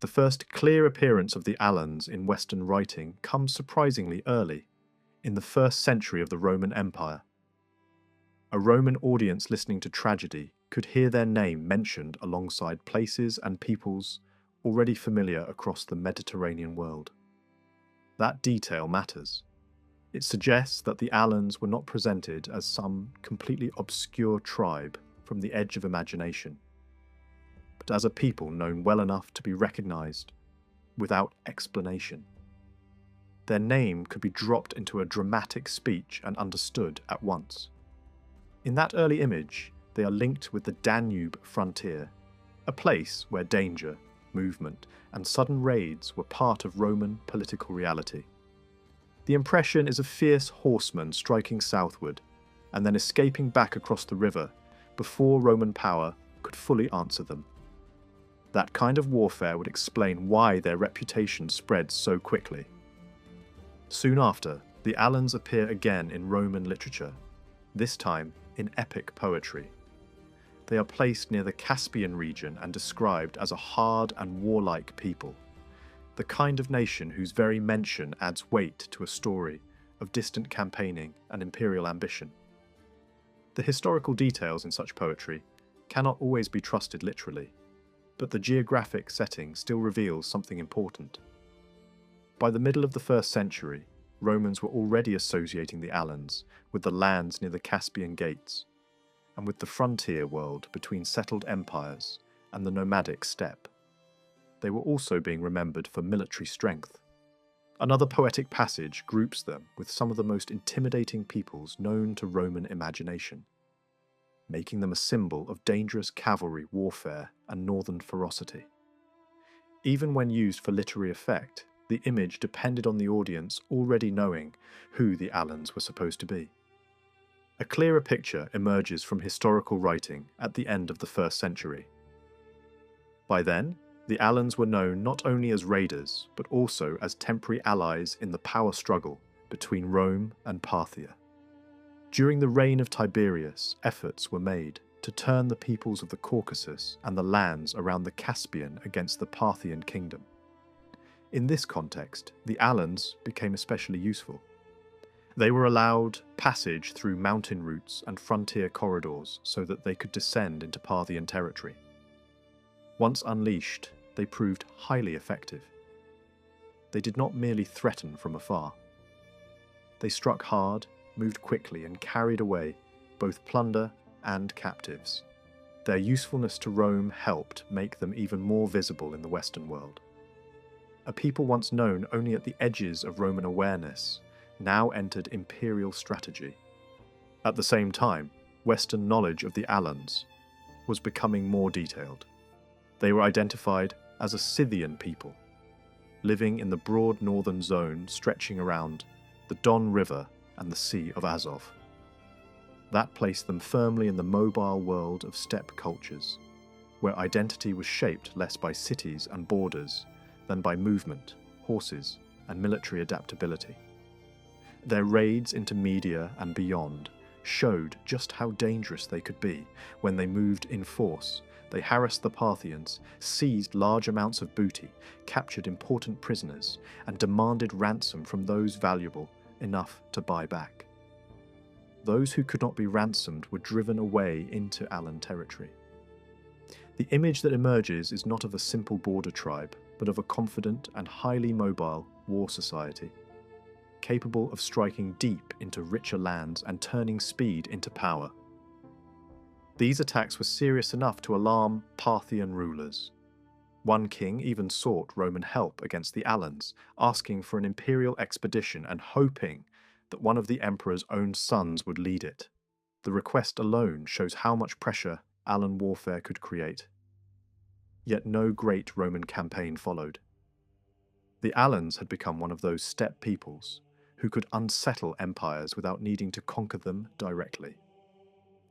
The first clear appearance of the Alans in Western writing comes surprisingly early, in the 1st century of the Roman Empire. A Roman audience listening to tragedy could hear their name mentioned alongside places and peoples already familiar across the Mediterranean world. That detail matters. It suggests that the Alans were not presented as some completely obscure tribe from the edge of imagination, but as a people known well enough to be recognized without explanation. Their name could be dropped into a dramatic speech and understood at once. In that early image, they are linked with the Danube frontier, a place where danger, movement, and sudden raids were part of Roman political reality. The impression is of fierce horsemen striking southward, and then escaping back across the river before Roman power could fully answer them. That kind of warfare would explain why their reputation spread so quickly. Soon after, the Alans appear again in Roman literature, this time in epic poetry. They are placed near the Caspian region and described as a hard and warlike people, the kind of nation whose very mention adds weight to a story of distant campaigning and imperial ambition. The historical details in such poetry cannot always be trusted literally, but the geographic setting still reveals something important. By the middle of the 1st century, Romans were already associating the Alans with the lands near the Caspian Gates, and with the frontier world between settled empires and the nomadic steppe. They were also being remembered for military strength. Another poetic passage groups them with some of the most intimidating peoples known to Roman imagination, making them a symbol of dangerous cavalry warfare and northern ferocity. Even when used for literary effect, the image depended on the audience already knowing who the Alans were supposed to be. A clearer picture emerges from historical writing at the end of the 1st century. By then, the Alans were known not only as raiders, but also as temporary allies in the power struggle between Rome and Parthia. During the reign of Tiberius, efforts were made to turn the peoples of the Caucasus and the lands around the Caspian against the Parthian kingdom. In this context, the Alans became especially useful. They were allowed passage through mountain routes and frontier corridors so that they could descend into Parthian territory. Once unleashed, they proved highly effective. They did not merely threaten from afar. They struck hard, moved quickly, and carried away both plunder and captives. Their usefulness to Rome helped make them even more visible in the Western world. A people once known only at the edges of Roman awareness now entered imperial strategy. At the same time, Western knowledge of the Alans was becoming more detailed. They were identified as a Scythian people, living in the broad northern zone stretching around the Don River and the Sea of Azov. That placed them firmly in the mobile world of steppe cultures, where identity was shaped less by cities and borders than by movement, horses, and military adaptability. Their raids into Media and beyond showed just how dangerous they could be. When they moved in force, they harassed the Parthians, seized large amounts of booty, captured important prisoners, and demanded ransom from those valuable enough to buy back. Those who could not be ransomed were driven away into Alan territory. The image that emerges is not of a simple border tribe, but of a confident and highly mobile war society, capable of striking deep into richer lands and turning speed into power. These attacks were serious enough to alarm Parthian rulers. One king even sought Roman help against the Alans, asking for an imperial expedition and hoping that one of the emperor's own sons would lead it. The request alone shows how much pressure Alan warfare could create. Yet no great Roman campaign followed. The Alans had become one of those steppe peoples who could unsettle empires without needing to conquer them directly.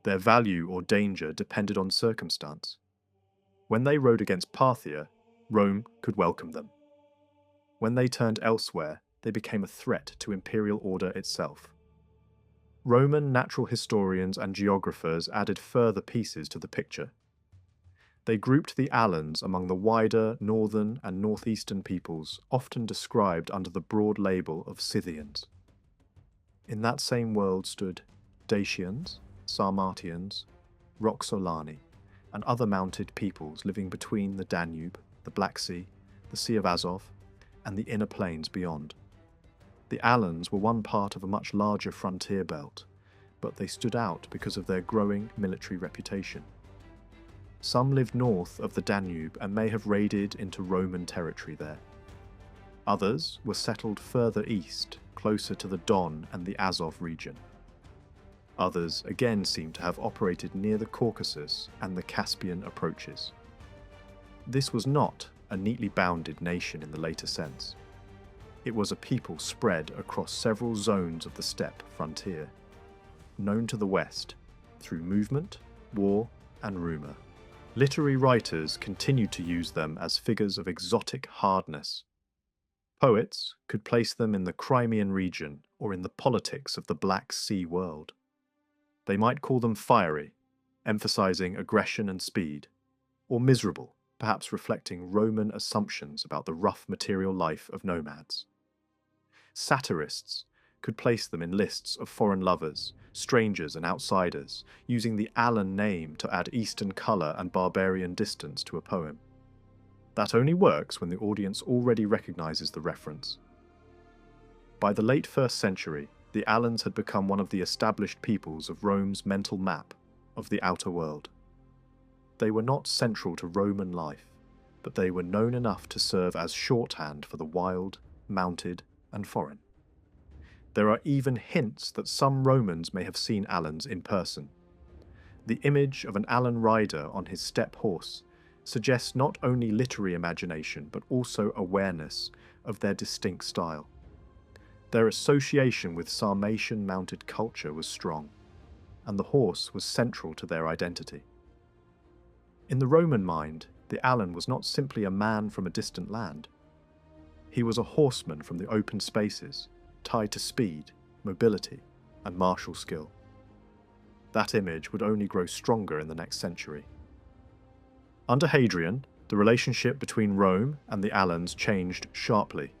Their value or danger depended on circumstance. When they rode against Parthia, Rome could welcome them. When they turned elsewhere, they became a threat to imperial order itself. Roman natural historians and geographers added further pieces to the picture. They grouped the Alans among the wider northern and northeastern peoples, often described under the broad label of Scythians. In that same world stood Dacians, Sarmatians, Roxolani, and other mounted peoples living between the Danube, the Black Sea, the Sea of Azov, and the inner plains beyond. The Alans were one part of a much larger frontier belt, but they stood out because of their growing military reputation. Some lived north of the Danube and may have raided into Roman territory there. Others were settled further east, closer to the Don and the Azov region. Others again seem to have operated near the Caucasus and the Caspian approaches. This was not a neatly bounded nation in the later sense. It was a people spread across several zones of the steppe frontier, known to the West through movement, war, and rumour. Literary writers continued to use them as figures of exotic hardness. Poets could place them in the Crimean region or in the politics of the Black Sea world. They might call them fiery, emphasizing aggression and speed, or miserable, perhaps reflecting Roman assumptions about the rough material life of nomads. Satirists could place them in lists of foreign lovers, strangers and outsiders, using the Alan name to add Eastern colour and barbarian distance to a poem. That only works when the audience already recognises the reference. By the late 1st century, the Alans had become one of the established peoples of Rome's mental map of the outer world. They were not central to Roman life, but they were known enough to serve as shorthand for the wild, mounted, and foreign. There are even hints that some Romans may have seen Alans in person. The image of an Alan rider on his steppe horse suggests not only literary imagination but also awareness of their distinct style. Their association with Sarmatian mounted culture was strong, and the horse was central to their identity. In the Roman mind, the Alan was not simply a man from a distant land. He was a horseman from the open spaces, tied to speed, mobility, and martial skill. That image would only grow stronger in the next century. Under Hadrian, the relationship between Rome and the Alans changed sharply.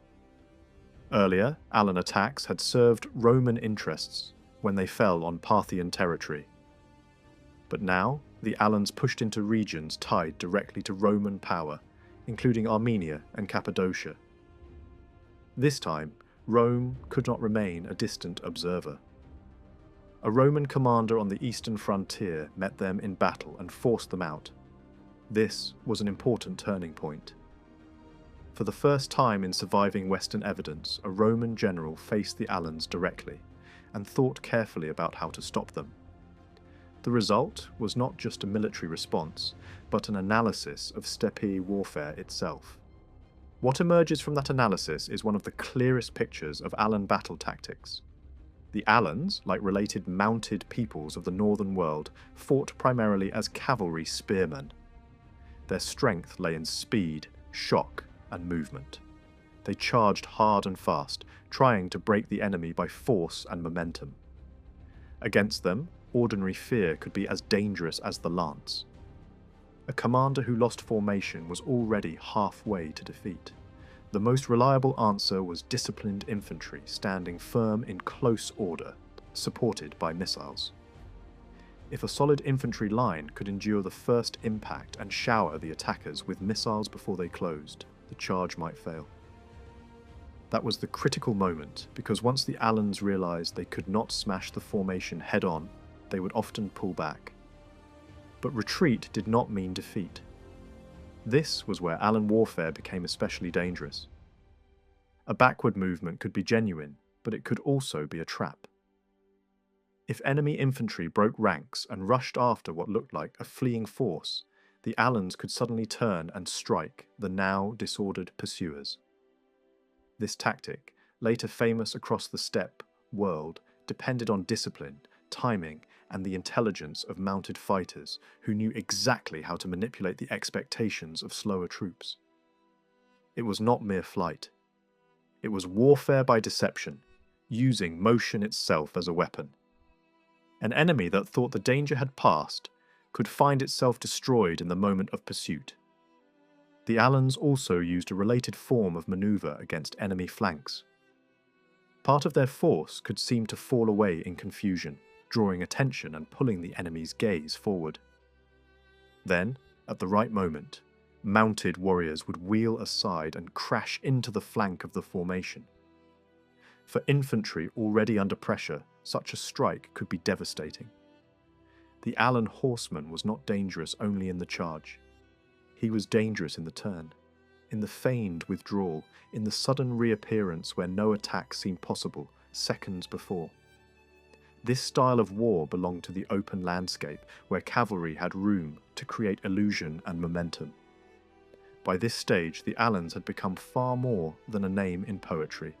Earlier, Alan attacks had served Roman interests when they fell on Parthian territory. But now, the Alans pushed into regions tied directly to Roman power, including Armenia and Cappadocia. This time, Rome could not remain a distant observer. A Roman commander on the eastern frontier met them in battle and forced them out. This was an important turning point. For the first time in surviving Western evidence, a Roman general faced the Alans directly and thought carefully about how to stop them. The result was not just a military response, but an analysis of steppe warfare itself. What emerges from that analysis is one of the clearest pictures of Alan battle tactics. The Alans, like related mounted peoples of the northern world, fought primarily as cavalry spearmen. Their strength lay in speed, shock, and movement. They charged hard and fast, trying to break the enemy by force and momentum. Against them, ordinary fear could be as dangerous as the lance. A commander who lost formation was already halfway to defeat. The most reliable answer was disciplined infantry standing firm in close order, supported by missiles. If a solid infantry line could endure the first impact and shower the attackers with missiles before they closed, the charge might fail. That was the critical moment, because once the Alans realised they could not smash the formation head-on, they would often pull back. But retreat did not mean defeat. This was where Alan warfare became especially dangerous. A backward movement could be genuine, but it could also be a trap. If enemy infantry broke ranks and rushed after what looked like a fleeing force, the Alans could suddenly turn and strike the now disordered pursuers. This tactic, later famous across the steppe world, depended on discipline, timing, and the intelligence of mounted fighters who knew exactly how to manipulate the expectations of slower troops. It was not mere flight. It was warfare by deception, using motion itself as a weapon. An enemy that thought the danger had passed could find itself destroyed in the moment of pursuit. The Alans also used a related form of maneuver against enemy flanks. Part of their force could seem to fall away in confusion, drawing attention and pulling the enemy's gaze forward. Then, at the right moment, mounted warriors would wheel aside and crash into the flank of the formation. For infantry already under pressure, such a strike could be devastating. The Alan horseman was not dangerous only in the charge. He was dangerous in the turn, in the feigned withdrawal, in the sudden reappearance where no attack seemed possible seconds before. This style of war belonged to the open landscape, where cavalry had room to create illusion and momentum. By this stage, the Alans had become far more than a name in poetry.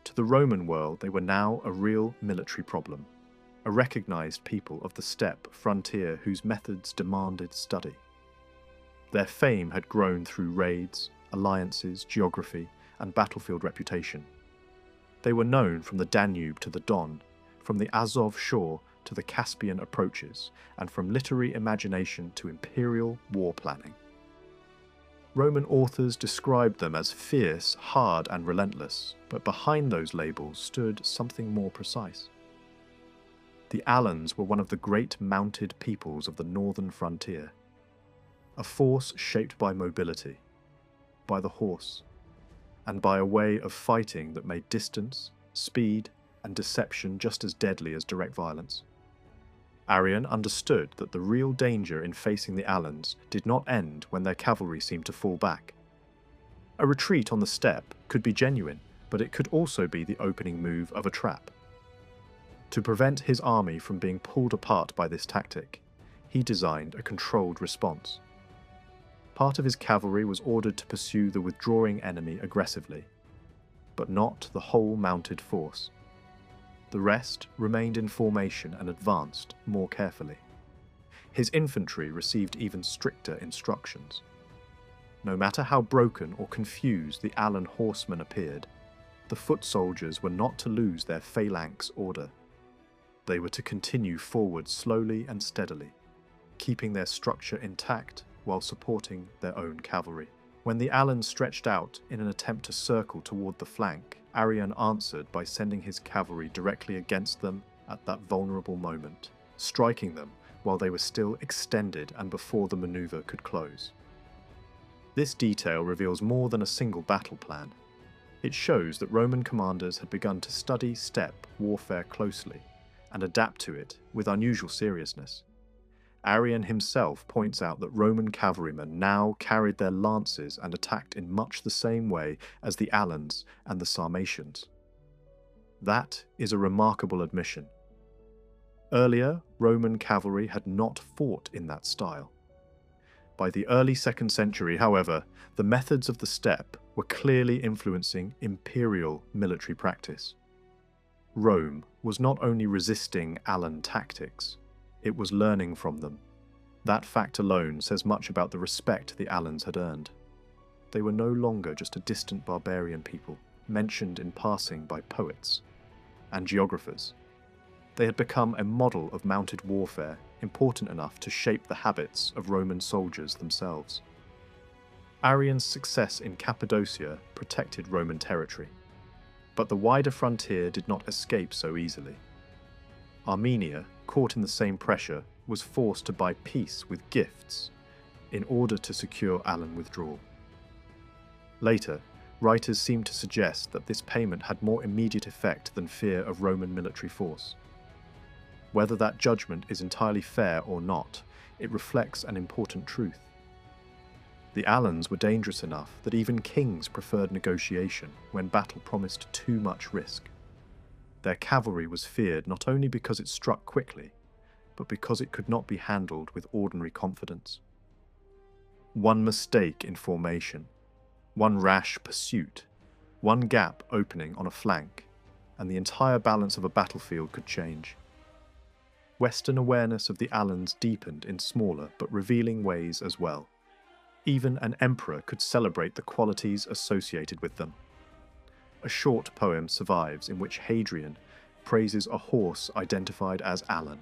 To the Roman world, they were now a real military problem, a recognized people of the steppe frontier whose methods demanded study. Their fame had grown through raids, alliances, geography, and battlefield reputation. They were known from the Danube to the Don, from the Azov shore to the Caspian approaches, and from literary imagination to imperial war planning. Roman authors described them as fierce, hard, and relentless, but behind those labels stood something more precise. The Alans were one of the great mounted peoples of the northern frontier, a force shaped by mobility, by the horse, and by a way of fighting that made distance, speed, and deception just as deadly as direct violence. Arrian understood that the real danger in facing the Alans did not end when their cavalry seemed to fall back. A retreat on the steppe could be genuine, but it could also be the opening move of a trap. To prevent his army from being pulled apart by this tactic, he designed a controlled response. Part of his cavalry was ordered to pursue the withdrawing enemy aggressively, but not the whole mounted force. The rest remained in formation and advanced more carefully. His infantry received even stricter instructions. No matter how broken or confused the Alan horsemen appeared, the foot soldiers were not to lose their phalanx order. They were to continue forward slowly and steadily, keeping their structure intact while supporting their own cavalry. When the Alans stretched out in an attempt to circle toward the flank, Arrian answered by sending his cavalry directly against them at that vulnerable moment, striking them while they were still extended and before the maneuver could close. This detail reveals more than a single battle plan. It shows that Roman commanders had begun to study steppe warfare closely and adapt to it with unusual seriousness. Arrian himself points out that Roman cavalrymen now carried their lances and attacked in much the same way as the Alans and the Sarmatians. That is a remarkable admission. Earlier, Roman cavalry had not fought in that style. By the early 2nd century, however, the methods of the steppe were clearly influencing imperial military practice. Rome was not only resisting Alan tactics, it was learning from them. That fact alone says much about the respect the Alans had earned. They were no longer just a distant barbarian people, mentioned in passing by poets and geographers. They had become a model of mounted warfare, important enough to shape the habits of Roman soldiers themselves. Arrian's success in Cappadocia protected Roman territory, but the wider frontier did not escape so easily. Armenia, caught in the same pressure, was forced to buy peace with gifts in order to secure Alan withdrawal. Later, writers seem to suggest that this payment had more immediate effect than fear of Roman military force. Whether that judgment is entirely fair or not, it reflects an important truth. The Alans were dangerous enough that even kings preferred negotiation when battle promised too much risk. Their cavalry was feared not only because it struck quickly, but because it could not be handled with ordinary confidence. One mistake in formation, one rash pursuit, one gap opening on a flank, and the entire balance of a battlefield could change. Western awareness of the Alans deepened in smaller but revealing ways as well. Even an emperor could celebrate the qualities associated with them. A short poem survives in which Hadrian praises a horse identified as Alan.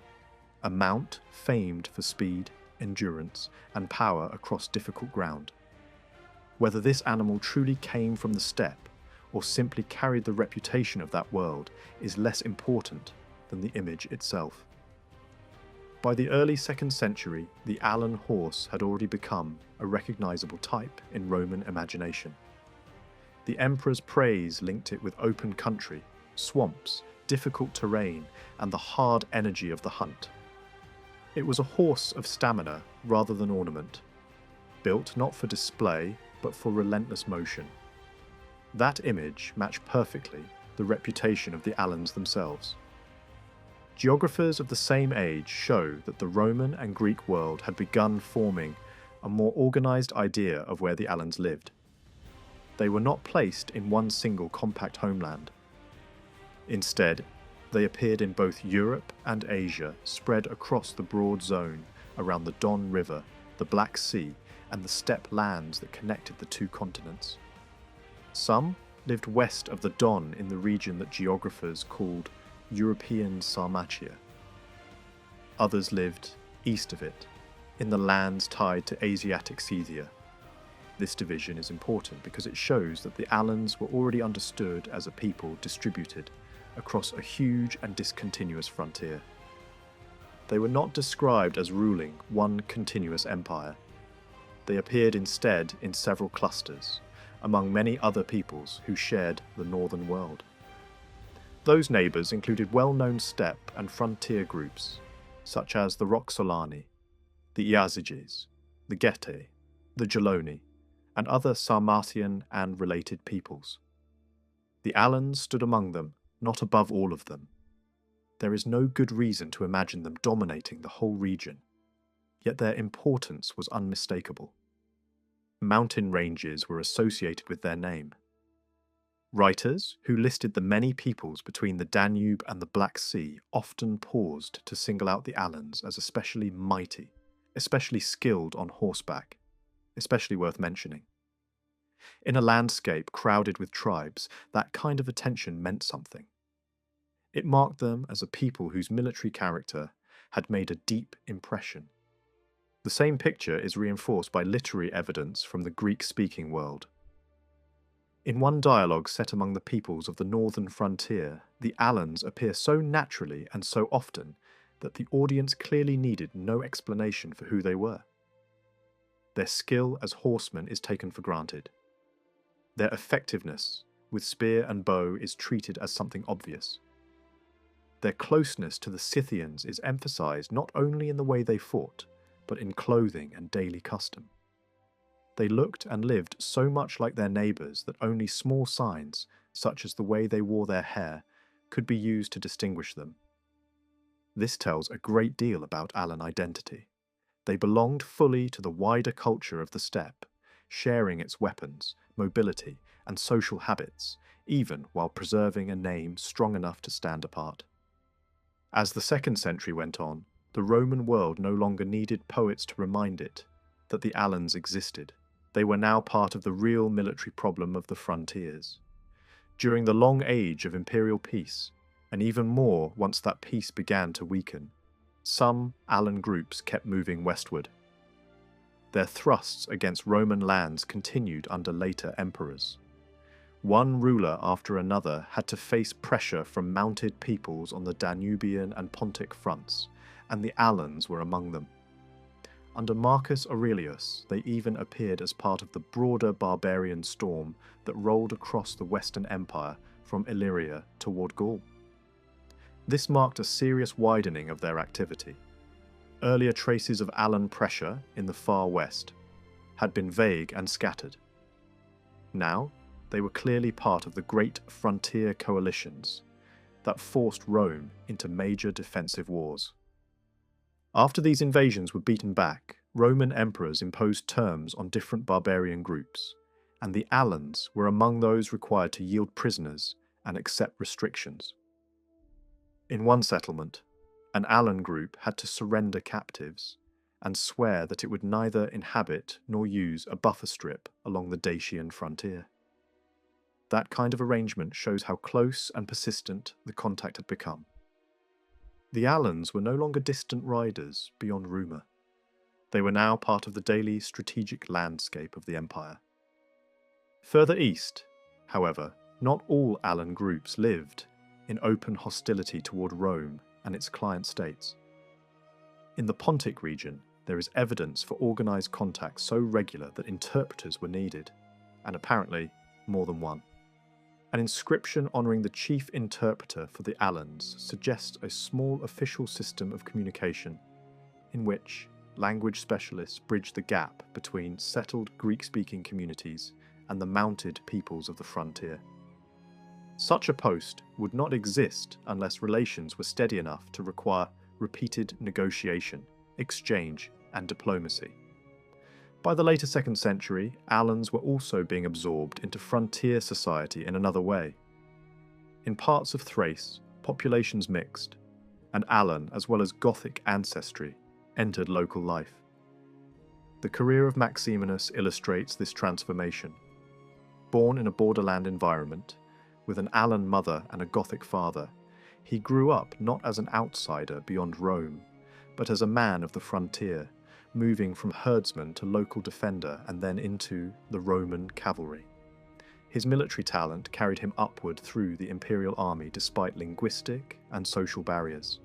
a mount famed for speed, endurance, and power across difficult ground. Whether this animal truly came from the steppe or simply carried the reputation of that world is less important than the image itself. By the early 2nd century, the Alan horse had already become a recognizable type in Roman imagination. The emperor's praise linked it with open country, swamps, difficult terrain, and the hard energy of the hunt. It was a horse of stamina rather than ornament, built not for display but for relentless motion. That image matched perfectly the reputation of the Alans themselves. Geographers of the same age show that the Roman and Greek world had begun forming a more organised idea of where the Alans lived. They were not placed in one single compact homeland. Instead, they appeared in both Europe and Asia, spread across the broad zone around the Don River, the Black Sea, and the steppe lands that connected the two continents. Some lived west of the Don in the region that geographers called European Sarmatia. Others lived east of it, in the lands tied to Asiatic Scythia. This division is important because it shows that the Alans were already understood as a people distributed across a huge and discontinuous frontier. They were not described as ruling one continuous empire. They appeared instead in several clusters, among many other peoples who shared the northern world. Those neighbours included well-known steppe and frontier groups, such as the Roxolani, the Iazyges, the Getae, the Geloni, and other Sarmatian and related peoples. The Alans stood among them, not above all of them. There is no good reason to imagine them dominating the whole region, yet their importance was unmistakable. Mountain ranges were associated with their name. Writers who listed the many peoples between the Danube and the Black Sea often paused to single out the Alans as especially mighty, especially skilled on horseback, especially worth mentioning. In a landscape crowded with tribes, that kind of attention meant something. It marked them as a people whose military character had made a deep impression. The same picture is reinforced by literary evidence from the Greek-speaking world. In one dialogue set among the peoples of the northern frontier, the Alans appear so naturally and so often that the audience clearly needed no explanation for who they were. Their skill as horsemen is taken for granted. Their effectiveness with spear and bow is treated as something obvious. Their closeness to the Scythians is emphasized not only in the way they fought, but in clothing and daily custom. They looked and lived so much like their neighbours that only small signs, such as the way they wore their hair, could be used to distinguish them. This tells a great deal about Alan identity. They belonged fully to the wider culture of the steppe, sharing its weapons, mobility, and social habits, even while preserving a name strong enough to stand apart. As the 2nd century went on, the Roman world no longer needed poets to remind it that the Alans existed. They were now part of the real military problem of the frontiers. During the long age of imperial peace, and even more once that peace began to weaken, some Alan groups kept moving westward. Their thrusts against Roman lands continued under later emperors. One ruler after another had to face pressure from mounted peoples on the Danubian and Pontic fronts, and the Alans were among them. Under Marcus Aurelius, they even appeared as part of the broader barbarian storm that rolled across the Western Empire from Illyria toward Gaul. This marked a serious widening of their activity. Earlier traces of Alan pressure in the far west had been vague and scattered. Now, they were clearly part of the great frontier coalitions that forced Rome into major defensive wars. After these invasions were beaten back, Roman emperors imposed terms on different barbarian groups, and the Alans were among those required to yield prisoners and accept restrictions. In one settlement, an Alan group had to surrender captives and swear that it would neither inhabit nor use a buffer strip along the Dacian frontier. That kind of arrangement shows how close and persistent the contact had become. The Alans were no longer distant riders beyond rumour. They were now part of the daily strategic landscape of the empire. Further east, however, not all Alan groups lived in open hostility toward Rome and its client states. In the Pontic region, there is evidence for organised contact so regular that interpreters were needed, and apparently more than one. An inscription honouring the chief interpreter for the Alans suggests a small official system of communication in which language specialists bridge the gap between settled Greek-speaking communities and the mounted peoples of the frontier. Such a post would not exist unless relations were steady enough to require repeated negotiation, exchange, and diplomacy. By the later 2nd century, Alans were also being absorbed into frontier society in another way. In parts of Thrace, populations mixed, and Alan, as well as Gothic ancestry, entered local life. The career of Maximinus illustrates this transformation. Born in a borderland environment, with an Alan mother and a Gothic father, he grew up not as an outsider beyond Rome, but as a man of the frontier, moving from herdsman to local defender and then into the Roman cavalry. His military talent carried him upward through the imperial army despite linguistic and social barriers.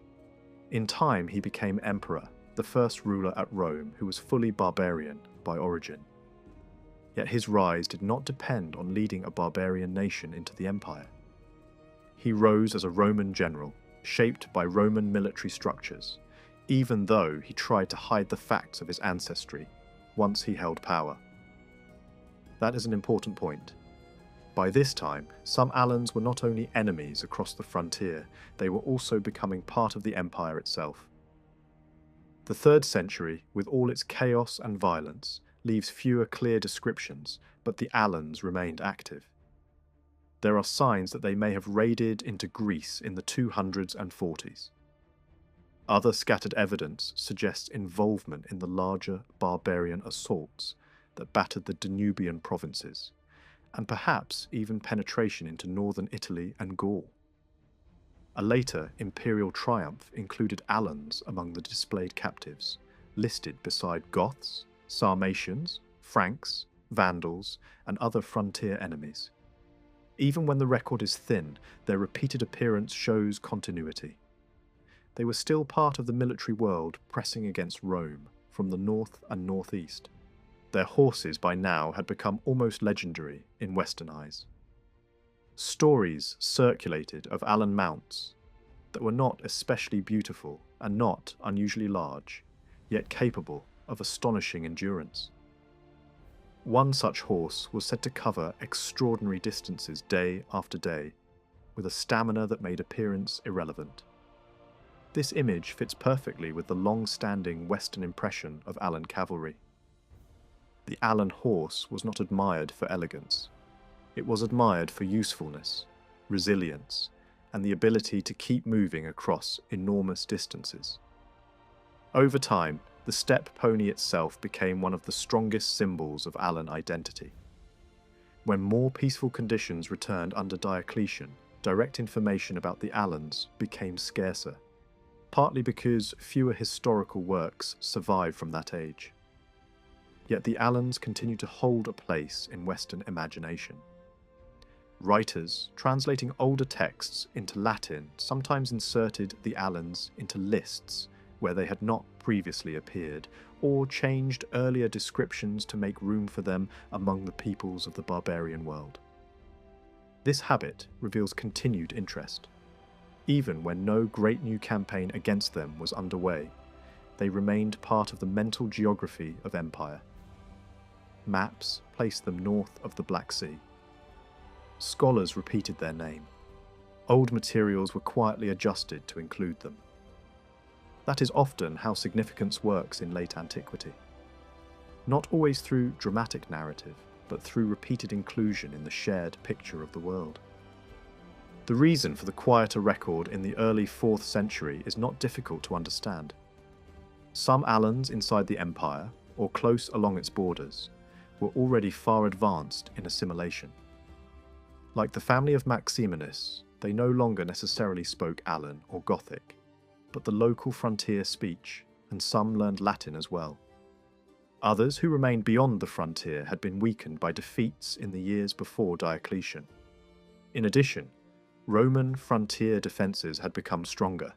In time he became emperor, the first ruler at Rome who was fully barbarian by origin. Yet his rise did not depend on leading a barbarian nation into the empire. He rose as a Roman general, shaped by Roman military structures, even though he tried to hide the facts of his ancestry once he held power. That is an important point. By this time, some Alans were not only enemies across the frontier, they were also becoming part of the empire itself. The 3rd century, with all its chaos and violence, leaves fewer clear descriptions, but the Alans remained active. There are signs that they may have raided into Greece in the 200s and 40s. Other scattered evidence suggests involvement in the larger barbarian assaults that battered the Danubian provinces, and perhaps even penetration into northern Italy and Gaul. A later imperial triumph included Alans among the displayed captives, listed beside Goths, Sarmatians, Franks, Vandals, and other frontier enemies. Even when the record is thin, their repeated appearance shows continuity. They were still part of the military world pressing against Rome from the north and northeast. Their horses by now had become almost legendary in Western eyes. Stories circulated of Alan mounts that were not especially beautiful and not unusually large, yet capable of astonishing endurance. One such horse was said to cover extraordinary distances day after day, with a stamina that made appearance irrelevant. This image fits perfectly with the long-standing Western impression of Alan cavalry. The Alan horse was not admired for elegance. It was admired for usefulness, resilience, and the ability to keep moving across enormous distances. Over time, the steppe pony itself became one of the strongest symbols of Alan identity. When more peaceful conditions returned under Diocletian, direct information about the Alans became scarcer, partly because fewer historical works survive from that age. Yet the Alans continue to hold a place in Western imagination. Writers, translating older texts into Latin, sometimes inserted the Alans into lists where they had not previously appeared, or changed earlier descriptions to make room for them among the peoples of the barbarian world. This habit reveals continued interest. Even when no great new campaign against them was underway, they remained part of the mental geography of empire. Maps placed them north of the Black Sea. Scholars repeated their name. Old materials were quietly adjusted to include them. That is often how significance works in late antiquity. Not always through dramatic narrative, but through repeated inclusion in the shared picture of the world. The reason for the quieter record in the early 4th century is not difficult to understand. Some Alans inside the empire, or close along its borders, were already far advanced in assimilation. Like the family of Maximinus, they no longer necessarily spoke Alan or Gothic, but the local frontier speech, and some learned Latin as well. Others who remained beyond the frontier had been weakened by defeats in the years before Diocletian. In addition, Roman frontier defences had become stronger.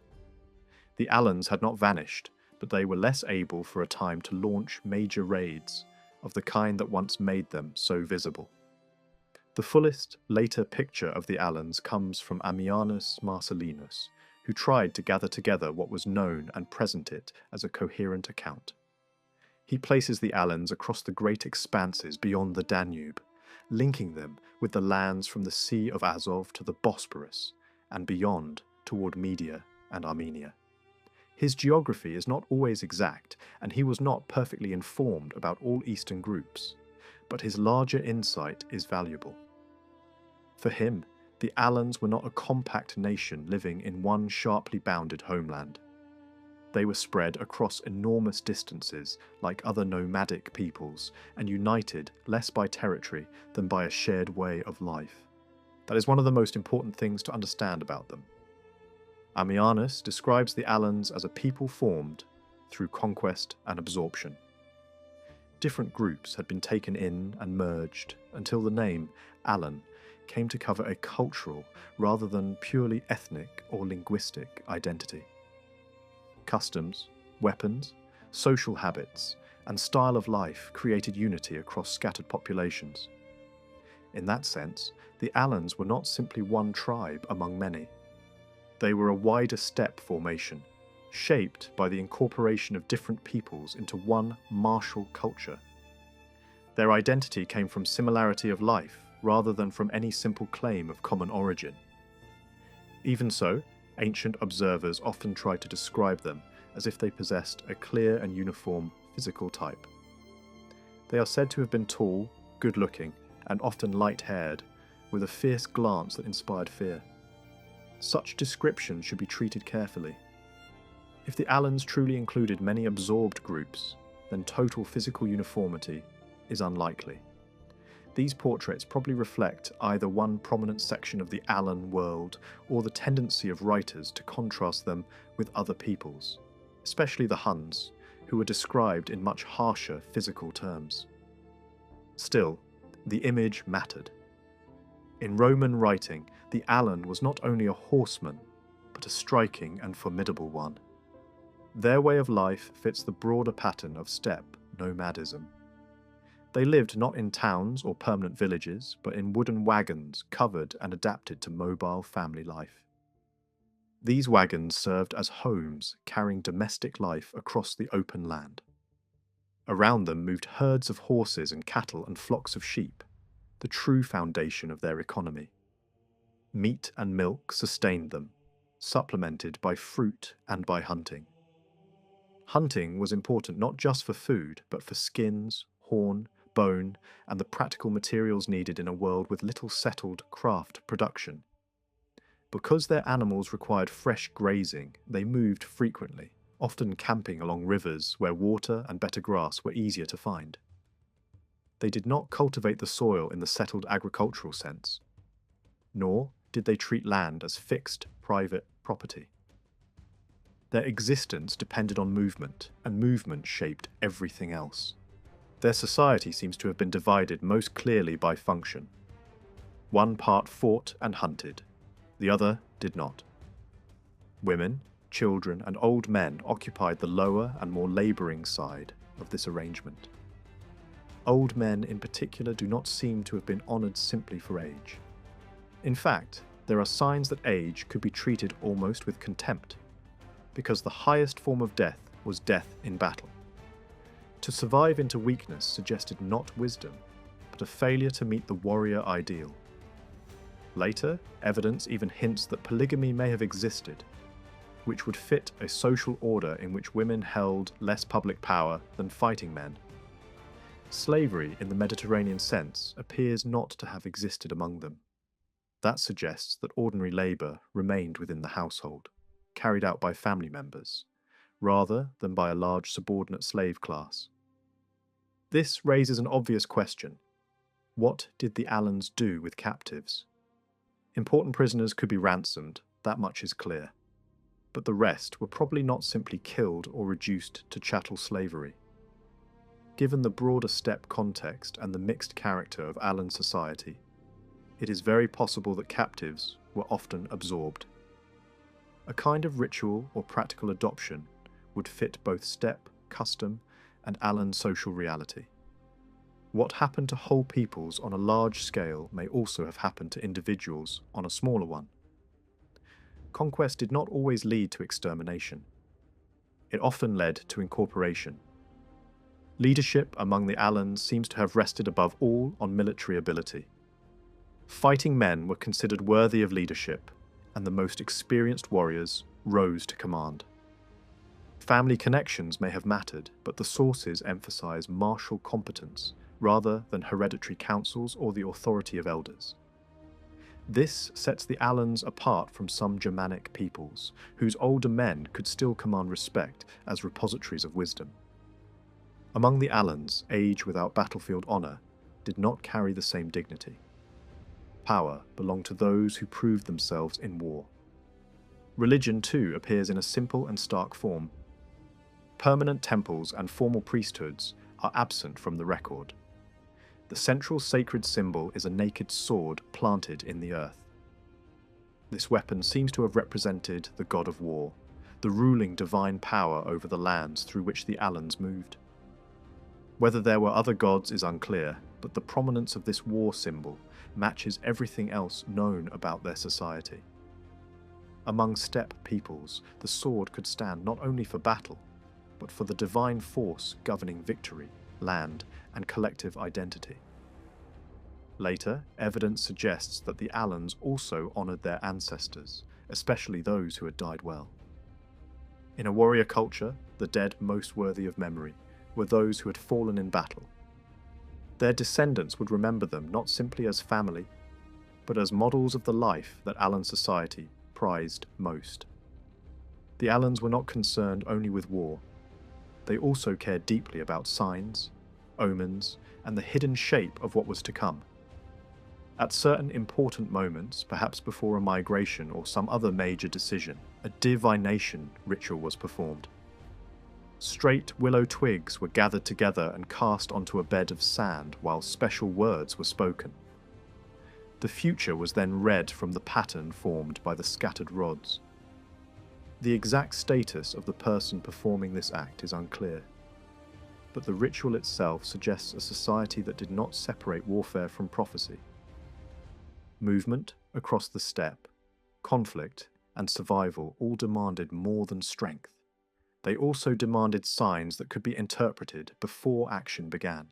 The Alans had not vanished, but they were less able for a time to launch major raids of the kind that once made them so visible. The fullest later picture of the Alans comes from Ammianus Marcellinus, who tried to gather together what was known and present it as a coherent account. He places the Alans across the great expanses beyond the Danube, linking them with the lands from the Sea of Azov to the Bosporus, and beyond toward Media and Armenia. His geography is not always exact, and he was not perfectly informed about all eastern groups, but his larger insight is valuable. For him, the Alans were not a compact nation living in one sharply bounded homeland. They were spread across enormous distances like other nomadic peoples, and united less by territory than by a shared way of life. That is one of the most important things to understand about them. Ammianus describes the Alans as a people formed through conquest and absorption. Different groups had been taken in and merged until the name Alan came to cover a cultural rather than purely ethnic or linguistic identity. Customs, weapons, social habits, and style of life created unity across scattered populations. In that sense, the Alans were not simply one tribe among many. They were a wider steppe formation, shaped by the incorporation of different peoples into one martial culture. Their identity came from similarity of life rather than from any simple claim of common origin. Even so, ancient observers often tried to describe them as if they possessed a clear and uniform physical type. They are said to have been tall, good-looking, and often light-haired, with a fierce glance that inspired fear. Such description should be treated carefully. If the Alans truly included many absorbed groups, then total physical uniformity is unlikely. These portraits probably reflect either one prominent section of the Alan world or the tendency of writers to contrast them with other peoples, especially the Huns, who were described in much harsher physical terms. Still, the image mattered. In Roman writing, the Alan was not only a horseman, but a striking and formidable one. Their way of life fits the broader pattern of steppe nomadism. They lived not in towns or permanent villages, but in wooden wagons covered and adapted to mobile family life. These wagons served as homes, carrying domestic life across the open land. Around them moved herds of horses and cattle and flocks of sheep, the true foundation of their economy. Meat and milk sustained them, supplemented by fruit and by hunting. Hunting was important not just for food, but for skins, horn, bone, and the practical materials needed in a world with little settled craft production. Because their animals required fresh grazing, they moved frequently, often camping along rivers where water and better grass were easier to find. They did not cultivate the soil in the settled agricultural sense, nor did they treat land as fixed private property. Their existence depended on movement, and movement shaped everything else. Their society seems to have been divided most clearly by function. One part fought and hunted, the other did not. Women, children, and old men occupied the lower and more labouring side of this arrangement. Old men in particular do not seem to have been honoured simply for age. In fact, there are signs that age could be treated almost with contempt, because the highest form of death was death in battle. To survive into weakness suggested not wisdom, but a failure to meet the warrior ideal. Later, evidence even hints that polygamy may have existed, which would fit a social order in which women held less public power than fighting men. Slavery in the Mediterranean sense appears not to have existed among them. That suggests that ordinary labour remained within the household, carried out by family members, rather than by a large subordinate slave class. This raises an obvious question. What did the Alans do with captives? Important prisoners could be ransomed, that much is clear. but the rest were probably not simply killed or reduced to chattel slavery. Given the broader steppe context and the mixed character of Alan society, it is very possible that captives were often absorbed. A kind of ritual or practical adoption would fit both steppe, custom, and Alan social reality. What happened to whole peoples on a large scale may also have happened to individuals on a smaller one. Conquest did not always lead to extermination. It often led to incorporation. Leadership among the Alans seems to have rested above all on military ability. Fighting men were considered worthy of leadership, and the most experienced warriors rose to command. Family connections may have mattered, but the sources emphasize martial competence rather than hereditary councils or the authority of elders. This sets the Alans apart from some Germanic peoples, whose older men could still command respect as repositories of wisdom. Among the Alans, age without battlefield honour did not carry the same dignity. Power belonged to those who proved themselves in war. Religion, too, appears in a simple and stark form. Permanent temples and formal priesthoods are absent from the record. The central sacred symbol is a naked sword planted in the earth. This weapon seems to have represented the god of war, the ruling divine power over the lands through which the Alans moved. Whether there were other gods is unclear, but the prominence of this war symbol matches everything else known about their society. Among steppe peoples, the sword could stand not only for battle, but for the divine force governing victory, land, and collective identity. Later, evidence suggests that the Alans also honoured their ancestors, especially those who had died well. In a warrior culture, the dead most worthy of memory were those who had fallen in battle. Their descendants would remember them not simply as family, but as models of the life that Alan society prized most. The Alans were not concerned only with war. They also cared deeply about signs, omens, and the hidden shape of what was to come. At certain important moments, perhaps before a migration or some other major decision, a divination ritual was performed. Straight willow twigs were gathered together and cast onto a bed of sand while special words were spoken. The future was then read from the pattern formed by the scattered rods. The exact status of the person performing this act is unclear, but the ritual itself suggests a society that did not separate warfare from prophecy. Movement across the steppe, conflict, and survival all demanded more than strength. They also demanded signs that could be interpreted before action began.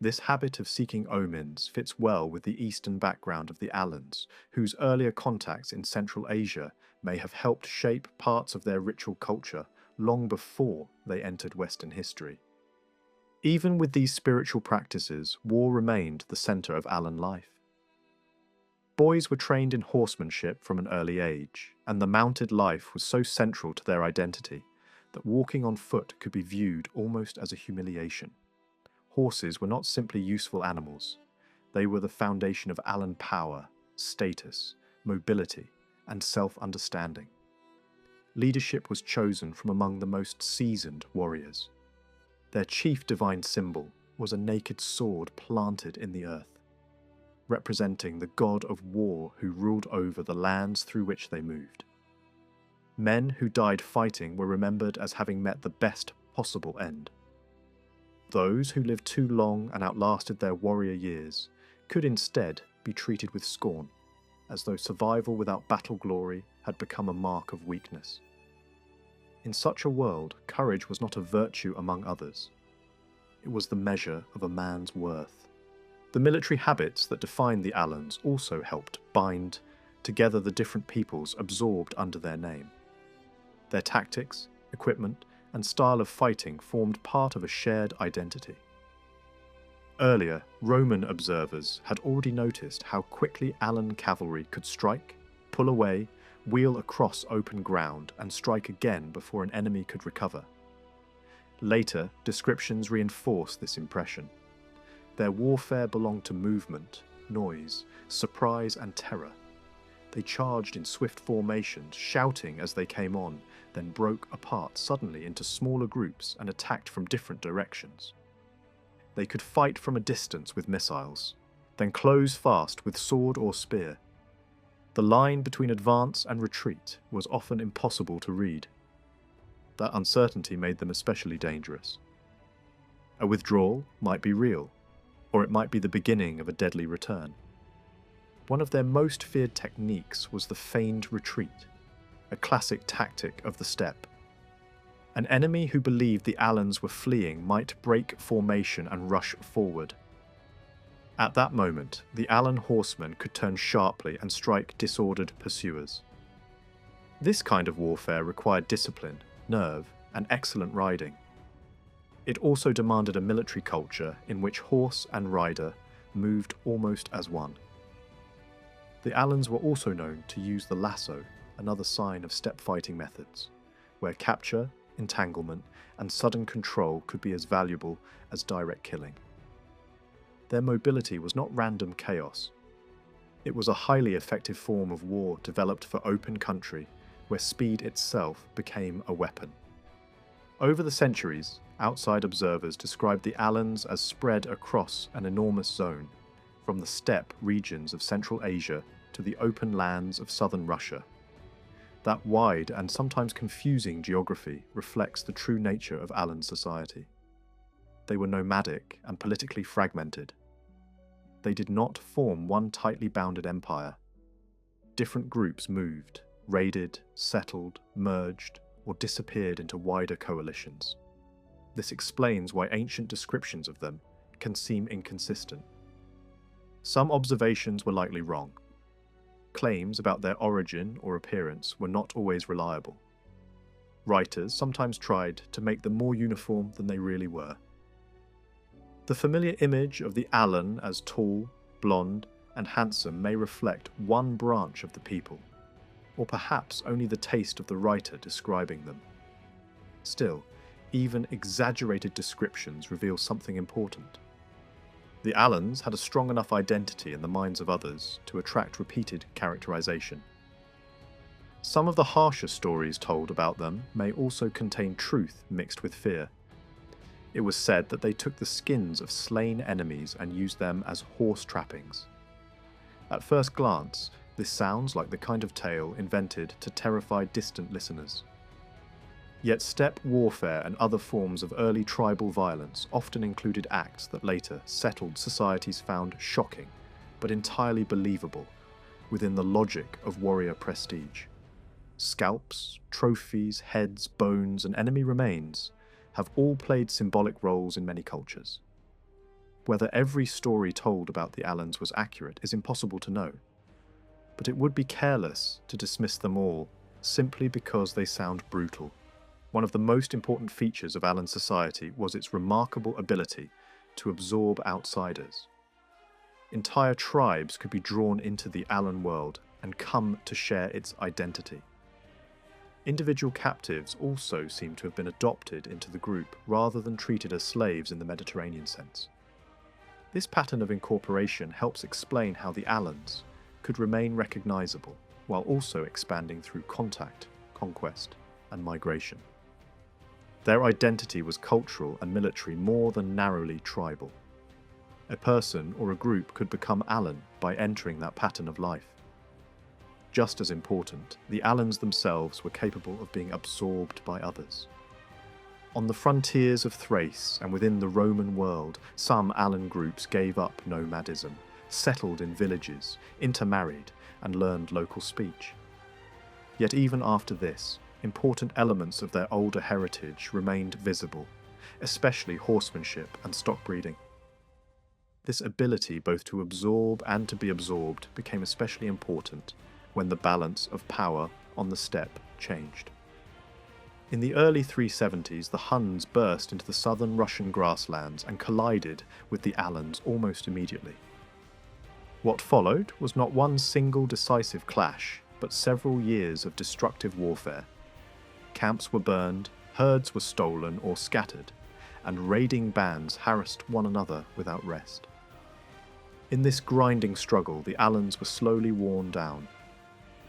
This habit of seeking omens fits well with the eastern background of the Alans, whose earlier contacts in Central Asia may have helped shape parts of their ritual culture long before they entered Western history. Even with these spiritual practices, war remained the centre of Alan life. Boys were trained in horsemanship from an early age, and the mounted life was so central to their identity that walking on foot could be viewed almost as a humiliation. Horses were not simply useful animals. They were the foundation of Alan power, status, mobility, and self-understanding. Leadership was chosen from among the most seasoned warriors. Their chief divine symbol was a naked sword planted in the earth, representing the god of war who ruled over the lands through which they moved. Men who died fighting were remembered as having met the best possible end. Those who lived too long and outlasted their warrior years could instead be treated with scorn, as though survival without battle glory had become a mark of weakness. In such a world, courage was not a virtue among others. It was the measure of a man's worth. The military habits that defined the Alans also helped bind together the different peoples absorbed under their name. Their tactics, equipment, and style of fighting formed part of a shared identity. Earlier, Roman observers had already noticed how quickly Alan cavalry could strike, pull away, wheel across open ground, and strike again before an enemy could recover. Later, descriptions reinforced this impression. Their warfare belonged to movement, noise, surprise, and terror. They charged in swift formations, shouting as they came on, then broke apart suddenly into smaller groups and attacked from different directions. They could fight from a distance with missiles, then close fast with sword or spear. The line between advance and retreat was often impossible to read. That uncertainty made them especially dangerous. A withdrawal might be real, or it might be the beginning of a deadly return. One of their most feared techniques was the feigned retreat, a classic tactic of the steppe. An enemy who believed the Alans were fleeing might break formation and rush forward. At that moment, the Alan horsemen could turn sharply and strike disordered pursuers. This kind of warfare required discipline, nerve, and excellent riding. It also demanded a military culture in which horse and rider moved almost as one. The Alans were also known to use the lasso, another sign of steppe fighting methods, where capture, entanglement, and sudden control could be as valuable as direct killing. Their mobility was not random chaos. It was a highly effective form of war developed for open country, where speed itself became a weapon. Over the centuries, outside observers described the Alans as spread across an enormous zone, from the steppe regions of Central Asia to the open lands of southern Russia. That wide and sometimes confusing geography reflects the true nature of Alan society. They were nomadic and politically fragmented. They did not form one tightly bounded empire. Different groups moved, raided, settled, merged, or disappeared into wider coalitions. This explains why ancient descriptions of them can seem inconsistent. Some observations were likely wrong. Claims about their origin or appearance were not always reliable. Writers sometimes tried to make them more uniform than they really were. The familiar image of the Alan as tall, blonde, and handsome may reflect one branch of the people, or perhaps only the taste of the writer describing them. Still, even exaggerated descriptions reveal something important. The Alans had a strong enough identity in the minds of others to attract repeated characterization. Some of the harsher stories told about them may also contain truth mixed with fear. It was said that they took the skins of slain enemies and used them as horse trappings. At first glance, this sounds like the kind of tale invented to terrify distant listeners. Yet steppe warfare and other forms of early tribal violence often included acts that later settled societies found shocking, but entirely believable, within the logic of warrior prestige. Scalps, trophies, heads, bones, and enemy remains have all played symbolic roles in many cultures. Whether every story told about the Alans was accurate is impossible to know, but it would be careless to dismiss them all simply because they sound brutal. One of the most important features of Alan society was its remarkable ability to absorb outsiders. Entire tribes could be drawn into the Alan world and come to share its identity. Individual captives also seem to have been adopted into the group rather than treated as slaves in the Mediterranean sense. This pattern of incorporation helps explain how the Alans could remain recognizable while also expanding through contact, conquest, and migration. Their identity was cultural and military more than narrowly tribal. A person or a group could become Alan by entering that pattern of life. Just as important, the Alans themselves were capable of being absorbed by others. On the frontiers of Thrace and within the Roman world, some Alan groups gave up nomadism, settled in villages, intermarried, and learned local speech. Yet even after this, important elements of their older heritage remained visible, especially horsemanship and stock breeding. This ability both to absorb and to be absorbed became especially important when the balance of power on the steppe changed. In the early 370s, the Huns burst into the southern Russian grasslands and collided with the Alans almost immediately. What followed was not one single decisive clash, but several years of destructive warfare. Camps were burned, herds were stolen or scattered, and raiding bands harassed one another without rest. In this grinding struggle, the Alans were slowly worn down.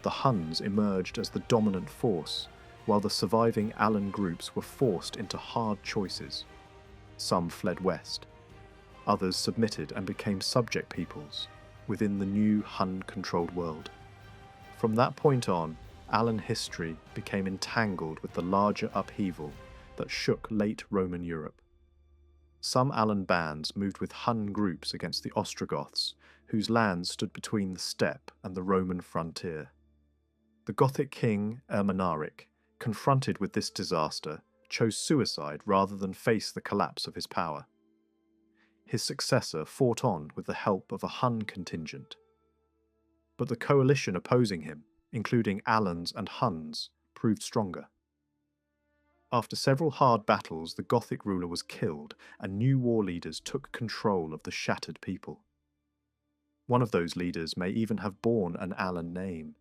the Huns emerged as the dominant force, while the surviving Alan groups were forced into hard choices. Some fled west. Others submitted and became subject peoples within the new Hun-controlled world. From that point on, Alan history became entangled with the larger upheaval that shook late Roman Europe. Some Alan bands moved with Hun groups against the Ostrogoths, whose lands stood between the steppe and the Roman frontier. The Gothic king Ermanaric, confronted with this disaster, chose suicide rather than face the collapse of his power. His successor fought on with the help of a Hun contingent. But the coalition opposing him, including Alans and Huns, proved stronger. After several hard battles, the Gothic ruler was killed, and new war leaders took control of the shattered people. One of those leaders may even have borne an Alan name,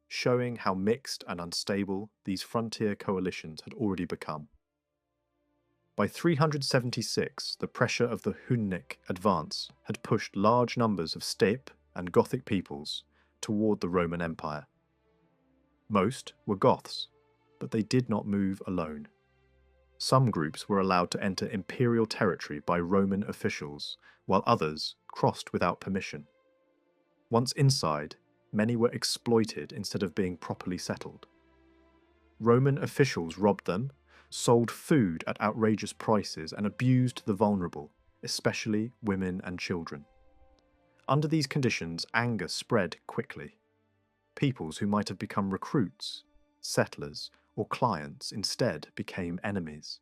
showing how mixed and unstable these frontier coalitions had already become. By 376, the pressure of the Hunnic advance had pushed large numbers of steppe and Gothic peoples toward the Roman Empire. Most were Goths, but they did not move alone. Some groups were allowed to enter imperial territory by Roman officials, while others crossed without permission. Once inside, many were exploited instead of being properly settled. Roman officials robbed them, sold food at outrageous prices, and abused the vulnerable, especially women and children. Under these conditions, anger spread quickly. Peoples who might have become recruits, settlers, or clients instead became enemies.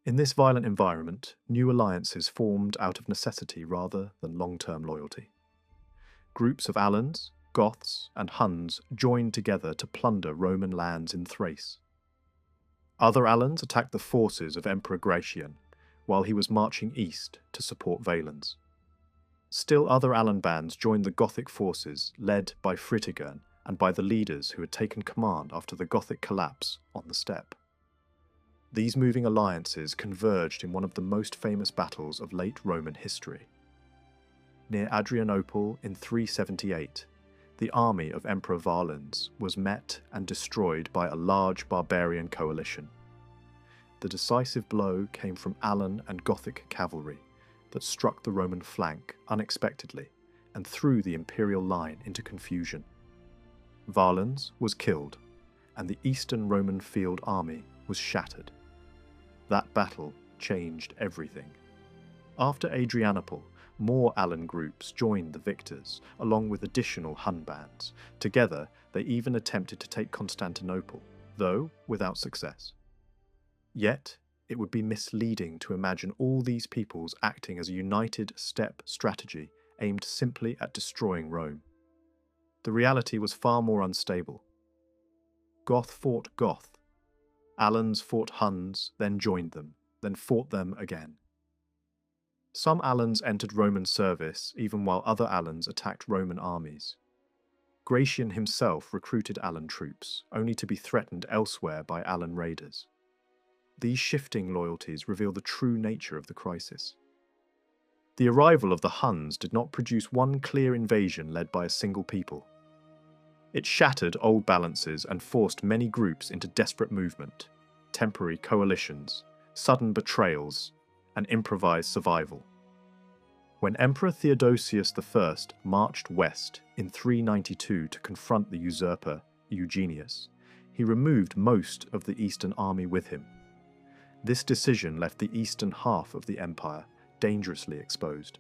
In this violent environment, new alliances formed out of necessity rather than long-term loyalty. Groups of Alans, Goths, and Huns joined together to plunder Roman lands in Thrace. Other Alans attacked the forces of Emperor Gratian, while he was marching east to support Valens. Still other Alan bands joined the Gothic forces led by Fritigern and by the leaders who had taken command after the Gothic collapse on the steppe. These moving alliances converged in one of the most famous battles of late Roman history. Near Adrianople in 378, the army of Emperor Valens was met and destroyed by a large barbarian coalition. The decisive blow came from Alan and Gothic cavalry that struck the Roman flank unexpectedly and threw the imperial line into confusion. Valens was killed, and the Eastern Roman field army was shattered. That battle changed everything. After Adrianople, more Alan groups joined the victors, along with additional Hun bands. Together, they even attempted to take Constantinople, though without success. Yet, it would be misleading to imagine all these peoples acting as a united steppe strategy aimed simply at destroying Rome. The reality was far more unstable. Goth fought Goth. Alans fought Huns, then joined them, then fought them again. Some Alans entered Roman service even while other Alans attacked Roman armies. Gratian himself recruited Alan troops, only to be threatened elsewhere by Alan raiders. These shifting loyalties reveal the true nature of the crisis. The arrival of the Huns did not produce one clear invasion led by a single people. It shattered old balances and forced many groups into desperate movement, temporary coalitions, sudden betrayals, and improvised survival. When Emperor Theodosius I marched west in 392 to confront the usurper Eugenius, he removed most of the eastern army with him. This decision left the eastern half of the empire dangerously exposed.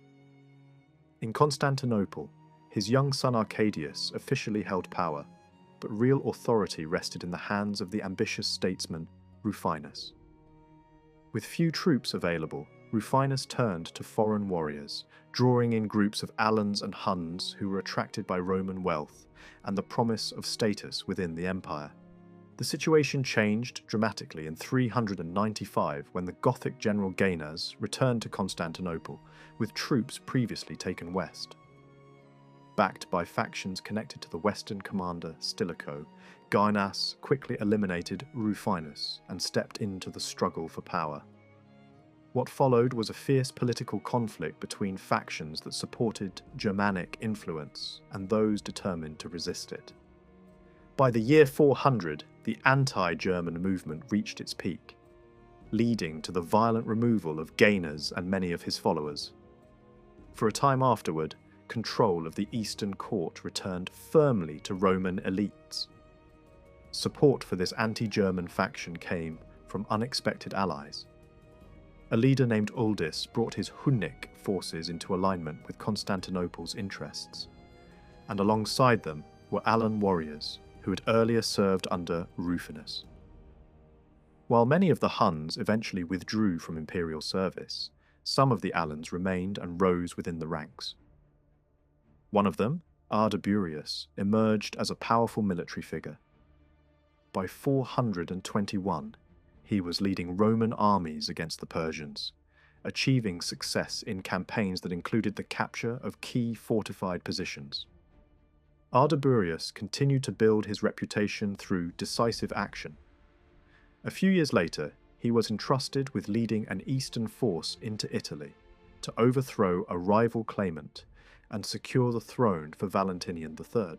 In Constantinople, his young son Arcadius officially held power, but real authority rested in the hands of the ambitious statesman Rufinus. With few troops available, Rufinus turned to foreign warriors, drawing in groups of Alans and Huns who were attracted by Roman wealth and the promise of status within the empire. The situation changed dramatically in 395 when the Gothic general Gainas returned to Constantinople with troops previously taken west. Backed by factions connected to the western commander Stilicho, Gainas quickly eliminated Rufinus and stepped into the struggle for power. What followed was a fierce political conflict between factions that supported Germanic influence and those determined to resist it. By the year 400, the anti-German movement reached its peak, leading to the violent removal of gainers and many of his followers. For a time afterward, control of the Eastern court returned firmly to Roman elites. Support for this anti-German faction came from unexpected allies. A leader named Uldis brought his Hunnic forces into alignment with Constantinople's interests, and alongside them were Alan warriors who had earlier served under Rufinus. While many of the Huns eventually withdrew from imperial service, some of the Alans remained and rose within the ranks. One of them, Ardaburius, emerged as a powerful military figure. By 421, he was leading Roman armies against the Persians, achieving success in campaigns that included the capture of key fortified positions. Ardaburius continued to build his reputation through decisive action. A few years later, he was entrusted with leading an eastern force into Italy to overthrow a rival claimant and secure the throne for Valentinian III.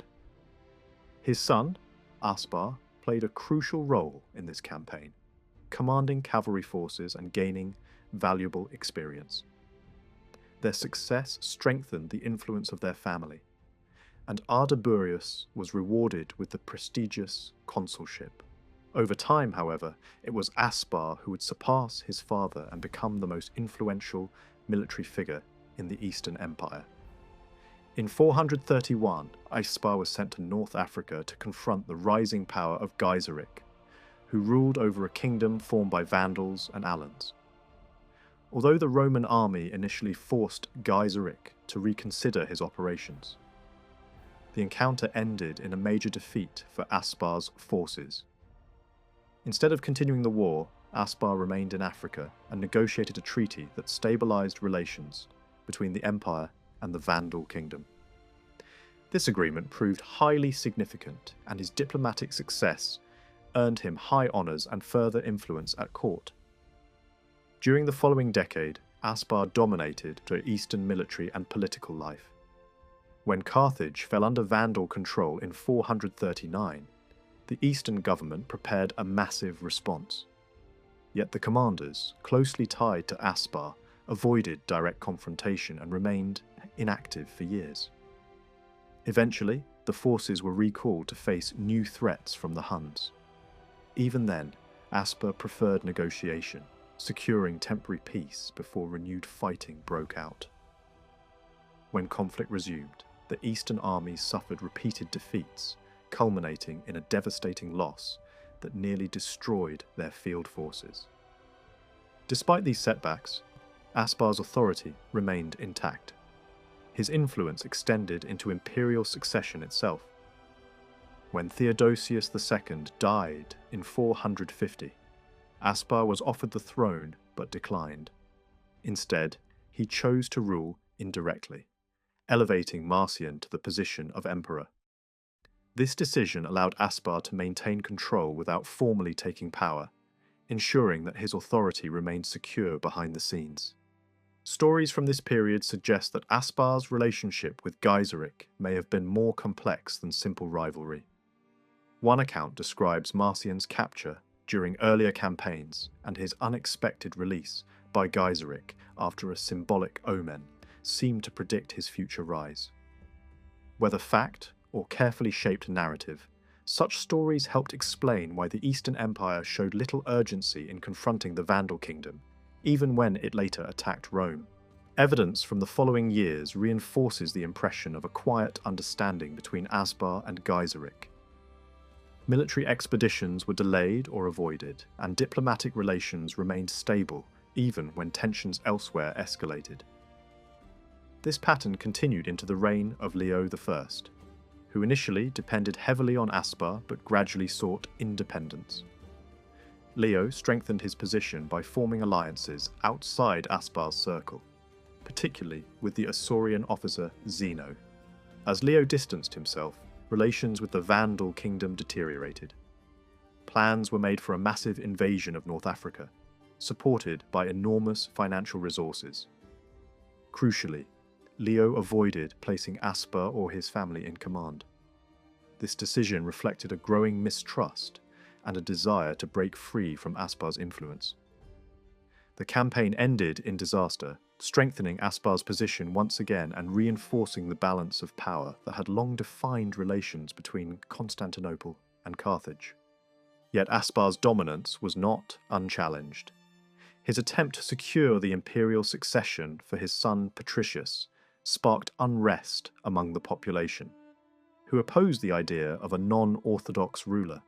His son, Aspar, played a crucial role in this campaign, commanding cavalry forces and gaining valuable experience. Their success strengthened the influence of their family, and Ardaburius was rewarded with the prestigious consulship. Over time, however, it was Aspar who would surpass his father and become the most influential military figure in the Eastern Empire. In 431, Aspar was sent to North Africa to confront the rising power of Gaiseric, who ruled over a kingdom formed by Vandals and Alans. Although the Roman army initially forced Gaiseric to reconsider his operations, the encounter ended in a major defeat for Aspar's forces. Instead of continuing the war, Aspar remained in Africa and negotiated a treaty that stabilized relations between the empire and the Vandal kingdom. This agreement proved highly significant, and his diplomatic success earned him high honors and further influence at court. During the following decade, Aspar dominated the Eastern military and political life. When Carthage fell under Vandal control in 439, the Eastern government prepared a massive response. Yet the commanders, closely tied to Aspar, avoided direct confrontation and remained inactive for years. Eventually, the forces were recalled to face new threats from the Huns. Even then, Aspar preferred negotiation, securing temporary peace before renewed fighting broke out. When conflict resumed, the Eastern armies suffered repeated defeats, culminating in a devastating loss that nearly destroyed their field forces. Despite these setbacks, Aspar's authority remained intact. His influence extended into imperial succession itself. When Theodosius II died in 450, Aspar was offered the throne but declined. Instead, he chose to rule indirectly, elevating Marcian to the position of emperor. This decision allowed Aspar to maintain control without formally taking power, ensuring that his authority remained secure behind the scenes. Stories from this period suggest that Aspar's relationship with Gaiseric may have been more complex than simple rivalry. One account describes Marcian's capture during earlier campaigns and his unexpected release by Gaiseric after a symbolic omen seemed to predict his future rise. Whether fact or carefully shaped narrative, such stories helped explain why the Eastern Empire showed little urgency in confronting the Vandal kingdom, even when it later attacked Rome. Evidence from the following years reinforces the impression of a quiet understanding between Aspar and Gaiseric. Military expeditions were delayed or avoided, and diplomatic relations remained stable even when tensions elsewhere escalated. This pattern continued into the reign of Leo I, who initially depended heavily on Aspar but gradually sought independence. Leo strengthened his position by forming alliances outside Aspar's circle, particularly with the Isaurian officer Zeno. As Leo distanced himself, relations with the Vandal kingdom deteriorated. Plans were made for a massive invasion of North Africa, supported by enormous financial resources. Crucially, Leo avoided placing Aspar or his family in command. This decision reflected a growing mistrust and a desire to break free from Aspar's influence. The campaign ended in disaster, strengthening Aspar's position once again and reinforcing the balance of power that had long defined relations between Constantinople and Carthage. Yet Aspar's dominance was not unchallenged. His attempt to secure the imperial succession for his son Patricius sparked unrest among the population, who opposed the idea of a non-orthodox ruler.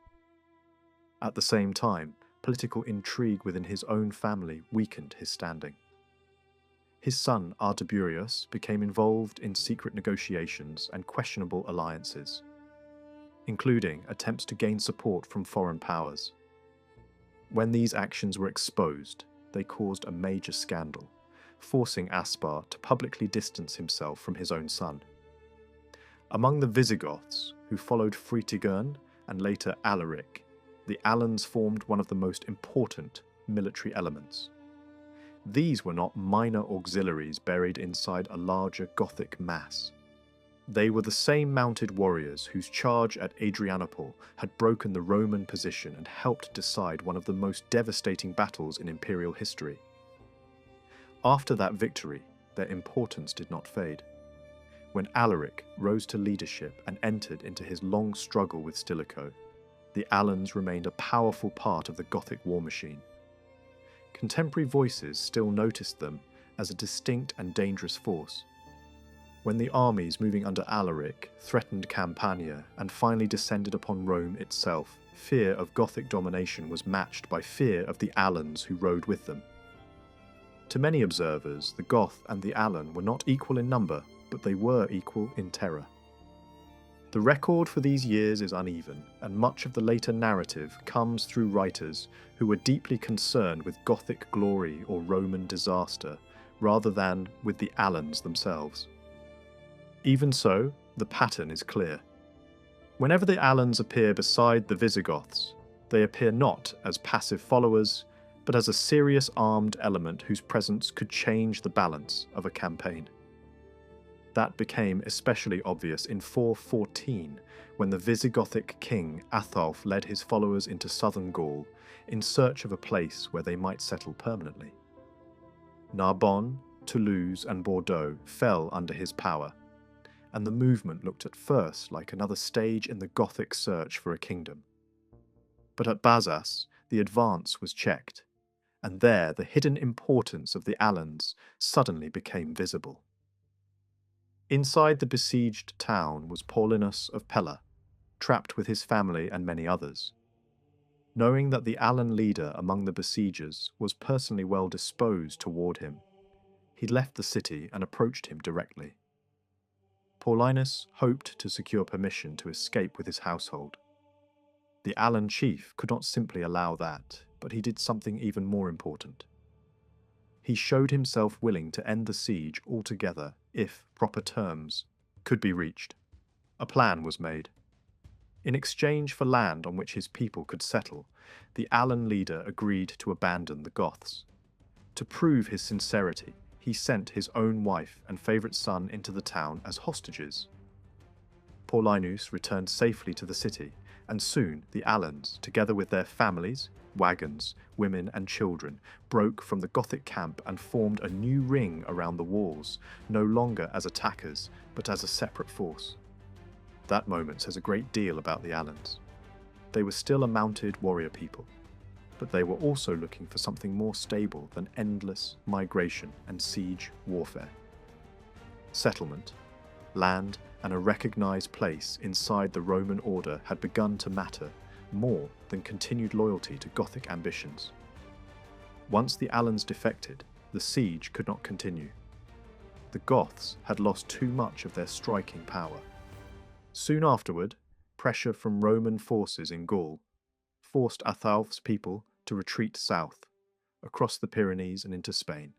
At the same time, political intrigue within his own family weakened his standing. His son Artaburius became involved in secret negotiations and questionable alliances, including attempts to gain support from foreign powers. When these actions were exposed, they caused a major scandal, forcing Aspar to publicly distance himself from his own son. Among the Visigoths, who followed Fritigern and later Alaric, the Alans formed one of the most important military elements. These were not minor auxiliaries buried inside a larger Gothic mass. They were the same mounted warriors whose charge at Adrianople had broken the Roman position and helped decide one of the most devastating battles in imperial history. After that victory, their importance did not fade. When Alaric rose to leadership and entered into his long struggle with Stilicho, the Alans remained a powerful part of the Gothic war machine. Contemporary voices still noticed them as a distinct and dangerous force. When the armies moving under Alaric threatened Campania and finally descended upon Rome itself, fear of Gothic domination was matched by fear of the Alans who rode with them. To many observers, the Goth and the Alan were not equal in number, but they were equal in terror. The record for these years is uneven, and much of the later narrative comes through writers who were deeply concerned with Gothic glory or Roman disaster, rather than with the Alans themselves. Even so, the pattern is clear. Whenever the Alans appear beside the Visigoths, they appear not as passive followers, but as a serious armed element whose presence could change the balance of a campaign. That became especially obvious in 414, when the Visigothic king Athalf led his followers into southern Gaul in search of a place where they might settle permanently. Narbonne, Toulouse and Bordeaux fell under his power, and the movement looked at first like another stage in the Gothic search for a kingdom. But at Bazas, the advance was checked, and there the hidden importance of the Alans suddenly became visible. Inside the besieged town was Paulinus of Pella, trapped with his family and many others. Knowing that the Alan leader among the besiegers was personally well disposed toward him, he left the city and approached him directly. Paulinus hoped to secure permission to escape with his household. The Alan chief could not simply allow that, but he did something even more important. He showed himself willing to end the siege altogether if proper terms could be reached. A plan was made. In exchange for land on which his people could settle, the Alan leader agreed to abandon the Goths. To prove his sincerity, he sent his own wife and favourite son into the town as hostages. Paulinus returned safely to the city, and soon the Alans, together with their families, wagons, women and children, broke from the Gothic camp and formed a new ring around the walls, no longer as attackers, but as a separate force. That moment says a great deal about the Alans. They were still a mounted warrior people, but they were also looking for something more stable than endless migration and siege warfare. Settlement, land, and a recognized place inside the Roman order had begun to matter more than continued loyalty to Gothic ambitions. Once the Alans defected, the siege could not continue. The Goths had lost too much of their striking power. Soon afterward, pressure from Roman forces in Gaul forced Athalf's people to retreat south, across the Pyrenees and into Spain.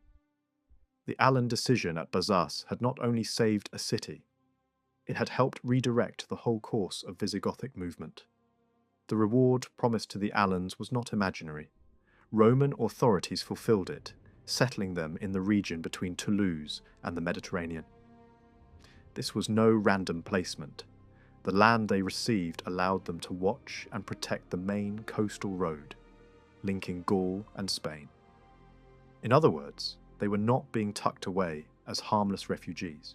The Alan decision at Bazas had not only saved a city, it had helped redirect the whole course of Visigothic movement. The reward promised to the Alans was not imaginary. Roman authorities fulfilled it, settling them in the region between Toulouse and the Mediterranean. This was no random placement. the land they received allowed them to watch and protect the main coastal road, linking Gaul and Spain. In other words, they were not being tucked away as harmless refugees.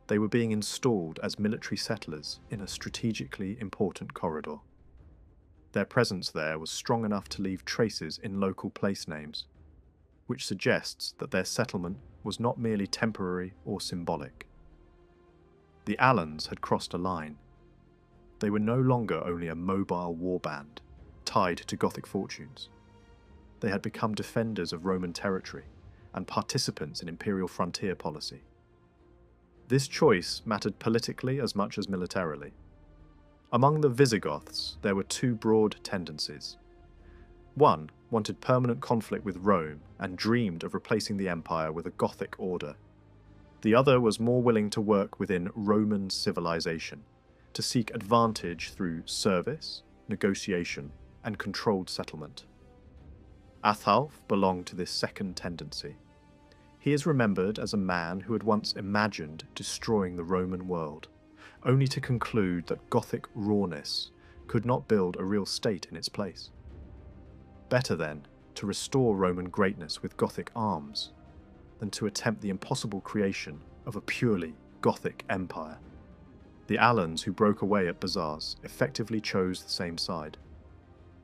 They were being installed as military settlers in a strategically important corridor. Their presence there was strong enough to leave traces in local place names, which suggests that their settlement was not merely temporary or symbolic. The Alans had crossed a line. They were no longer only a mobile warband, tied to Gothic fortunes. They had become defenders of Roman territory and participants in imperial frontier policy. This choice mattered politically as much as militarily. Among the Visigoths, there were two broad tendencies. One wanted permanent conflict with Rome and dreamed of replacing the empire with a Gothic order. The other was more willing to work within Roman civilization, to seek advantage through service, negotiation, and controlled settlement. Athalf belonged to this second tendency. He is remembered as a man who had once imagined destroying the Roman world, only to conclude that Gothic rawness could not build a real state in its place. Better, then, to restore Roman greatness with Gothic arms, than to attempt the impossible creation of a purely Gothic empire. The Alans who broke away at bazaars effectively chose the same side.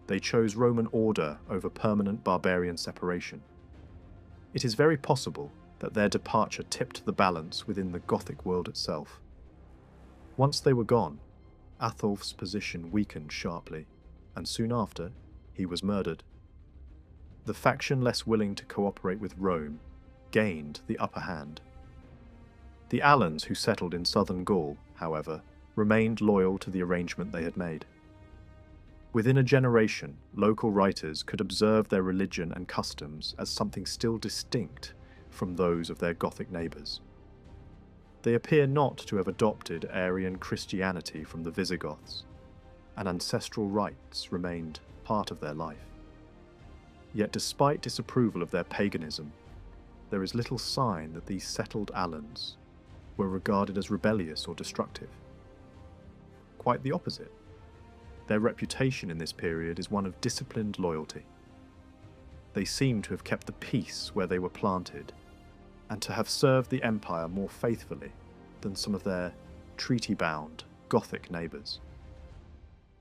They chose Roman order over permanent barbarian separation. It is very possible that their departure tipped the balance within the Gothic world itself. Once they were gone, Athalf's position weakened sharply, and soon after, he was murdered. The faction less willing to cooperate with Rome gained the upper hand. The Alans who settled in southern Gaul, however, remained loyal to the arrangement they had made. Within a generation, local writers could observe their religion and customs as something still distinct from those of their Gothic neighbours. They appear not to have adopted Arian Christianity from the Visigoths, and ancestral rites remained part of their life. Yet despite disapproval of their paganism, there is little sign that these settled Alans were regarded as rebellious or destructive. Quite the opposite. Their reputation in this period is one of disciplined loyalty. They seem to have kept the peace where they were planted, and to have served the empire more faithfully than some of their treaty-bound Gothic neighbours.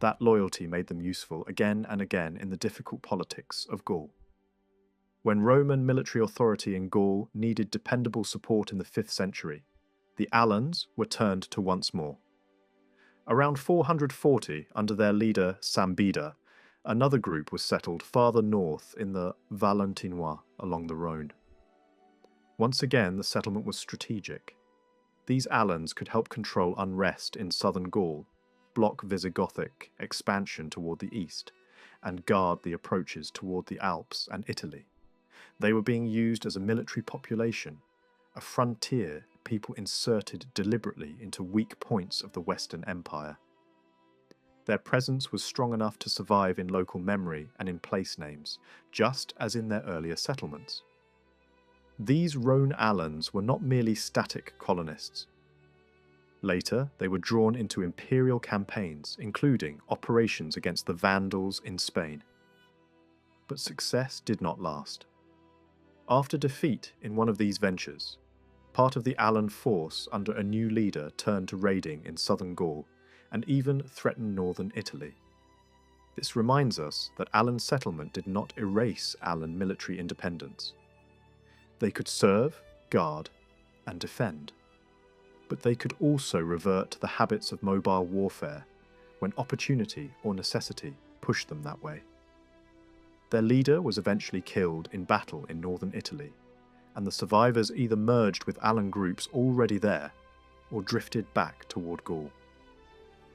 That loyalty made them useful again and again in the difficult politics of Gaul. When Roman military authority in Gaul needed dependable support in the 5th century, the Alans were turned to once more. Around 440, under their leader Sambida, another group was settled farther north in the Valentinois along the Rhone. Once again, the settlement was strategic. These Alans could help control unrest in southern Gaul, block Visigothic expansion toward the east, and guard the approaches toward the Alps and Italy. They were being used as a military population, a frontier people inserted deliberately into weak points of the Western Empire. Their presence was strong enough to survive in local memory and in place names, just as in their earlier settlements. These Rhone Alans were not merely static colonists. Later, they were drawn into imperial campaigns, including operations against the Vandals in Spain. But success did not last. After defeat in one of these ventures, part of the Alan force under a new leader turned to raiding in southern Gaul, and even threatened northern Italy. This reminds us that Alan settlement did not erase Alan military independence. They could serve, guard, and defend. But they could also revert to the habits of mobile warfare when opportunity or necessity pushed them that way. Their leader was eventually killed in battle in northern Italy, and the survivors either merged with Alan groups already there, or drifted back toward Gaul.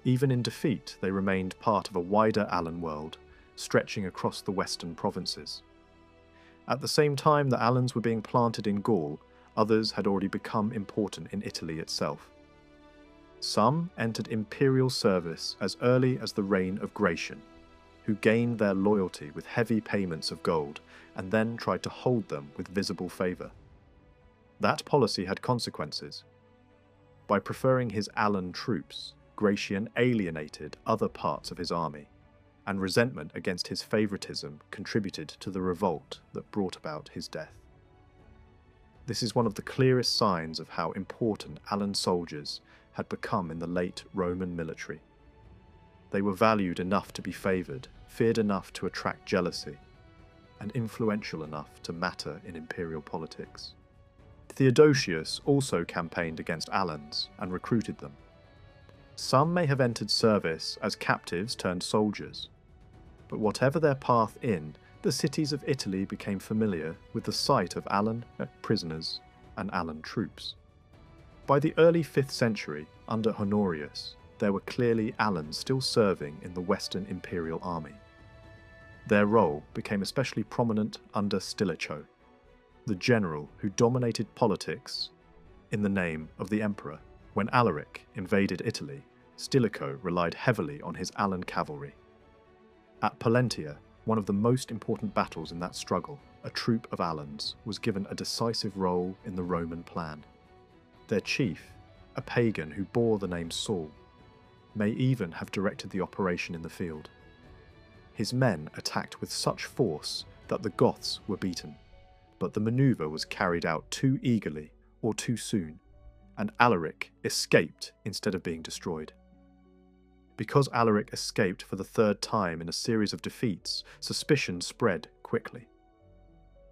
Even in defeat, they remained part of a wider Alan world, stretching across the western provinces. At the same time that Alans were being planted in Gaul, others had already become important in Italy itself. Some entered imperial service as early as the reign of Gratian, who gained their loyalty with heavy payments of gold and then tried to hold them with visible favour. That policy had consequences. By preferring his Alan troops, Gratian alienated other parts of his army, and resentment against his favoritism contributed to the revolt that brought about his death. This is one of the clearest signs of how important Allan soldiers had become in the late Roman military. They were valued enough to be favoured, feared enough to attract jealousy, and influential enough to matter in imperial politics. Theodosius also campaigned against Alans and recruited them. Some may have entered service as captives turned soldiers, but whatever their path in, the cities of Italy became familiar with the sight of Allan prisoners and Allan troops. By the early 5th century, under Honorius, there were clearly Alans still serving in the Western imperial army. Their role became especially prominent under Stilicho, the general who dominated politics in the name of the emperor. When Alaric invaded Italy, Stilicho relied heavily on his Allan cavalry. At Pollentia, one of the most important battles in that struggle, a troop of Alans was given a decisive role in the Roman plan. Their chief, a pagan who bore the name Saul, may even have directed the operation in the field. His men attacked with such force that the Goths were beaten, but the maneuver was carried out too eagerly or too soon, and Alaric escaped instead of being destroyed. Because Alaric escaped for the 3rd time in a series of defeats, suspicion spread quickly.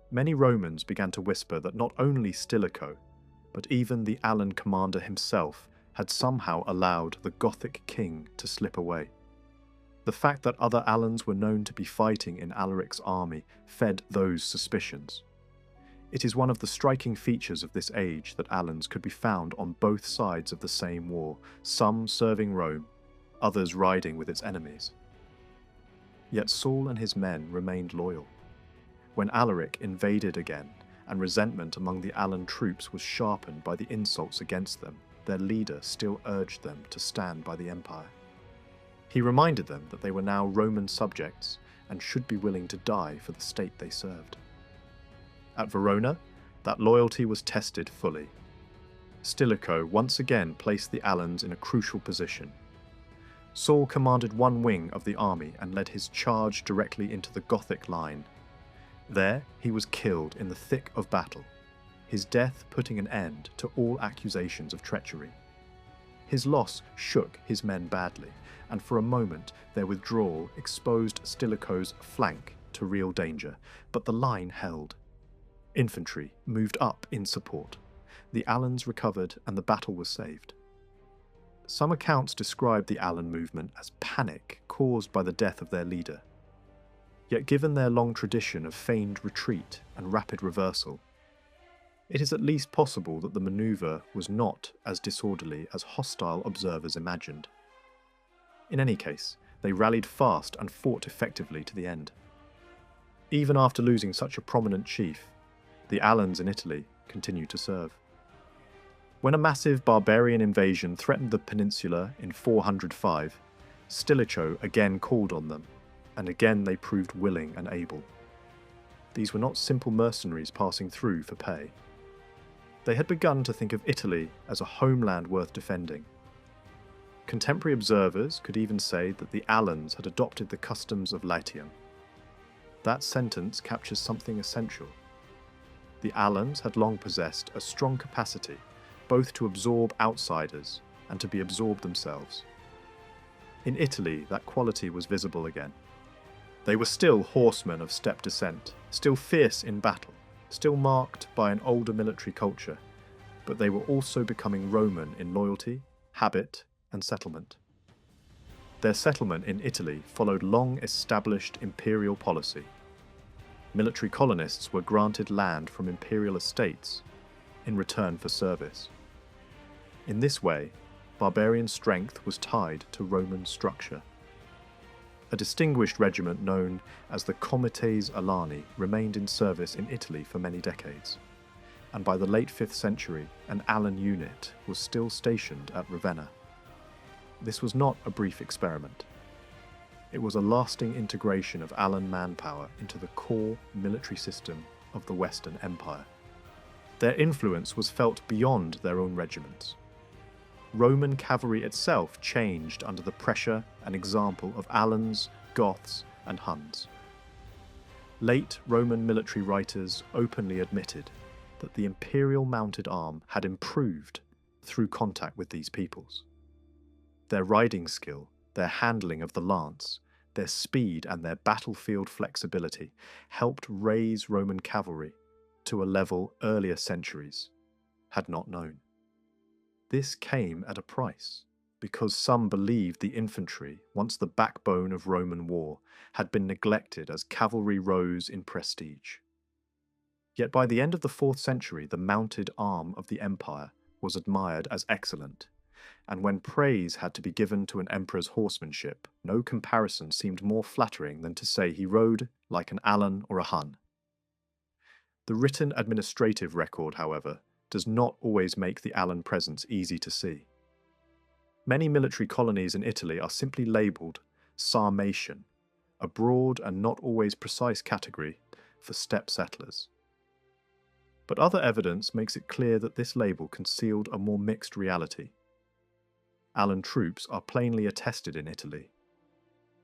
Many Romans began to whisper that not only Stilicho, but even the Allan commander himself had somehow allowed the Gothic king to slip away. The fact that other Alans were known to be fighting in Alaric's army fed those suspicions. It is one of the striking features of this age that Alans could be found on both sides of the same war, some serving Rome, others riding with its enemies. Yet Saul and his men remained loyal. When Alaric invaded again, and resentment among the Allan troops was sharpened by the insults against them, their leader still urged them to stand by the empire. He reminded them that they were now Roman subjects and should be willing to die for the state they served. At Verona, that loyalty was tested fully. Stilicho once again placed the Alans in a crucial position. Saul commanded one wing of the army and led his charge directly into the Gothic line. There, he was killed in the thick of battle, his death putting an end to all accusations of treachery. His loss shook his men badly, and for a moment their withdrawal exposed Stilicho's flank to real danger, but the line held. Infantry moved up in support. The Alans recovered and the battle was saved. Some accounts describe the Allan movement as panic caused by the death of their leader. Yet given their long tradition of feigned retreat and rapid reversal, it is at least possible that the maneuver was not as disorderly as hostile observers imagined. In any case, they rallied fast and fought effectively to the end. Even after losing such a prominent chief, the Alans in Italy continued to serve. When a massive barbarian invasion threatened the peninsula in 405, Stilicho again called on them, and again they proved willing and able. These were not simple mercenaries passing through for pay. They had begun to think of Italy as a homeland worth defending. Contemporary observers could even say that the Alans had adopted the customs of Latium. That sentence captures something essential. The Alans had long possessed a strong capacity both to absorb outsiders and to be absorbed themselves. In Italy, that quality was visible again. They were still horsemen of steppe descent, still fierce in battle, still marked by an older military culture, but they were also becoming Roman in loyalty, habit, and settlement. Their settlement in Italy followed long-established imperial policy. Military colonists were granted land from imperial estates in return for service. In this way, barbarian strength was tied to Roman structure. A distinguished regiment known as the Comites Alani remained in service in Italy for many decades, and by the late 5th century, an Allan unit was still stationed at Ravenna. This was not a brief experiment. It was a lasting integration of Allan manpower into the core military system of the Western Empire. Their influence was felt beyond their own regiments. Roman cavalry itself changed under the pressure and example of Alans, Goths, and Huns. Late Roman military writers openly admitted that the imperial mounted arm had improved through contact with these peoples. Their riding skill, their handling of the lance, their speed and their battlefield flexibility helped raise Roman cavalry to a level earlier centuries had not known. This came at a price, because some believed the infantry, once the backbone of Roman war, had been neglected as cavalry rose in prestige. Yet by the end of the 4th century, the mounted arm of the empire was admired as excellent, and when praise had to be given to an emperor's horsemanship, no comparison seemed more flattering than to say he rode like an Alan or a Hun. The written administrative record, however, does not always make the Alan presence easy to see. Many military colonies in Italy are simply labelled Sarmatian, a broad and not always precise category for steppe settlers. But other evidence makes it clear that this label concealed a more mixed reality. Alan troops are plainly attested in Italy.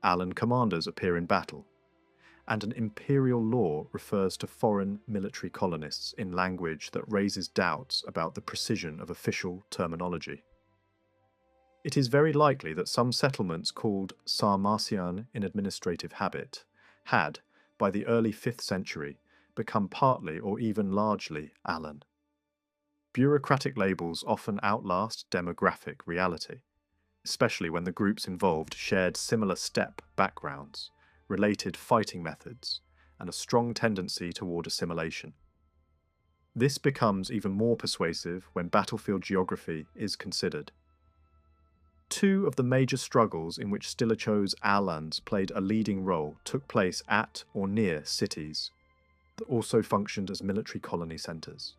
Alan commanders appear in battle, and an imperial law refers to foreign military colonists in language that raises doubts about the precision of official terminology. It is very likely that some settlements called Sarmatian in administrative habit had, by the early 5th century, become partly or even largely Alan. Bureaucratic labels often outlast demographic reality, especially when the groups involved shared similar steppe backgrounds, related fighting methods, and a strong tendency toward assimilation. This becomes even more persuasive when battlefield geography is considered. Two of the major struggles in which Stilicho's Alans played a leading role took place at or near cities that also functioned as military colony centres.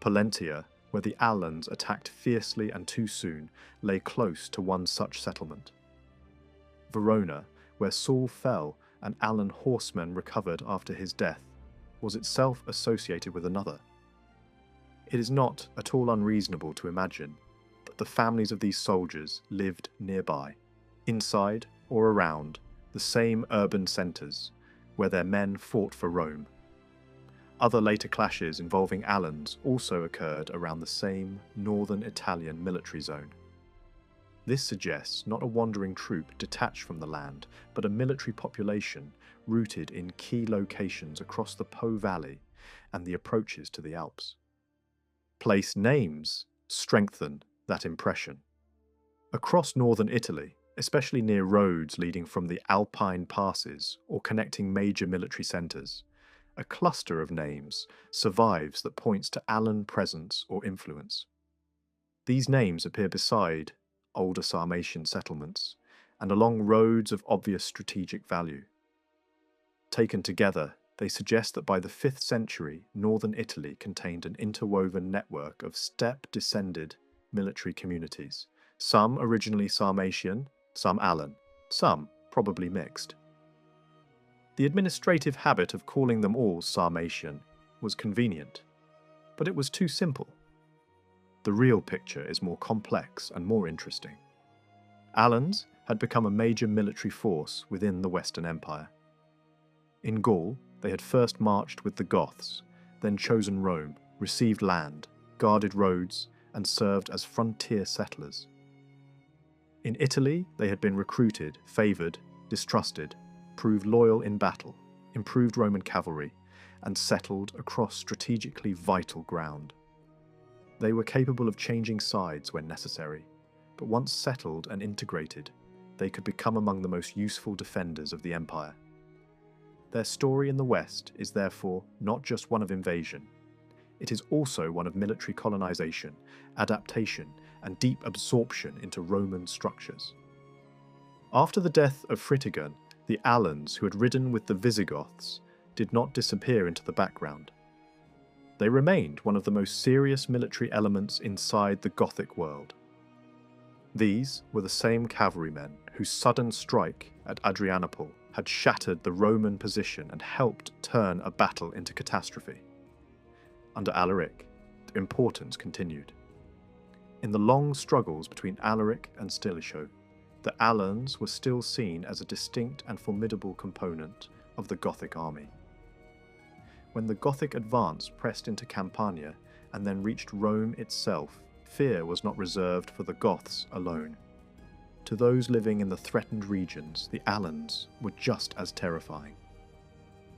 Pollentia, where the Alans attacked fiercely and too soon, lay close to one such settlement. Verona, where Saul fell and Alan horsemen recovered after his death, was itself associated with another. It is not at all unreasonable to imagine that the families of these soldiers lived nearby, inside or around the same urban centres where their men fought for Rome. Other later clashes involving Alans also occurred around the same northern Italian military zone. This suggests not a wandering troop detached from the land, but a military population rooted in key locations across the Po Valley and the approaches to the Alps. Place names strengthen that impression. Across northern Italy, especially near roads leading from the Alpine passes or connecting major military centres, a cluster of names survives that points to Alan presence or influence. These names appear beside older Sarmatian settlements and along roads of obvious strategic value. Taken together, they suggest that by the 5th century, northern Italy contained an interwoven network of steppe-descended military communities, some originally Sarmatian, some Alan, some probably mixed. The administrative habit of calling them all Sarmatian was convenient, but it was too simple. The real picture is more complex and more interesting. Alans had become a major military force within the Western Empire. In Gaul, they had first marched with the Goths, then chosen Rome, received land, guarded roads, and served as frontier settlers. In Italy, they had been recruited, favoured, distrusted, proved loyal in battle, improved Roman cavalry, and settled across strategically vital ground. They were capable of changing sides when necessary, but once settled and integrated, they could become among the most useful defenders of the empire. Their story in the West is therefore not just one of invasion. It is also one of military colonization, adaptation, and deep absorption into Roman structures. After the death of Fritigern, the Alans who had ridden with the Visigoths did not disappear into the background. They remained one of the most serious military elements inside the Gothic world. These were the same cavalrymen whose sudden strike at Adrianople had shattered the Roman position and helped turn a battle into catastrophe. Under Alaric, the importance continued. In the long struggles between Alaric and Stilicho, the Alans were still seen as a distinct and formidable component of the Gothic army. When the Gothic advance pressed into Campania and then reached Rome itself, fear was not reserved for the Goths alone. To those living in the threatened regions, the Alans were just as terrifying.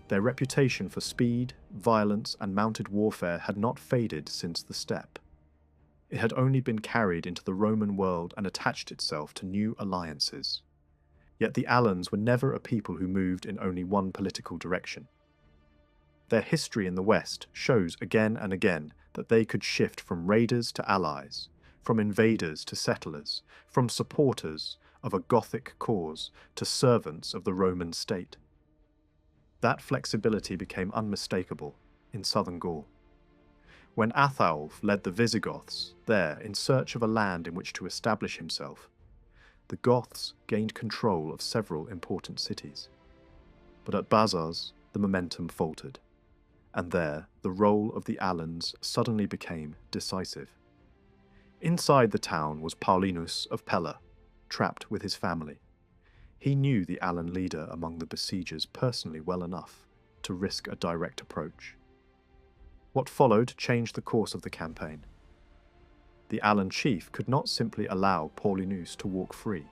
Their reputation for speed, violence, and mounted warfare had not faded since the Steppe. It had only been carried into the Roman world and attached itself to new alliances. Yet the Alans were never a people who moved in only one political direction. Their history in the West shows again and again that they could shift from raiders to allies, from invaders to settlers, from supporters of a Gothic cause to servants of the Roman state. That flexibility became unmistakable in southern Gaul. When Athaulf led the Visigoths there in search of a land in which to establish himself, the Goths gained control of several important cities. But at Bazars, the momentum faltered, and there the role of the Alans suddenly became decisive. Inside the town was Paulinus of Pella, trapped with his family. He knew the Alan leader among the besiegers personally well enough to risk a direct approach. What followed changed the course of the campaign. The Alan chief could not simply allow Paulinus to walk free,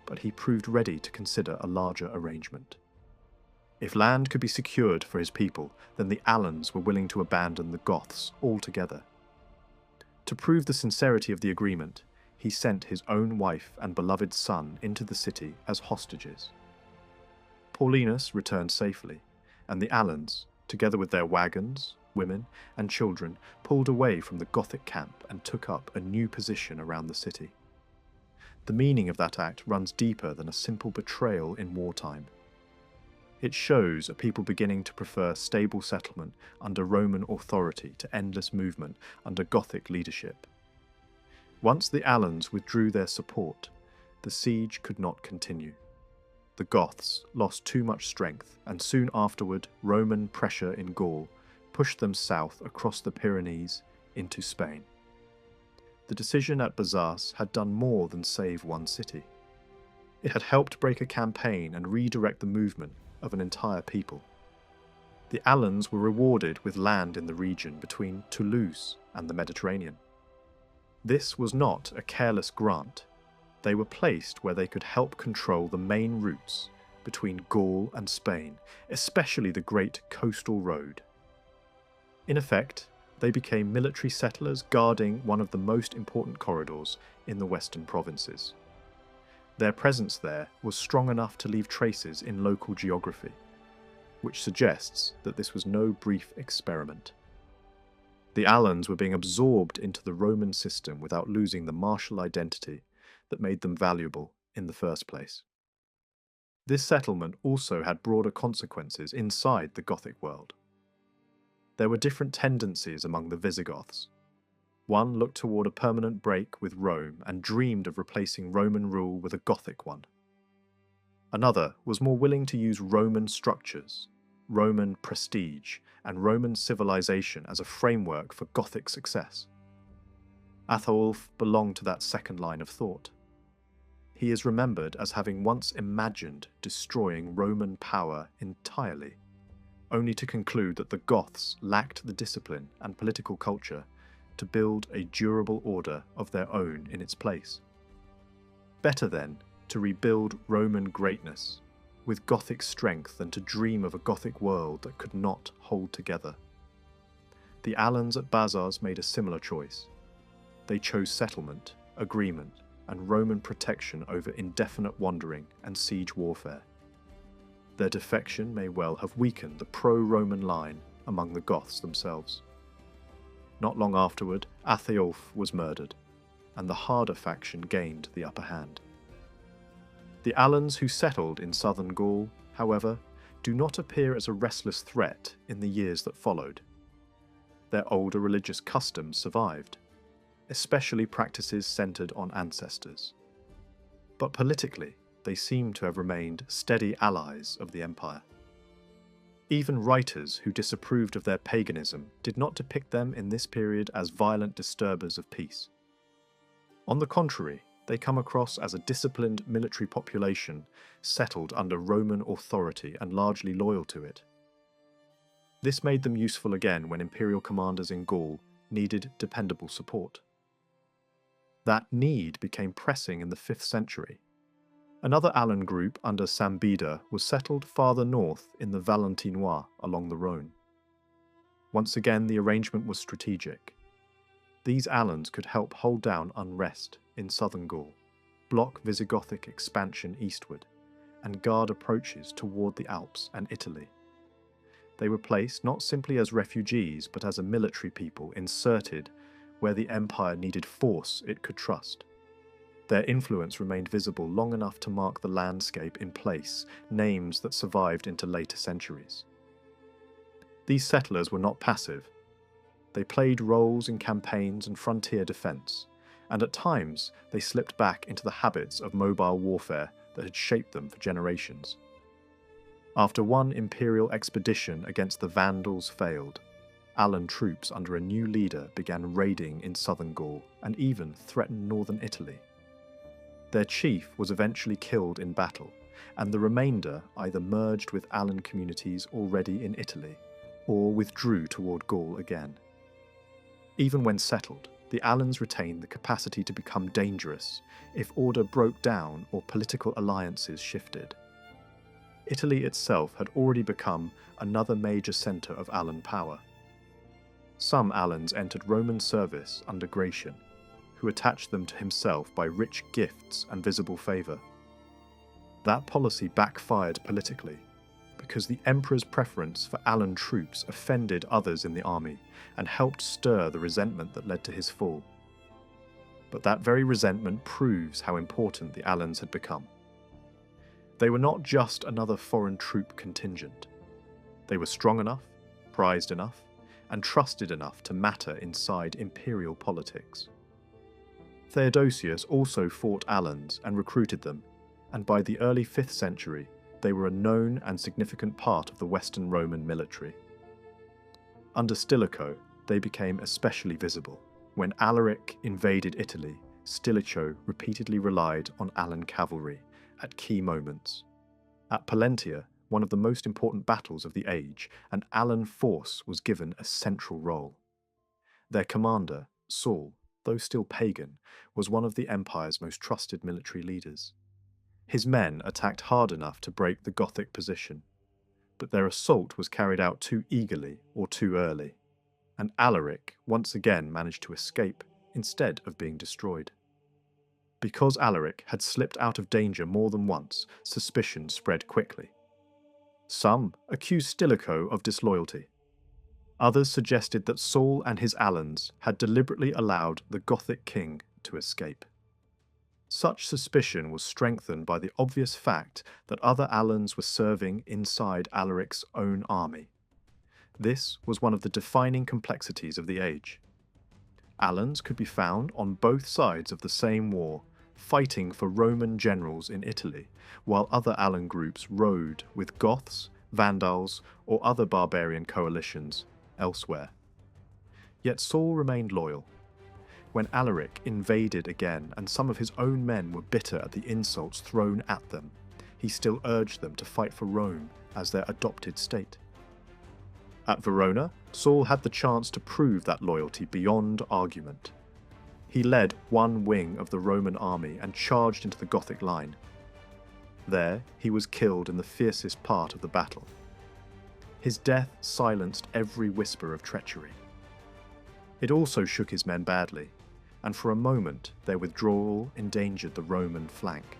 but he proved ready to consider a larger arrangement. If land could be secured for his people, then the Alans were willing to abandon the Goths altogether. To prove the sincerity of the agreement, he sent his own wife and beloved son into the city as hostages. Paulinus returned safely, and the Alans, together with their wagons, women, and children, pulled away from the Gothic camp and took up a new position around the city. The meaning of that act runs deeper than a simple betrayal in wartime. It shows a people beginning to prefer stable settlement under Roman authority to endless movement under Gothic leadership. Once the Alans withdrew their support, the siege could not continue. The Goths lost too much strength, and soon afterward Roman pressure in Gaul pushed them south across the Pyrenees into Spain. The decision at Bazars had done more than save one city. It had helped break a campaign and redirect the movement of an entire people. The Alans were rewarded with land in the region between Toulouse and the Mediterranean. This was not a careless grant. They were placed where they could help control the main routes between Gaul and Spain, especially the great coastal road. In effect, they became military settlers guarding one of the most important corridors in the western provinces. Their presence there was strong enough to leave traces in local geography, which suggests that this was no brief experiment. The Alans were being absorbed into the Roman system without losing the martial identity that made them valuable in the first place. This settlement also had broader consequences inside the Gothic world. There were different tendencies among the Visigoths. One looked toward a permanent break with Rome and dreamed of replacing Roman rule with a Gothic one. Another was more willing to use Roman structures, Roman prestige, and Roman civilization as a framework for Gothic success. Athaulf belonged to that second line of thought. He is remembered as having once imagined destroying Roman power entirely, only to conclude that the Goths lacked the discipline and political culture to build a durable order of their own in its place. Better, then, to rebuild Roman greatness with Gothic strength than to dream of a Gothic world that could not hold together. The Alans at Bazars made a similar choice. They chose settlement, agreement, and Roman protection over indefinite wandering and siege warfare. Their defection may well have weakened the pro-Roman line among the Goths themselves. Not long afterward, Athaulf was murdered, and the harder faction gained the upper hand. The Alans who settled in southern Gaul, however, do not appear as a restless threat in the years that followed. Their older religious customs survived, especially practices centred on ancestors. But politically, they seem to have remained steady allies of the empire. Even writers who disapproved of their paganism did not depict them in this period as violent disturbers of peace. On the contrary, they come across as a disciplined military population settled under Roman authority and largely loyal to it. This made them useful again when imperial commanders in Gaul needed dependable support. That need became pressing in the 5th century. Another Alan group under Sambida was settled farther north in the Valentinois along the Rhone. Once again, the arrangement was strategic. These Alans could help hold down unrest in southern Gaul, block Visigothic expansion eastward, and guard approaches toward the Alps and Italy. They were placed not simply as refugees, but as a military people inserted where the empire needed force it could trust. Their influence remained visible long enough to mark the landscape in place, names that survived into later centuries. These settlers were not passive. They played roles in campaigns and frontier defence, and at times they slipped back into the habits of mobile warfare that had shaped them for generations. After one imperial expedition against the Vandals failed, Alan troops under a new leader began raiding in southern Gaul and even threatened northern Italy. Their chief was eventually killed in battle, and the remainder either merged with Alan communities already in Italy, or withdrew toward Gaul again. Even when settled, the Alans retained the capacity to become dangerous if order broke down or political alliances shifted. Italy itself had already become another major centre of Alan power. Some Alans entered Roman service under Gratian, who attached them to himself by rich gifts and visible favour. That policy backfired politically, because the emperor's preference for Alan troops offended others in the army and helped stir the resentment that led to his fall. But that very resentment proves how important the Alans had become. They were not just another foreign troop contingent. They were strong enough, prized enough, and trusted enough to matter inside imperial politics. Theodosius also fought Alans and recruited them, and by the early 5th century, they were a known and significant part of the Western Roman military. Under Stilicho, they became especially visible. When Alaric invaded Italy, Stilicho repeatedly relied on Alan cavalry at key moments. At Pollentia, one of the most important battles of the age, an Alan force was given a central role. Their commander, Saul, though still pagan, was one of the empire's most trusted military leaders. His men attacked hard enough to break the Gothic position, but their assault was carried out too eagerly or too early, and Alaric once again managed to escape instead of being destroyed. Because Alaric had slipped out of danger more than once, suspicion spread quickly. Some accused Stilicho of disloyalty. Others suggested that Saul and his Alans had deliberately allowed the Gothic king to escape. Such suspicion was strengthened by the obvious fact that other Alans were serving inside Alaric's own army. This was one of the defining complexities of the age. Alans could be found on both sides of the same war, fighting for Roman generals in Italy, while other Alan groups rode with Goths, Vandals, or other barbarian coalitions elsewhere. Yet Saul remained loyal. When Alaric invaded again and some of his own men were bitter at the insults thrown at them, he still urged them to fight for Rome as their adopted state. At Verona, Saul had the chance to prove that loyalty beyond argument. He led one wing of the Roman army and charged into the Gothic line. There, he was killed in the fiercest part of the battle. His death silenced every whisper of treachery. It also shook his men badly, and for a moment their withdrawal endangered the Roman flank.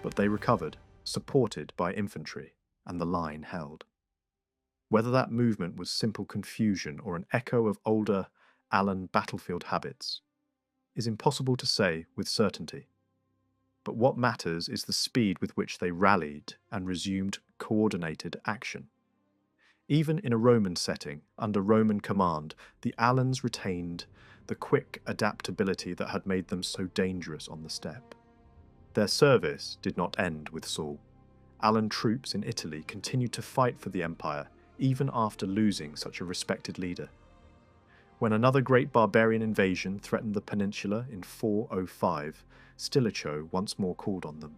But they recovered, supported by infantry, and the line held. Whether that movement was simple confusion or an echo of older Alan battlefield habits is impossible to say with certainty. But what matters is the speed with which they rallied and resumed coordinated action. Even in a Roman setting, under Roman command, the Alans retained the quick adaptability that had made them so dangerous on the steppe. Their service did not end with Saul. Alan troops in Italy continued to fight for the empire, even after losing such a respected leader. When another great barbarian invasion threatened the peninsula in 405, Stilicho once more called on them.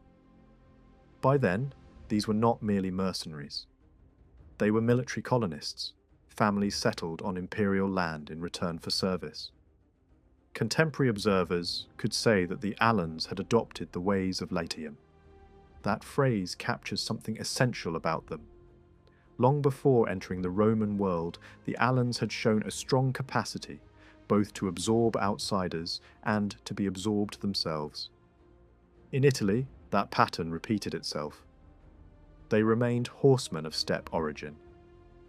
By then, these were not merely mercenaries. They were military colonists, families settled on imperial land in return for service. Contemporary observers could say that the Alans had adopted the ways of Latium. That phrase captures something essential about them. Long before entering the Roman world, the Alans had shown a strong capacity both to absorb outsiders and to be absorbed themselves. In Italy, that pattern repeated itself. They remained horsemen of steppe origin,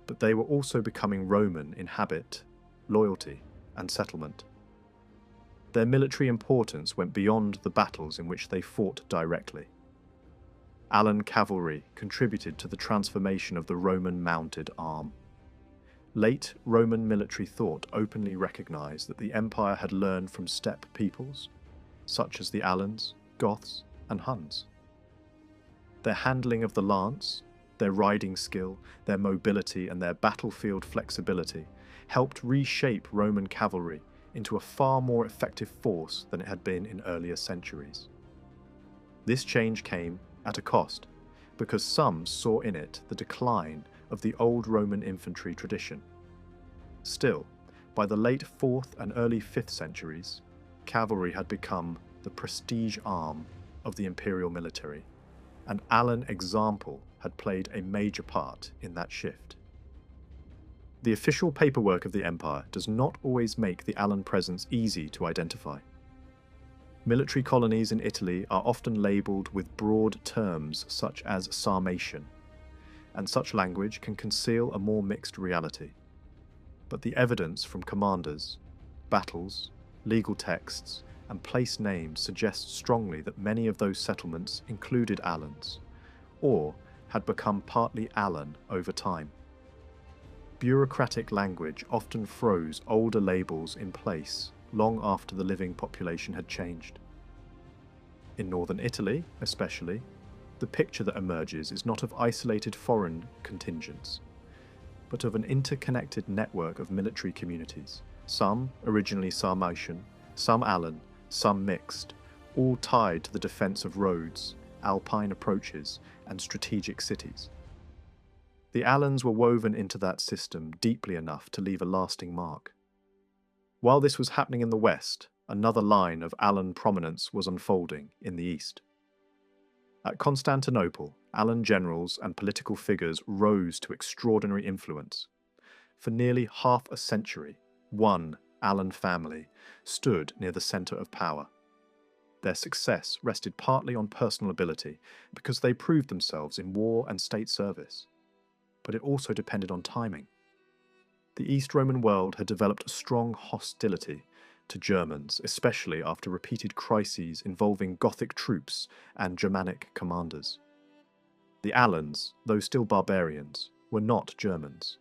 but they were also becoming Roman in habit, loyalty, and settlement. Their military importance went beyond the battles in which they fought directly. Alan cavalry contributed to the transformation of the Roman mounted arm. Late Roman military thought openly recognized that the empire had learned from steppe peoples, such as the Alans, Goths, and Huns. Their handling of the lance, their riding skill, their mobility, and their battlefield flexibility helped reshape Roman cavalry into a far more effective force than it had been in earlier centuries. This change came at a cost, because some saw in it the decline of the old Roman infantry tradition. Still, by the late 4th and early 5th centuries, cavalry had become the prestige arm of the imperial military, and Alan example had played a major part in that shift. The official paperwork of the empire does not always make the Alan presence easy to identify. Military colonies in Italy are often labelled with broad terms such as Sarmatian, and such language can conceal a more mixed reality. But the evidence from commanders, battles, legal texts, and place names suggests strongly that many of those settlements included Alans, or had become partly Alan over time. Bureaucratic language often froze older labels in place long after the living population had changed. In northern Italy, especially, the picture that emerges is not of isolated foreign contingents, but of an interconnected network of military communities, some originally Sarmatian, some Alan, some mixed, all tied to the defence of roads, alpine approaches, and strategic cities. The Alans were woven into that system deeply enough to leave a lasting mark. While this was happening in the west, another line of Alan prominence was unfolding in the east. At Constantinople, Alan generals and political figures rose to extraordinary influence. For nearly half a century, one Alan family stood near the centre of power. Their success rested partly on personal ability, because they proved themselves in war and state service, but it also depended on timing. The East Roman world had developed a strong hostility to Germans, especially after repeated crises involving Gothic troops and Germanic commanders. The Alans, though still barbarians, were not Germans.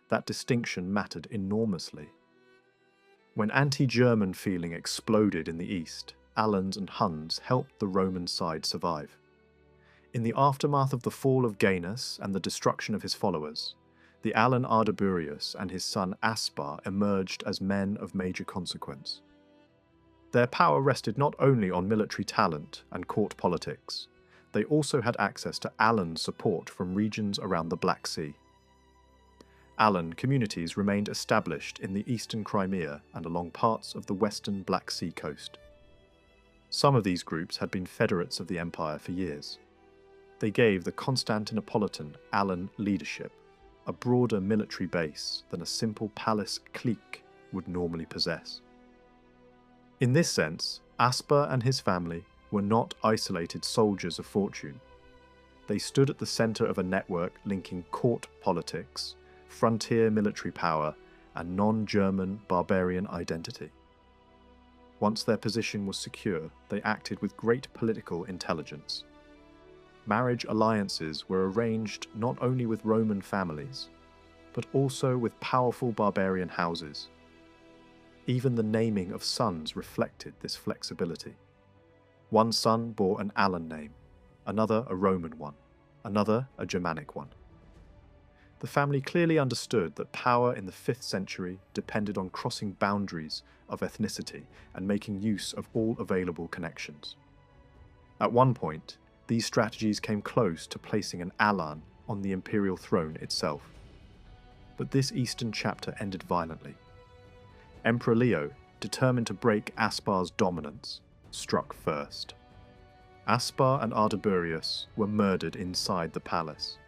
That distinction mattered enormously. When anti-German feeling exploded in the East, Alans and Huns helped the Roman side survive. In the aftermath of the fall of Gainas and the destruction of his followers, the Alan Ardaburius and his son Aspar emerged as men of major consequence. Their power rested not only on military talent and court politics, they also had access to Alan support from regions around the Black Sea. Alan communities remained established in the eastern Crimea and along parts of the western Black Sea coast. Some of these groups had been federates of the empire for years. They gave the Constantinopolitan Alan leadership a broader military base than a simple palace clique would normally possess. In this sense, Aspar and his family were not isolated soldiers of fortune. They stood at the centre of a network linking court politics, frontier military power, and non-German barbarian identity. Once their position was secure, they acted with great political intelligence. Marriage alliances were arranged not only with Roman families, but also with powerful barbarian houses. Even the naming of sons reflected this flexibility. One son bore an Alan name, another a Roman one, another a Germanic one. The family clearly understood that power in the 5th century depended on crossing boundaries of ethnicity and making use of all available connections. At one point, these strategies came close to placing an Alan on the imperial throne itself. But this eastern chapter ended violently. Emperor Leo, determined to break Aspar's dominance, struck first. Aspar and Ardaburius were murdered inside the palace.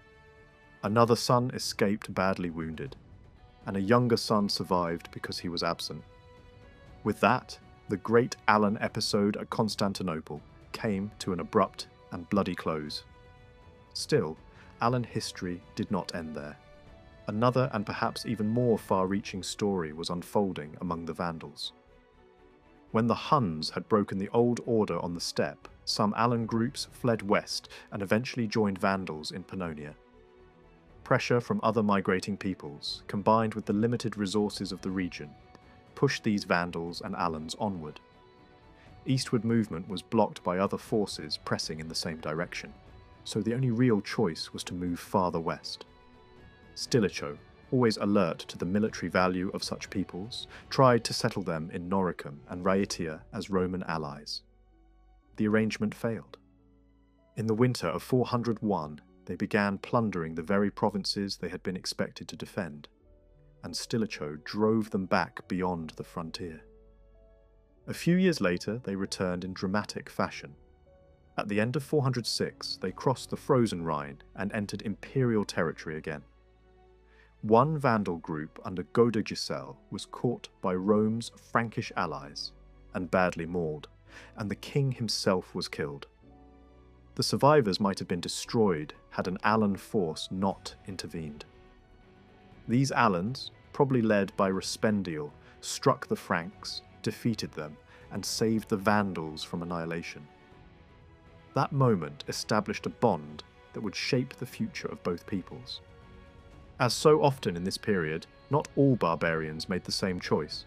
Another son escaped badly wounded, and a younger son survived because he was absent. With that, the great Alan episode at Constantinople came to an abrupt and bloody close. Still, Alan history did not end there. Another and perhaps even more far-reaching story was unfolding among the Vandals. When the Huns had broken the old order on the steppe, some Alan groups fled west and eventually joined Vandals in Pannonia. Pressure from other migrating peoples, combined with the limited resources of the region, pushed these Vandals and Alans onward. Eastward movement was blocked by other forces pressing in the same direction, so the only real choice was to move farther west. Stilicho, always alert to the military value of such peoples, tried to settle them in Noricum and Rhaetia as Roman allies. The arrangement failed. In the winter of 401, they began plundering the very provinces they had been expected to defend, and Stilicho drove them back beyond the frontier. A few years later, they returned in dramatic fashion. At the end of 406, they crossed the frozen Rhine and entered imperial territory again. One Vandal group under Godegisel was caught by Rome's Frankish allies and badly mauled, and the king himself was killed. The survivors might have been destroyed had an Alan force not intervened. These Alans, probably led by Respendiel, struck the Franks, defeated them, and saved the Vandals from annihilation. That moment established a bond that would shape the future of both peoples. As so often in this period, not all barbarians made the same choice.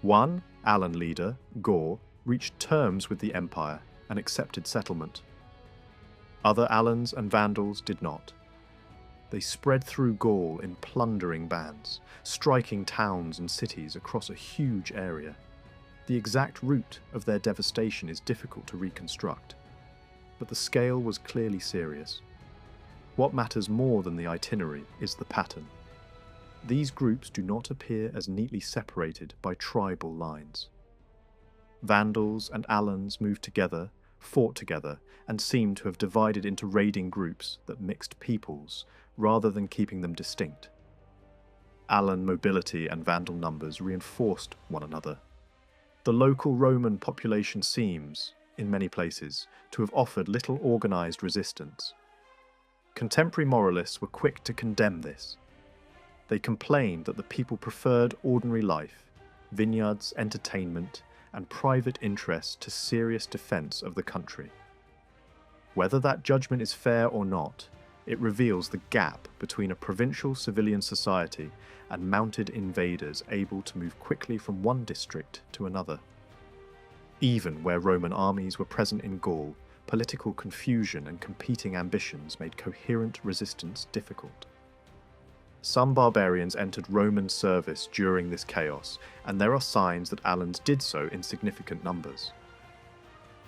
One Alan leader, Gore, reached terms with the Empire and accepted settlement. Other Alans and Vandals did not. They spread through Gaul in plundering bands, striking towns and cities across a huge area. The exact route of their devastation is difficult to reconstruct, but the scale was clearly serious. What matters more than the itinerary is the pattern. These groups do not appear as neatly separated by tribal lines. Vandals and Alans moved together, fought together, and seemed to have divided into raiding groups that mixed peoples, rather than keeping them distinct. Alan mobility and Vandal numbers reinforced one another. The local Roman population seems, in many places, to have offered little organised resistance. Contemporary moralists were quick to condemn this. They complained that the people preferred ordinary life, vineyards, entertainment, and private interest to serious defence of the country. Whether that judgment is fair or not, it reveals the gap between a provincial civilian society and mounted invaders able to move quickly from one district to another. Even where Roman armies were present in Gaul, political confusion and competing ambitions made coherent resistance difficult. Some barbarians entered Roman service during this chaos, and there are signs that Alans did so in significant numbers.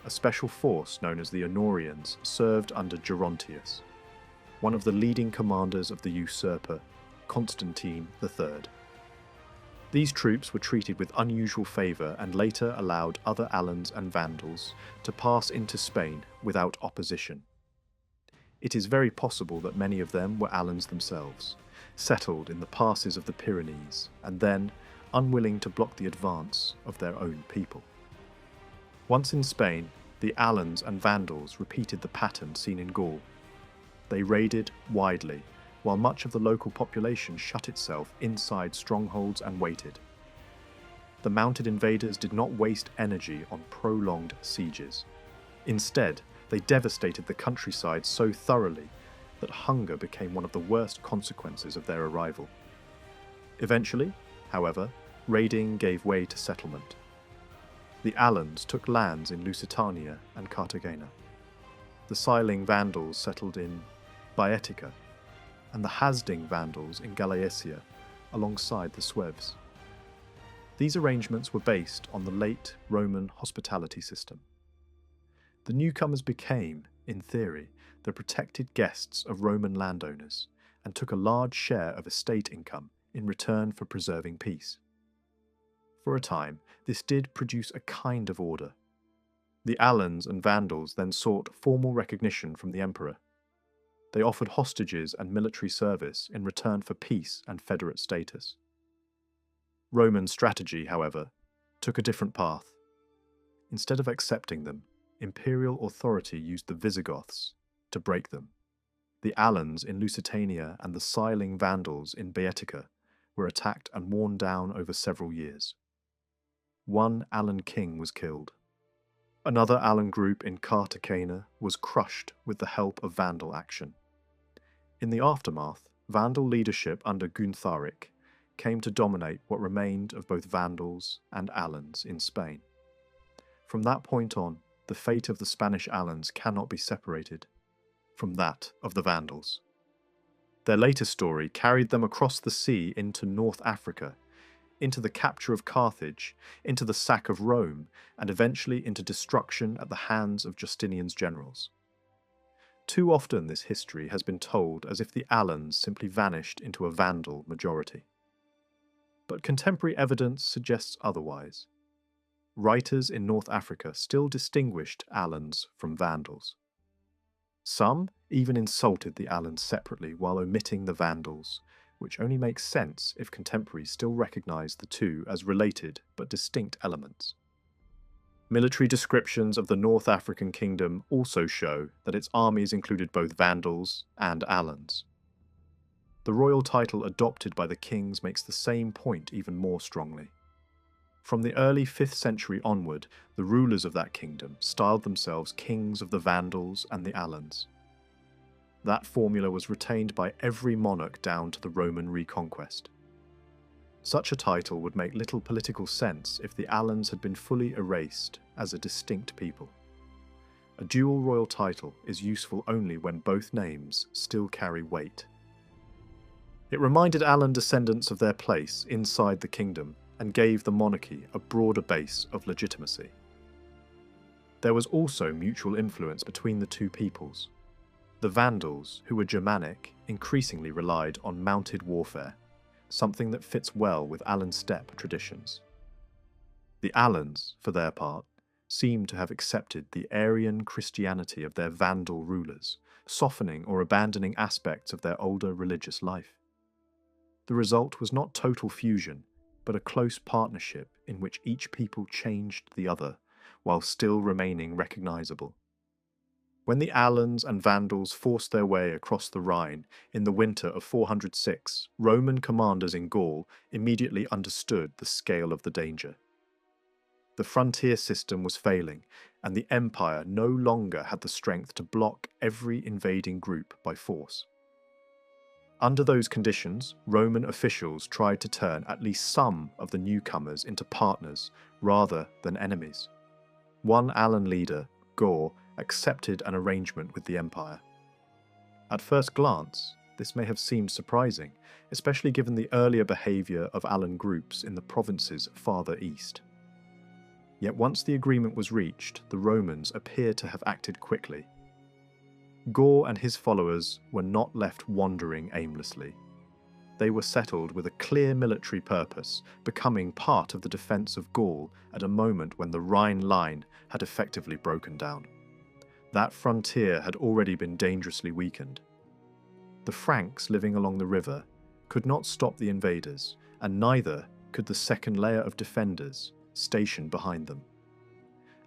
A special force known as the Honorians served under Gerontius, one of the leading commanders of the usurper, Constantine III. These troops were treated with unusual favour and later allowed other Alans and Vandals to pass into Spain without opposition. It is very possible that many of them were Alans themselves, settled in the passes of the Pyrenees, and then unwilling to block the advance of their own people. Once in Spain, the Alans and Vandals repeated the pattern seen in Gaul. They raided widely, while much of the local population shut itself inside strongholds and waited. The mounted invaders did not waste energy on prolonged sieges. Instead, they devastated the countryside so thoroughly that hunger became one of the worst consequences of their arrival. Eventually, however, raiding gave way to settlement. The Alans took lands in Lusitania and Cartagena. The Siling Vandals settled in Baetica. and the Hasding Vandals in Galicia, alongside the Sueves. These arrangements were based on the late Roman hospitality system. The newcomers became, in theory, the protected guests of Roman landowners and took a large share of estate income in return for preserving peace. For a time, this did produce a kind of order. The Alans and Vandals then sought formal recognition from the emperor. They offered hostages and military service in return for peace and federate status. Roman strategy, however, took a different path. Instead of accepting them, imperial authority used the Visigoths to break them. The Alans in Lusitania and the Siling Vandals in Baetica were attacked and worn down over several years. One Alan king was killed. Another Alan group in Cartagena was crushed with the help of Vandal action. In the aftermath, Vandal leadership under Guntharic came to dominate what remained of both Vandals and Alans in Spain. From that point on, the fate of the Spanish Alans cannot be separated from that of the Vandals. Their later story carried them across the sea into North Africa, into the capture of Carthage, into the sack of Rome, and eventually into destruction at the hands of Justinian's generals. Too often this history has been told as if the Alans simply vanished into a Vandal majority. But contemporary evidence suggests otherwise. Writers in North Africa still distinguished Alans from Vandals. Some even insulted the Alans separately while omitting the Vandals, which only makes sense if contemporaries still recognise the two as related but distinct elements. Military descriptions of the North African kingdom also show that its armies included both Vandals and Alans. The royal title adopted by the kings makes the same point even more strongly. From the early 5th century onward, the rulers of that kingdom styled themselves kings of the Vandals and the Alans. That formula was retained by every monarch down to the Roman reconquest. Such a title would make little political sense if the Alans had been fully erased as a distinct people. A dual royal title is useful only when both names still carry weight. It reminded Alan descendants of their place inside the kingdom and gave the monarchy a broader base of legitimacy. There was also mutual influence between the two peoples. The Vandals, who were Germanic, increasingly relied on mounted warfare, something that fits well with Alan steppe traditions. The Alans, for their part, seem to have accepted the Arian Christianity of their Vandal rulers, softening or abandoning aspects of their older religious life. The result was not total fusion, but a close partnership in which each people changed the other, while still remaining recognisable. When the Alans and Vandals forced their way across the Rhine in the winter of 406, Roman commanders in Gaul immediately understood the scale of the danger. The frontier system was failing, and the empire no longer had the strength to block every invading group by force. Under those conditions, Roman officials tried to turn at least some of the newcomers into partners rather than enemies. One Alan leader, Gore, accepted an arrangement with the empire. At first glance, this may have seemed surprising, especially given the earlier behaviour of Alan groups in the provinces farther east. Yet once the agreement was reached, the Romans appear to have acted quickly. Gore and his followers were not left wandering aimlessly. They were settled with a clear military purpose, becoming part of the defence of Gaul at a moment when the Rhine line had effectively broken down. That frontier had already been dangerously weakened. The Franks living along the river could not stop the invaders, and neither could the second layer of defenders stationed behind them.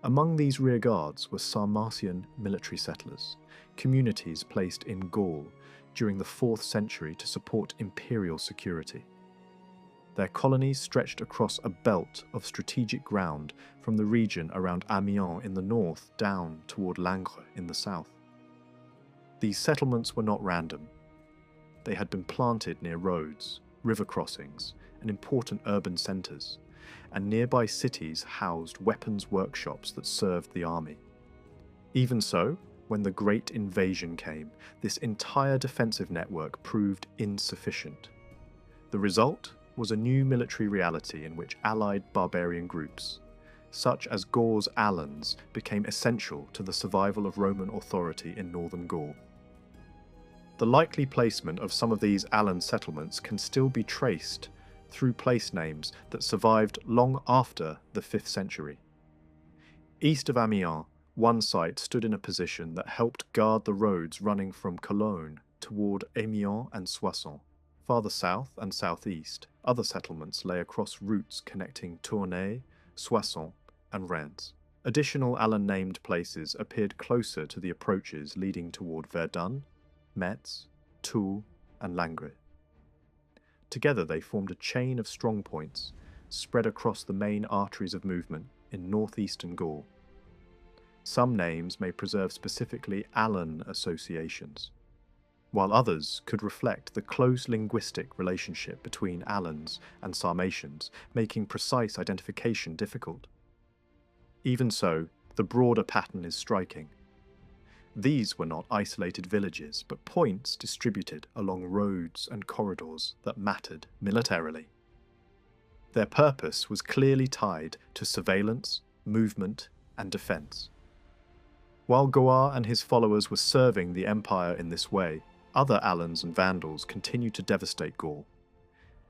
Among these rearguards were Sarmatian military settlers, communities placed in Gaul during the 4th century to support imperial security. Their colonies stretched across a belt of strategic ground from the region around Amiens in the north down toward Langres in the south. These settlements were not random. They had been planted near roads, river crossings, and important urban centres, and nearby cities housed weapons workshops that served the army. Even so, when the Great Invasion came, this entire defensive network proved insufficient. The result was a new military reality in which allied barbarian groups, such as Gaul's Alans, became essential to the survival of Roman authority in northern Gaul. The likely placement of some of these Alan settlements can still be traced through place names that survived long after the 5th century. East of Amiens, one site stood in a position that helped guard the roads running from Cologne toward Amiens and Soissons. Farther south and southeast, other settlements lay across routes connecting Tournai, Soissons, and Reims. Additional Alan-named places appeared closer to the approaches leading toward Verdun, Metz, Toul, and Langres. Together they formed a chain of strongpoints spread across the main arteries of movement in northeastern Gaul. Some names may preserve specifically Alan associations, while others could reflect the close linguistic relationship between Alans and Sarmatians, making precise identification difficult. Even so, the broader pattern is striking. These were not isolated villages, but points distributed along roads and corridors that mattered militarily. Their purpose was clearly tied to surveillance, movement, and defence. While Goar and his followers were serving the empire in this way, other Alans and Vandals continued to devastate Gaul,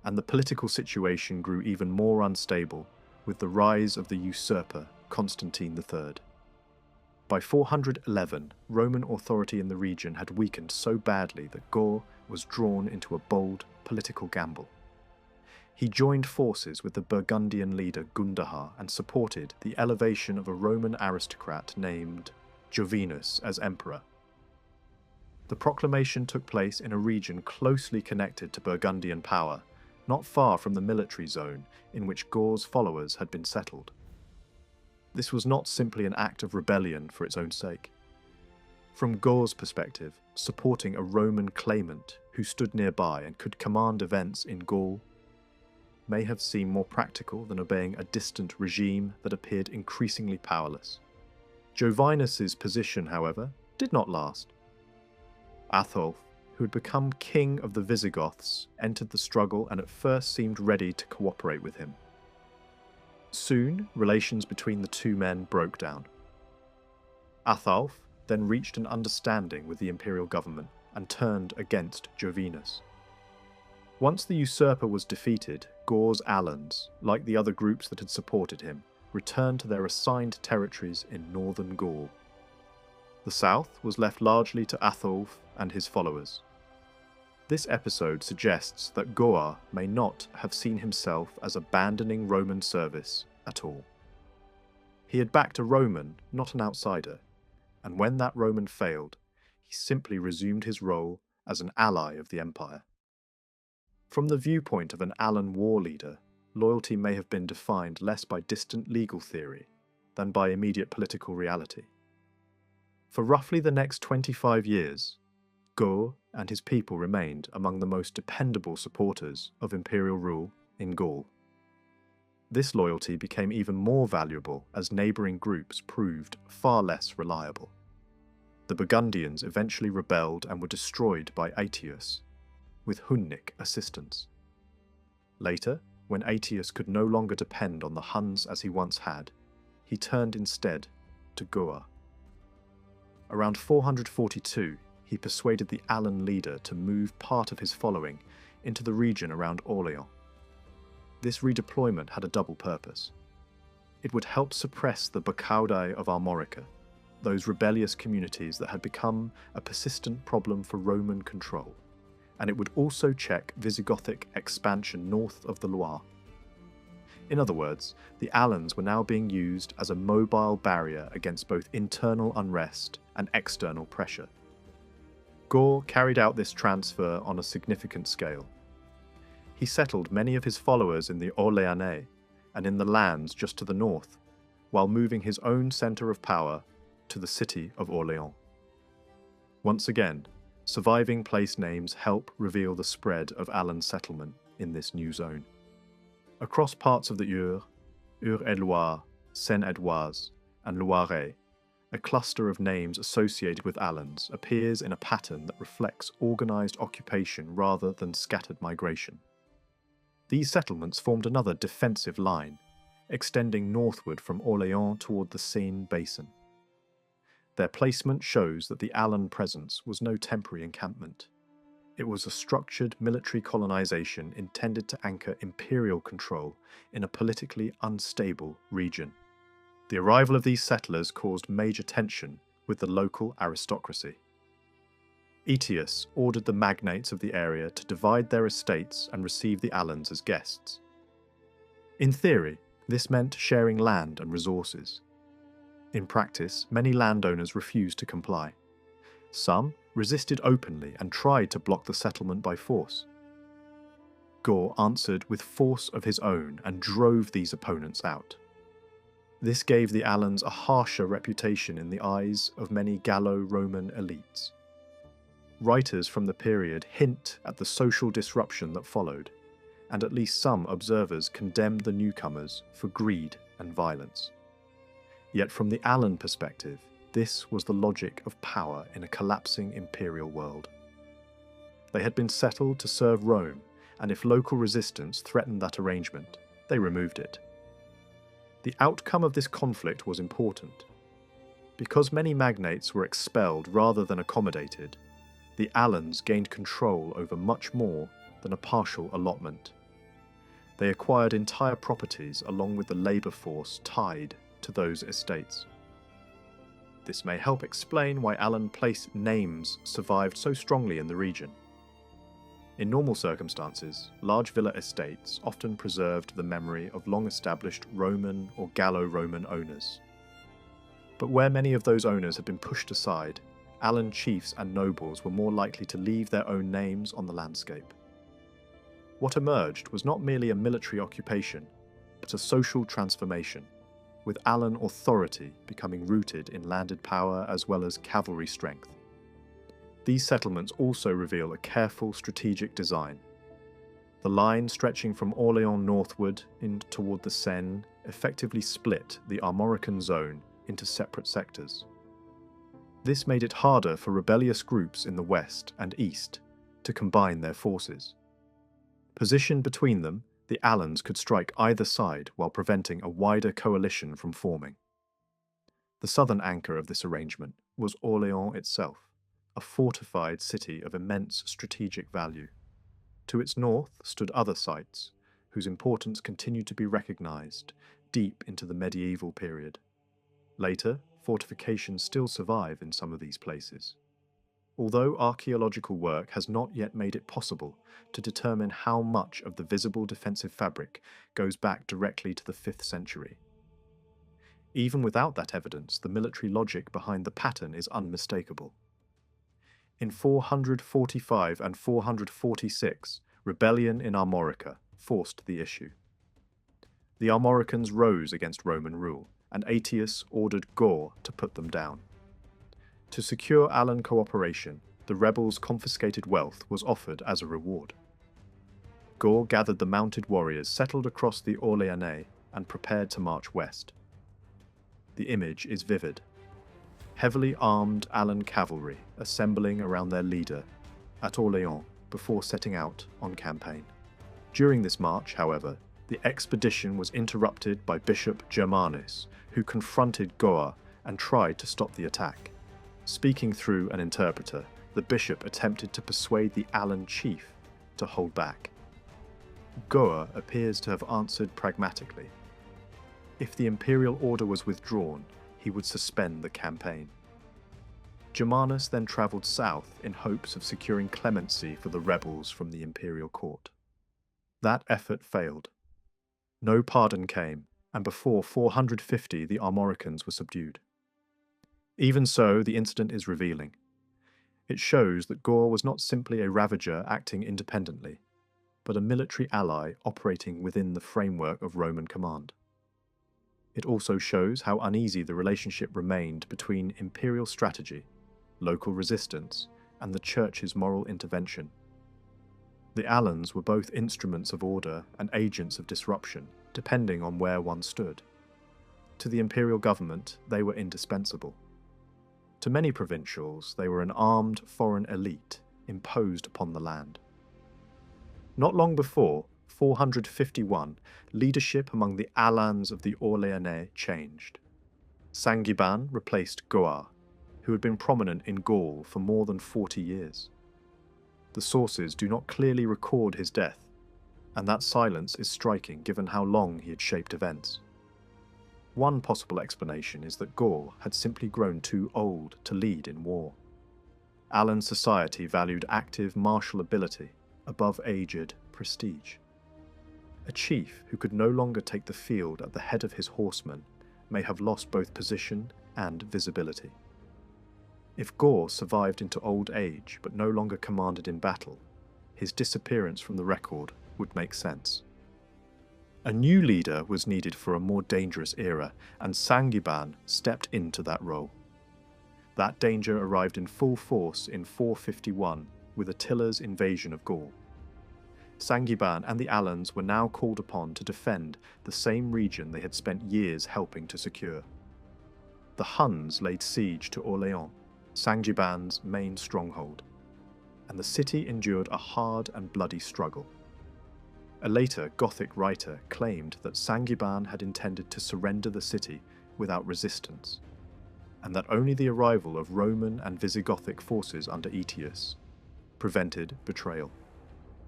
and the political situation grew even more unstable with the rise of the usurper Constantine III. By 411, Roman authority in the region had weakened so badly that Gaul was drawn into a bold political gamble. He joined forces with the Burgundian leader Gundahar and supported the elevation of a Roman aristocrat named Jovinus as emperor. The proclamation took place in a region closely connected to Burgundian power, not far from the military zone in which Gaul's followers had been settled. This was not simply an act of rebellion for its own sake. From Gaul's perspective, supporting a Roman claimant who stood nearby and could command events in Gaul may have seemed more practical than obeying a distant regime that appeared increasingly powerless. Jovinus's position, however, did not last. Atholf, who had become king of the Visigoths, entered the struggle and at first seemed ready to cooperate with him. Soon, relations between the two men broke down. Atholf then reached an understanding with the imperial government and turned against Jovinus. Once the usurper was defeated, Gaul's Alans, like the other groups that had supported him, returned to their assigned territories in northern Gaul. The south was left largely to Atholf and his followers. This episode suggests that Goar may not have seen himself as abandoning Roman service at all. He had backed a Roman, not an outsider, and when that Roman failed, he simply resumed his role as an ally of the empire. From the viewpoint of an Alan war leader, loyalty may have been defined less by distant legal theory than by immediate political reality. For roughly the next 25 years, Gaur and his people remained among the most dependable supporters of imperial rule in Gaul. This loyalty became even more valuable as neighbouring groups proved far less reliable. The Burgundians eventually rebelled and were destroyed by Aetius, with Hunnic assistance. Later, when Aetius could no longer depend on the Huns as he once had, he turned instead to Goar. Around 442, he persuaded the Alan leader to move part of his following into the region around Orléans. This redeployment had a double purpose. It would help suppress the Barcaudai of Armorica, those rebellious communities that had become a persistent problem for Roman control, and it would also check Visigothic expansion north of the Loire. In other words, the Alans were now being used as a mobile barrier against both internal unrest and external pressure. Gaur carried out this transfer on a significant scale. He settled many of his followers in the Orléanais and in the lands just to the north, while moving his own centre of power to the city of Orléans. Once again, surviving place names help reveal the spread of Alan settlement in this new zone. Across parts of the Eure, Eure-et-Loire, Seine-et-Oise, and Loiret, A cluster of names associated with Alans appears in a pattern that reflects organised occupation rather than scattered migration. These settlements formed another defensive line, extending northward from Orléans toward the Seine basin. Their placement shows that the Alan presence was no temporary encampment. It was a structured military colonisation intended to anchor imperial control in a politically unstable region. The arrival of these settlers caused major tension with the local aristocracy. Aetius ordered the magnates of the area to divide their estates and receive the Alans as guests. In theory, this meant sharing land and resources. In practice, many landowners refused to comply. Some resisted openly and tried to block the settlement by force. Gaur answered with force of his own and drove these opponents out. This gave the Alans a harsher reputation in the eyes of many Gallo-Roman elites. Writers from the period hint at the social disruption that followed, and at least some observers condemned the newcomers for greed and violence. Yet from the Alan perspective, this was the logic of power in a collapsing imperial world. They had been settled to serve Rome, and if local resistance threatened that arrangement, they removed it. The outcome of this conflict was important. Because many magnates were expelled rather than accommodated, the Alans gained control over much more than a partial allotment. They acquired entire properties along with the labour force tied to those estates. This may help explain why Alan place names survived so strongly in the region. In normal circumstances, large villa estates often preserved the memory of long-established Roman or Gallo-Roman owners. But where many of those owners had been pushed aside, Alan chiefs and nobles were more likely to leave their own names on the landscape. What emerged was not merely a military occupation, but a social transformation, with Alan authority becoming rooted in landed power as well as cavalry strength. These settlements also reveal a careful strategic design. The line stretching from Orléans northward in toward the Seine effectively split the Armorican zone into separate sectors. This made it harder for rebellious groups in the west and east to combine their forces. Positioned between them, the Alans could strike either side while preventing a wider coalition from forming. The southern anchor of this arrangement was Orléans itself, a fortified city of immense strategic value. To its north stood other sites, whose importance continued to be recognised deep into the medieval period. Later, fortifications still survive in some of these places. Although archaeological work has not yet made it possible to determine how much of the visible defensive fabric goes back directly to the 5th century. Even without that evidence, the military logic behind the pattern is unmistakable. In 445 and 446, rebellion in Armorica forced the issue. The Armoricans rose against Roman rule, and Aetius ordered Gaur to put them down. To secure Alan cooperation, the rebels' confiscated wealth was offered as a reward. Gaur gathered the mounted warriors settled across the Orléanais and prepared to march west. The image is vivid. Heavily armed Alan cavalry assembling around their leader at Orléans before setting out on campaign. During this march, however, the expedition was interrupted by Bishop Germanus, who confronted Gaur and tried to stop the attack. Speaking through an interpreter, the bishop attempted to persuade the Alan chief to hold back. Gaur appears to have answered pragmatically. If the imperial order was withdrawn, he would suspend the campaign. Germanus then travelled south in hopes of securing clemency for the rebels from the imperial court. That effort failed. No pardon came, and before 450 the Armoricans were subdued. Even so, the incident is revealing. It shows that Gaur was not simply a ravager acting independently, but a military ally operating within the framework of Roman command. It also shows how uneasy the relationship remained between imperial strategy, local resistance, and the church's moral intervention. The Alans were both instruments of order and agents of disruption, depending on where one stood. To the imperial government, they were indispensable. To many provincials, they were an armed foreign elite imposed upon the land. Not long before 451, leadership among the Alans of the Orléanais changed. Sangiban replaced Goar, who had been prominent in Gaul for more than 40 years. The sources do not clearly record his death, and that silence is striking given how long he had shaped events. One possible explanation is that Gaul had simply grown too old to lead in war. Alan society valued active martial ability above aged prestige. A chief who could no longer take the field at the head of his horsemen may have lost both position and visibility. If Gaul survived into old age but no longer commanded in battle, his disappearance from the record would make sense. A new leader was needed for a more dangerous era, and Sangiban stepped into that role. That danger arrived in full force in 451 with Attila's invasion of Gaul. Sangiban and the Alans were now called upon to defend the same region they had spent years helping to secure. The Huns laid siege to Orléans, Sangiban's main stronghold, and the city endured a hard and bloody struggle. A later Gothic writer claimed that Sangiban had intended to surrender the city without resistance, and that only the arrival of Roman and Visigothic forces under Aetius prevented betrayal.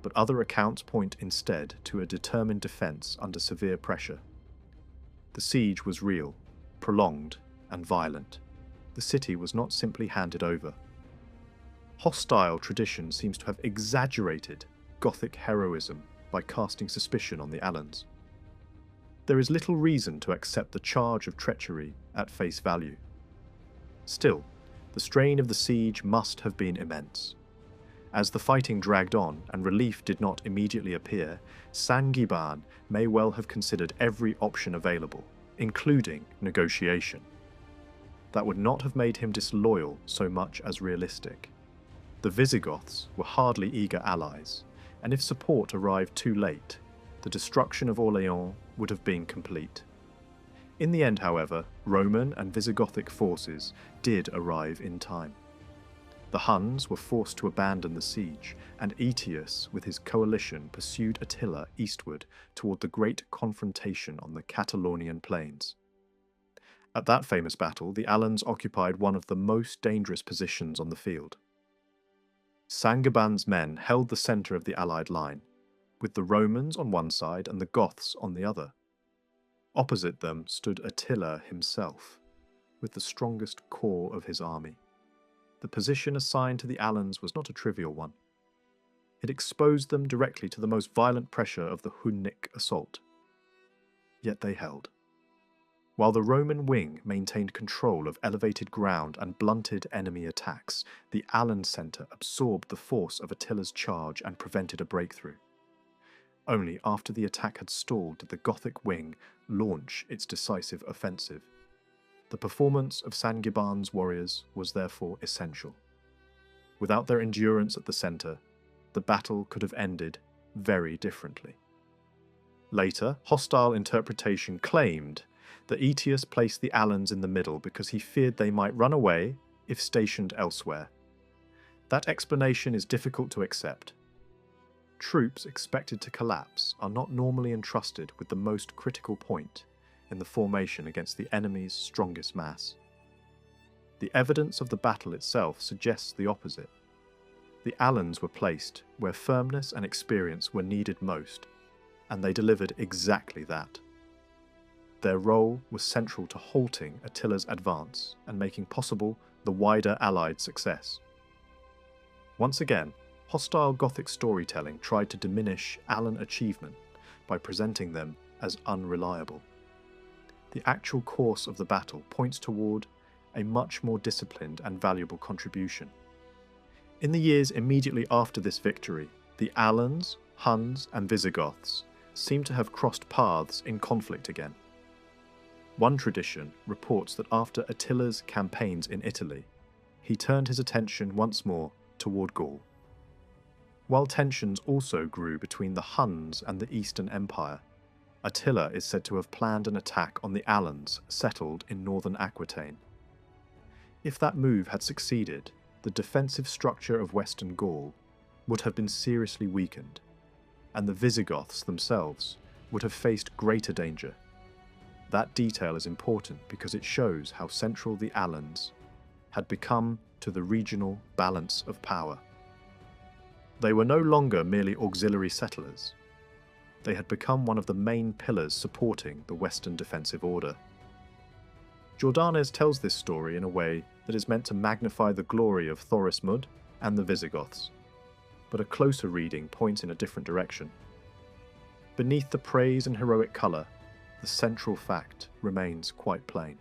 But other accounts point instead to a determined defence under severe pressure. The siege was real, prolonged, and violent. The city was not simply handed over. Hostile tradition seems to have exaggerated Gothic heroism by casting suspicion on the Alans. There is little reason to accept the charge of treachery at face value. Still, the strain of the siege must have been immense. As the fighting dragged on and relief did not immediately appear, Sangiban may well have considered every option available, including negotiation. That would not have made him disloyal so much as realistic. The Visigoths were hardly eager allies, and if support arrived too late, the destruction of Orléans would have been complete. In the end, however, Roman and Visigothic forces did arrive in time. The Huns were forced to abandon the siege, and Aetius with his coalition pursued Attila eastward toward the great confrontation on the Catalonian plains. At that famous battle, the Alans occupied one of the most dangerous positions on the field. Sangiban's men held the centre of the Allied line, with the Romans on one side and the Goths on the other. Opposite them stood Attila himself, with the strongest core of his army. The position assigned to the Alans was not a trivial one. It exposed them directly to the most violent pressure of the Hunnic assault. Yet they held. While the Roman wing maintained control of elevated ground and blunted enemy attacks, the Alan centre absorbed the force of Attila's charge and prevented a breakthrough. Only after the attack had stalled did the Gothic wing launch its decisive offensive. The performance of Sangiban's warriors was therefore essential. Without their endurance at the centre, the battle could have ended very differently. Later, hostile interpretation claimed that Aetius placed the Alans in the middle because he feared they might run away if stationed elsewhere. That explanation is difficult to accept. Troops expected to collapse are not normally entrusted with the most critical point in the formation against the enemy's strongest mass. The evidence of the battle itself suggests the opposite. The Alans were placed where firmness and experience were needed most, and they delivered exactly that. Their role was central to halting Attila's advance and making possible the wider Allied success. Once again, hostile Gothic storytelling tried to diminish Alan achievement by presenting them as unreliable. The actual course of the battle points toward a much more disciplined and valuable contribution. In the years immediately after this victory, the Alans, Huns, and Visigoths seem to have crossed paths in conflict again. One tradition reports that after Attila's campaigns in Italy, he turned his attention once more toward Gaul. While tensions also grew between the Huns and the Eastern Empire, Attila is said to have planned an attack on the Alans settled in northern Aquitaine. If that move had succeeded, the defensive structure of Western Gaul would have been seriously weakened, and the Visigoths themselves would have faced greater danger. That detail is important because it shows how central the Alans had become to the regional balance of power. They were no longer merely auxiliary settlers. They had become one of the main pillars supporting the Western defensive order. Jordanes tells this story in a way that is meant to magnify the glory of Thorismud and the Visigoths, but a closer reading points in a different direction. Beneath the praise and heroic colour, the central fact remains quite plain.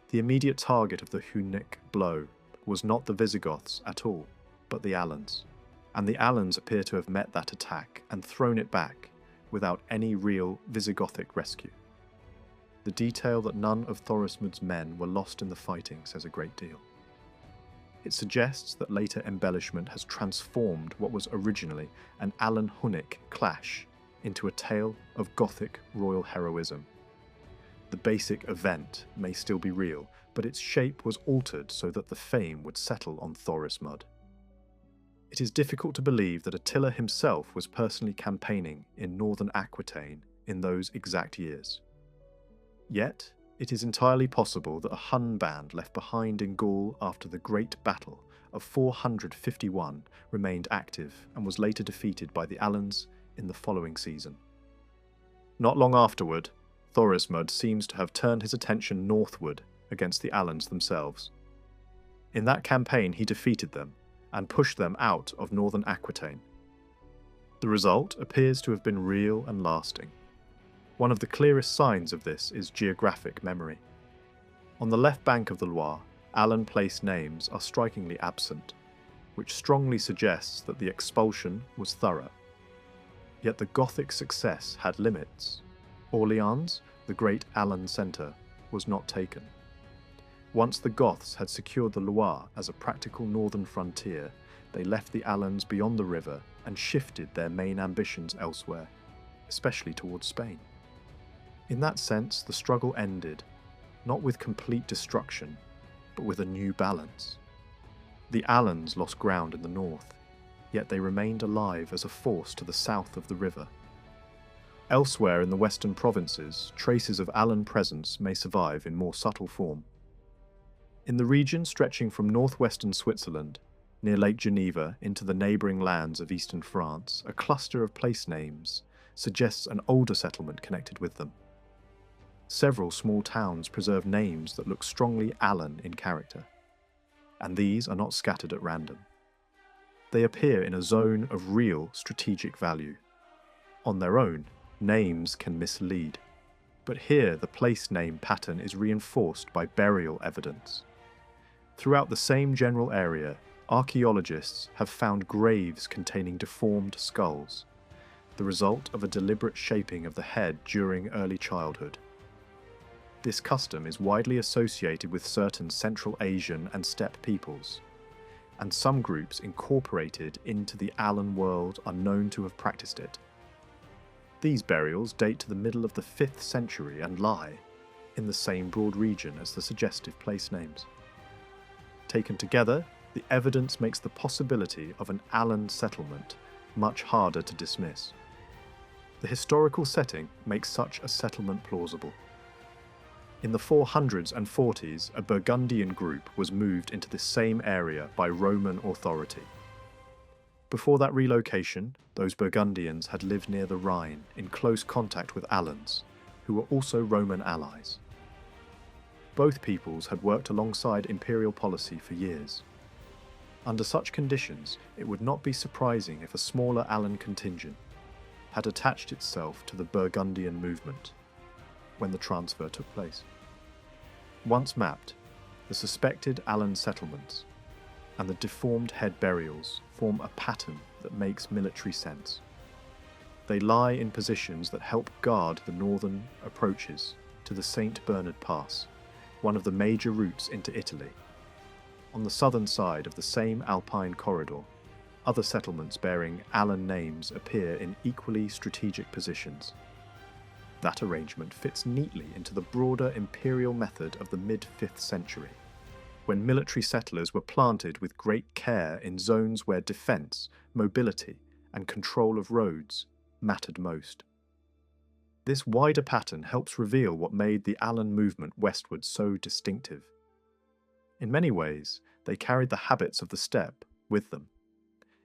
The immediate target of the Hunnic blow was not the Visigoths at all, but the Alans, and the Alans appear to have met that attack and thrown it back without any real Visigothic rescue. The detail that none of Thorismud's men were lost in the fighting says a great deal. It suggests that later embellishment has transformed what was originally an Alan-Hunnic clash into a tale of Gothic royal heroism. The basic event may still be real, but its shape was altered so that the fame would settle on Thorismud. It is difficult to believe that Attila himself was personally campaigning in northern Aquitaine in those exact years. Yet, it is entirely possible that a Hun band left behind in Gaul after the Great Battle of 451 remained active and was later defeated by the Alans in the following season. Not long afterward, Thorismud seems to have turned his attention northward against the Alans themselves. In that campaign he defeated them and pushed them out of northern Aquitaine. The result appears to have been real and lasting. One of the clearest signs of this is geographic memory. On the left bank of the Loire, Alan place names are strikingly absent, which strongly suggests that the expulsion was thorough. Yet the Gothic success had limits. Orléans, the great Alan centre, was not taken. Once the Goths had secured the Loire as a practical northern frontier, they left the Alans beyond the river and shifted their main ambitions elsewhere, especially towards Spain. In that sense, the struggle ended, not with complete destruction, but with a new balance. The Alans lost ground in the north, yet they remained alive as a force to the south of the river. Elsewhere in the western provinces, traces of Alan presence may survive in more subtle form. In the region stretching from northwestern Switzerland, near Lake Geneva into the neighbouring lands of eastern France, a cluster of place names suggests an older settlement connected with them. Several small towns preserve names that look strongly Alan in character, and these are not scattered at random. They appear in a zone of real strategic value. On their own, names can mislead, but here the place name pattern is reinforced by burial evidence. Throughout the same general area, archaeologists have found graves containing deformed skulls, the result of a deliberate shaping of the head during early childhood. This custom is widely associated with certain Central Asian and steppe peoples, and some groups incorporated into the Alan world are known to have practiced it. These burials date to the middle of the 5th century and lie in the same broad region as the suggestive place names. Taken together, the evidence makes the possibility of an Alan settlement much harder to dismiss. The historical setting makes such a settlement plausible. In the 400s and 40s, a Burgundian group was moved into this same area by Roman authority. Before that relocation, those Burgundians had lived near the Rhine in close contact with Alans, who were also Roman allies. Both peoples had worked alongside imperial policy for years. Under such conditions, it would not be surprising if a smaller Alan contingent had attached itself to the Burgundian movement when the transfer took place. Once mapped, the suspected Alan settlements and the deformed head burials form a pattern that makes military sense. They lie in positions that help guard the northern approaches to the St. Bernard Pass, one of the major routes into Italy. On the southern side of the same Alpine corridor, other settlements bearing Alan names appear in equally strategic positions. That arrangement fits neatly into the broader imperial method of the mid-5th century. when military settlers were planted with great care in zones where defence, mobility, and control of roads mattered most. This wider pattern helps reveal what made the Allan movement westward so distinctive. In many ways, they carried the habits of the steppe with them.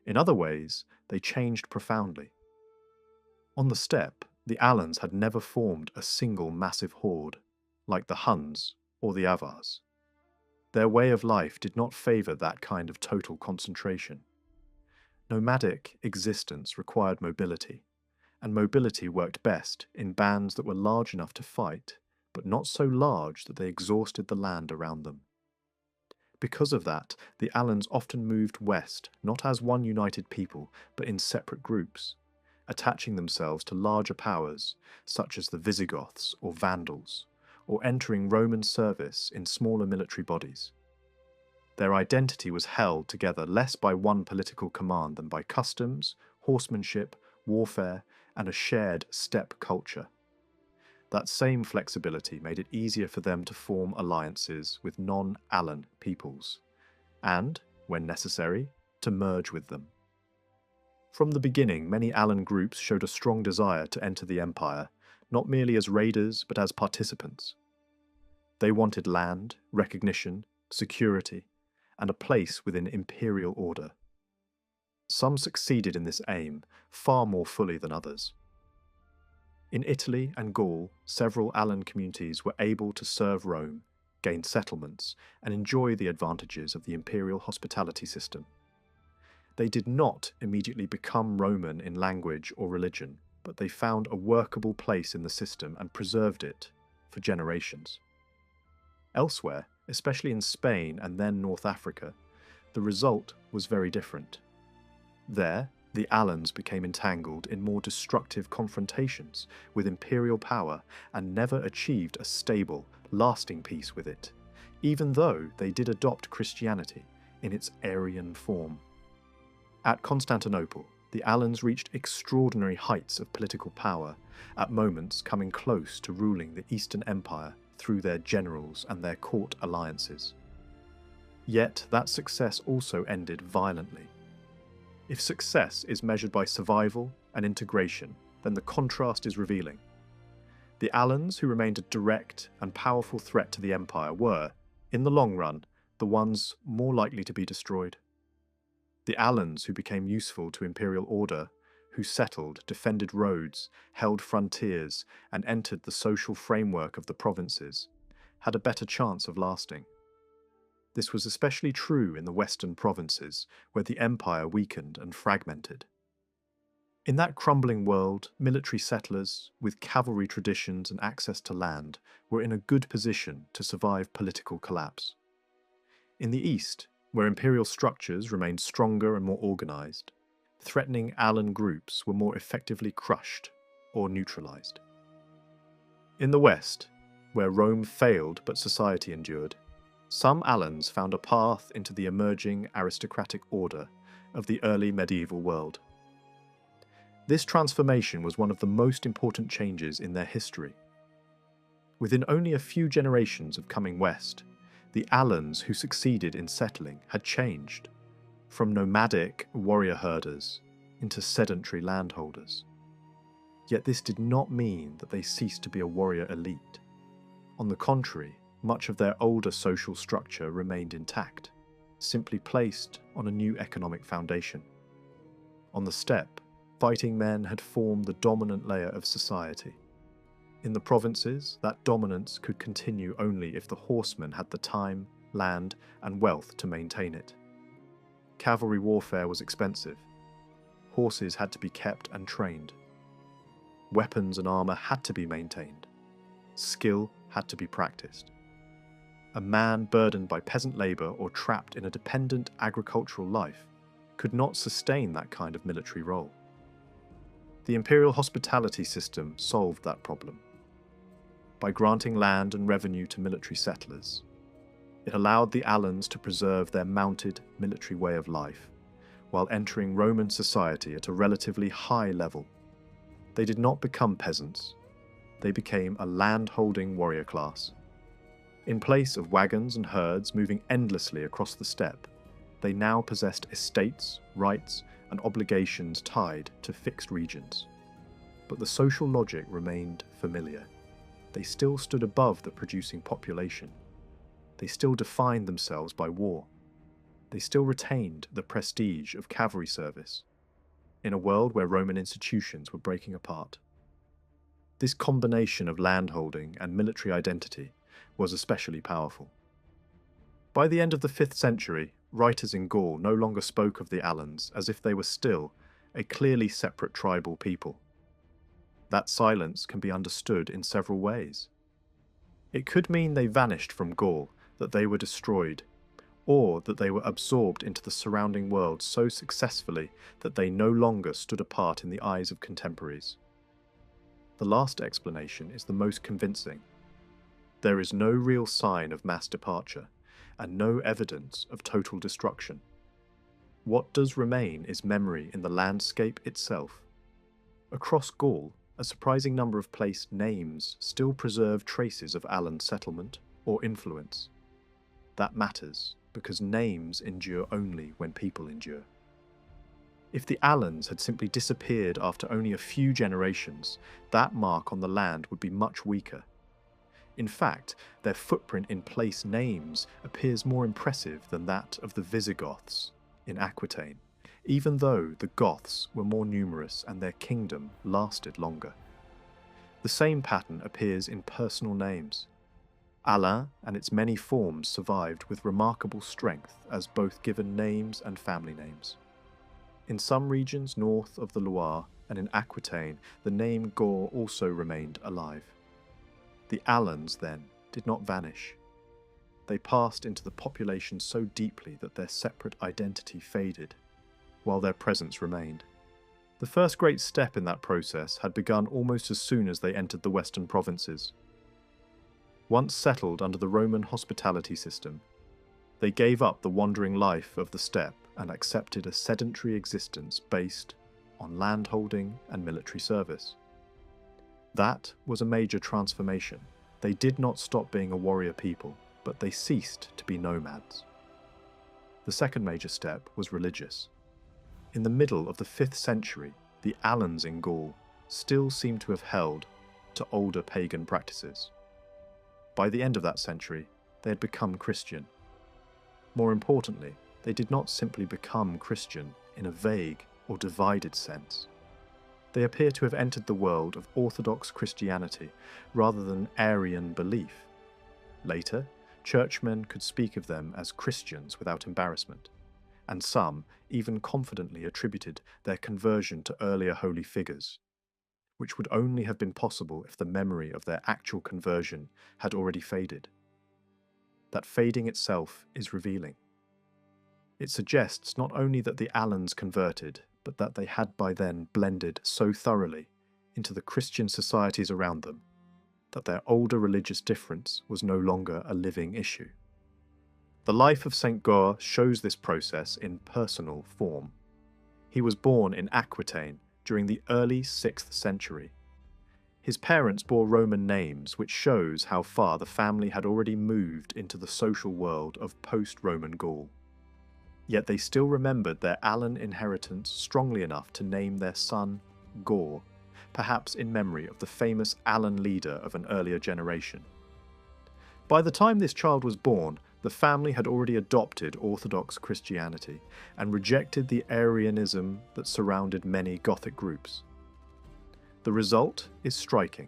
In other ways, they changed profoundly. On the steppe, the Alans had never formed a single massive horde, like the Huns or the Avars. Their way of life did not favour that kind of total concentration. Nomadic existence required mobility, and mobility worked best in bands that were large enough to fight, but not so large that they exhausted the land around them. Because of that, the Alans often moved west, not as one united people, but in separate groups, attaching themselves to larger powers, such as the Visigoths or Vandals, or entering Roman service in smaller military bodies. Their identity was held together less by one political command than by customs, horsemanship, warfare, and a shared steppe culture. That same flexibility made it easier for them to form alliances with non-Allan peoples, and, when necessary, to merge with them. From the beginning, many Allan groups showed a strong desire to enter the empire, not merely as raiders but as participants. They wanted land, recognition, security, and a place within imperial order. Some succeeded in this aim far more fully than others. In Italy and Gaul, several Allan communities were able to serve Rome, gain settlements, and enjoy the advantages of the imperial hospitality system. They did not immediately become Roman in language or religion, but they found a workable place in the system and preserved it for generations. Elsewhere, especially in Spain and then North Africa, the result was very different. There, the Alans became entangled in more destructive confrontations with imperial power and never achieved a stable, lasting peace with it, even though they did adopt Christianity in its Arian form. At Constantinople, the Alans reached extraordinary heights of political power, at moments coming close to ruling the Eastern Empire through their generals and their court alliances. Yet that success also ended violently. If success is measured by survival and integration, then the contrast is revealing. The Alans, who remained a direct and powerful threat to the empire, were, in the long run, the ones more likely to be destroyed. The Alans, who became useful to imperial order, who settled, defended roads, held frontiers, and entered the social framework of the provinces, had a better chance of lasting. This was especially true in the western provinces, where the empire weakened and fragmented. In that crumbling world, military settlers, with cavalry traditions and access to land, were in a good position to survive political collapse. In the east, where imperial structures remained stronger and more organized, threatening Allan groups were more effectively crushed or neutralized. In the west, where Rome failed but society endured, some Alans found a path into the emerging aristocratic order of the early medieval world. This transformation was one of the most important changes in their history. Within only a few generations of coming west, the Alans who succeeded in settling had changed, from nomadic warrior herders into sedentary landholders. Yet this did not mean that they ceased to be a warrior elite. On the contrary, much of their older social structure remained intact, simply placed on a new economic foundation. On the steppe, fighting men had formed the dominant layer of society. In the provinces, that dominance could continue only if the horsemen had the time, land, and wealth to maintain it. Cavalry warfare was expensive. Horses had to be kept and trained. Weapons and armour had to be maintained. Skill had to be practiced. A man burdened by peasant labour or trapped in a dependent agricultural life could not sustain that kind of military role. The imperial hospitality system solved that problem. By granting land and revenue to military settlers, it allowed the Alans to preserve their mounted military way of life, while entering Roman society at a relatively high level. They did not become peasants. They became a land-holding warrior class. In place of wagons and herds moving endlessly across the steppe, they now possessed estates, rights, and obligations tied to fixed regions. But the social logic remained familiar. They still stood above the producing population. They still defined themselves by war. They still retained the prestige of cavalry service, in a world where Roman institutions were breaking apart. This combination of landholding and military identity was especially powerful. By the end of the 5th century, writers in Gaul no longer spoke of the Alans as if they were still a clearly separate tribal people. That silence can be understood in several ways. It could mean they vanished from Gaul, that they were destroyed, or that they were absorbed into the surrounding world so successfully that they no longer stood apart in the eyes of contemporaries. The last explanation is the most convincing. There is no real sign of mass departure, and no evidence of total destruction. What does remain is memory in the landscape itself. Across Gaul, a surprising number of place names still preserve traces of Alan settlement or influence. That matters, because names endure only when people endure. If the Alans had simply disappeared after only a few generations, that mark on the land would be much weaker. In fact, their footprint in place names appears more impressive than that of the Visigoths in Aquitaine, even though the Goths were more numerous and their kingdom lasted longer. The same pattern appears in personal names. Alain and its many forms survived with remarkable strength as both given names and family names. In some regions north of the Loire and in Aquitaine, the name Gaur also remained alive. The Alans, then, did not vanish. They passed into the population so deeply that their separate identity faded, while their presence remained. The first great step in that process had begun almost as soon as they entered the western provinces. Once settled under the Roman hospitality system, they gave up the wandering life of the steppe and accepted a sedentary existence based on landholding and military service. That was a major transformation. They did not stop being a warrior people, but they ceased to be nomads. The second major step was religious. In the middle of the 5th century, the Alans in Gaul still seem to have held to older pagan practices. By the end of that century, they had become Christian. More importantly, they did not simply become Christian in a vague or divided sense. They appear to have entered the world of Orthodox Christianity rather than Arian belief. Later, churchmen could speak of them as Christians without embarrassment, and some even confidently attributed their conversion to earlier holy figures, which would only have been possible if the memory of their actual conversion had already faded. That fading itself is revealing. It suggests not only that the Alans converted, but that they had by then blended so thoroughly into the Christian societies around them that their older religious difference was no longer a living issue. The life of Saint Goar shows this process in personal form. He was born in Aquitaine during the early 6th century. His parents bore Roman names, which shows how far the family had already moved into the social world of post-Roman Gaul. Yet they still remembered their Alan inheritance strongly enough to name their son Gaur, perhaps in memory of the famous Alan leader of an earlier generation. By the time this child was born, the family had already adopted Orthodox Christianity and rejected the Arianism that surrounded many Gothic groups. The result is striking.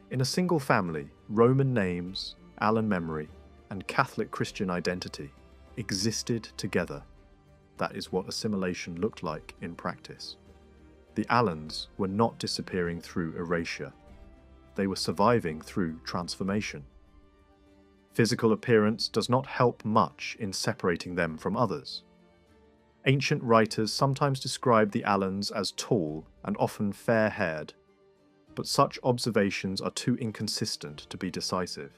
In a single family, Roman names, Alan memory, and Catholic Christian identity existed together. That is what assimilation looked like in practice. The Alans were not disappearing through erasure. They were surviving through transformation. Physical appearance does not help much in separating them from others. Ancient writers sometimes describe the Alans as tall and often fair-haired, but such observations are too inconsistent to be decisive.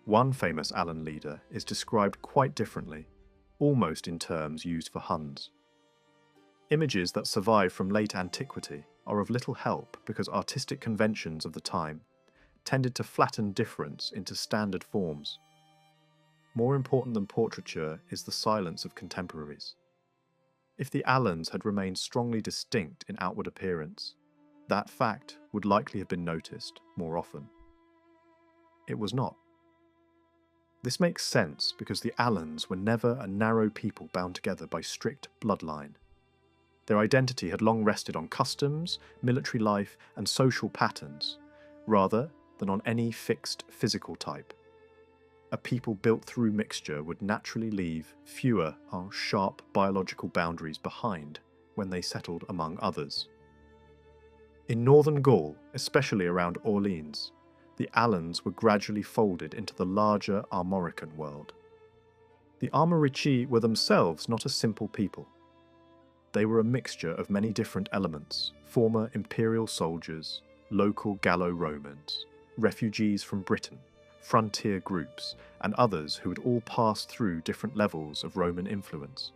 One famous Alan leader is described quite differently, almost in terms used for Huns. Images that survive from late antiquity are of little help because artistic conventions of the time tended to flatten difference into standard forms. More important than portraiture is the silence of contemporaries. If the Alans had remained strongly distinct in outward appearance, that fact would likely have been noticed more often. It was not. This makes sense because the Alans were never a narrow people bound together by strict bloodline. Their identity had long rested on customs, military life, and social patterns, rather than on any fixed physical type. A people built through mixture would naturally leave fewer sharp biological boundaries behind when they settled among others. In northern Gaul, especially around Orleans, the Alans were gradually folded into the larger Armorican world. The Armorici were themselves not a simple people. They were a mixture of many different elements: former imperial soldiers, local Gallo-Romans, refugees from Britain, frontier groups, and others who had all passed through different levels of Roman influence.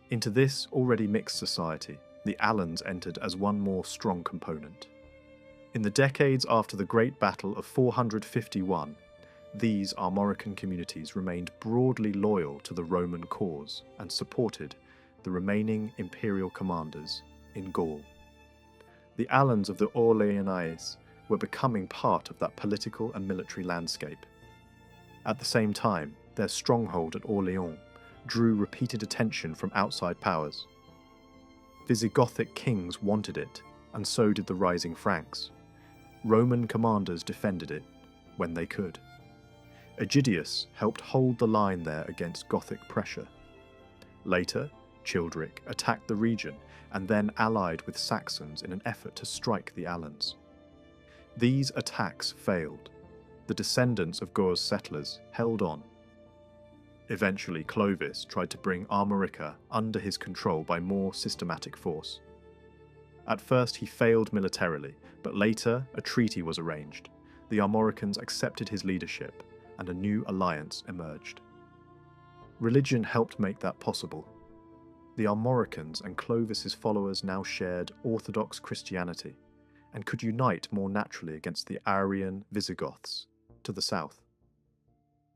Into this already mixed society, the Alans entered as one more strong component. In the decades after the Great Battle of 451, these Armorican communities remained broadly loyal to the Roman cause and supported the remaining imperial commanders in Gaul. The Alans of the Orleanais were becoming part of that political and military landscape. At the same time, their stronghold at Orleans drew repeated attention from outside powers. Visigothic kings wanted it, and so did the rising Franks. Roman commanders defended it when they could. Aegidius helped hold the line there against Gothic pressure. Later, Childeric attacked the region and then allied with Saxons in an effort to strike the Alans. These attacks failed. The descendants of Gor's settlers held on. Eventually, Clovis tried to bring Armorica under his control by more systematic force. At first he failed militarily, but later a treaty was arranged. The Armoricans accepted his leadership, and a new alliance emerged. Religion helped make that possible. The Armoricans and Clovis's followers now shared Orthodox Christianity, and could unite more naturally against the Arian Visigoths to the south.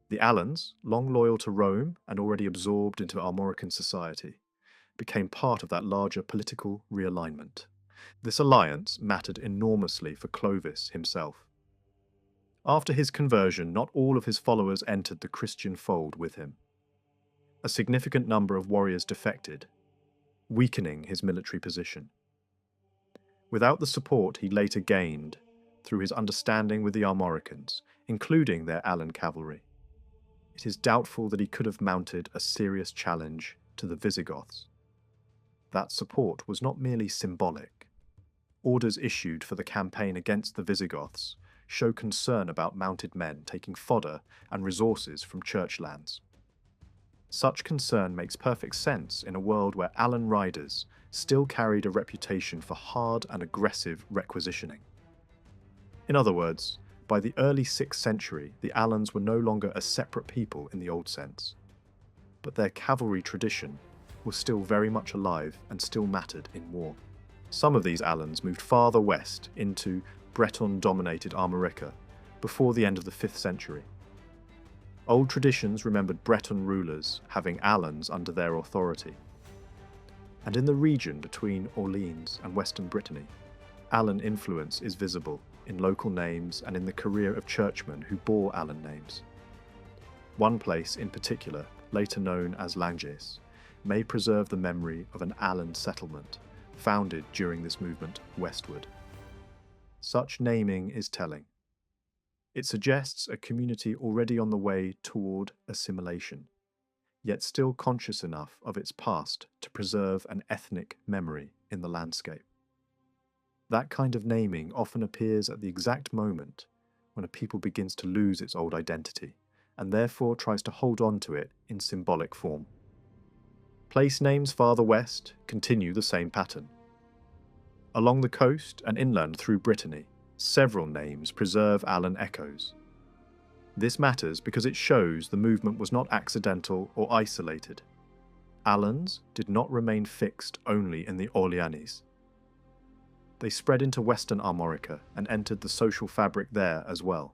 The Alans, long loyal to Rome and already absorbed into Armorican society, became part of that larger political realignment. This alliance mattered enormously for Clovis himself. After his conversion, not all of his followers entered the Christian fold with him. A significant number of warriors defected, weakening his military position. Without the support he later gained through his understanding with the Armoricans, including their Alan cavalry, it is doubtful that he could have mounted a serious challenge to the Visigoths. That support was not merely symbolic. Orders issued for the campaign against the Visigoths show concern about mounted men taking fodder and resources from church lands. Such concern makes perfect sense in a world where Alan riders still carried a reputation for hard and aggressive requisitioning. In other words, by the early 6th century, the Alans were no longer a separate people in the old sense, but their cavalry tradition was still very much alive and still mattered in war. Some of these Alans moved farther west into Breton-dominated Armorica before the end of the 5th century. Old traditions remembered Breton rulers having Alans under their authority. And in the region between Orleans and western Brittany, Alan influence is visible in local names and in the career of churchmen who bore Alan names. One place in particular, later known as Langis, may preserve the memory of an Alan settlement founded during this movement westward. Such naming is telling. It suggests a community already on the way toward assimilation, yet still conscious enough of its past to preserve an ethnic memory in the landscape. That kind of naming often appears at the exact moment when a people begins to lose its old identity, and therefore tries to hold on to it in symbolic form. Place names farther west continue the same pattern. Along the coast and inland through Brittany, several names preserve Alan echoes. This matters because it shows the movement was not accidental or isolated. Alans did not remain fixed only in the Orleanese. They spread into western Armorica and entered the social fabric there as well.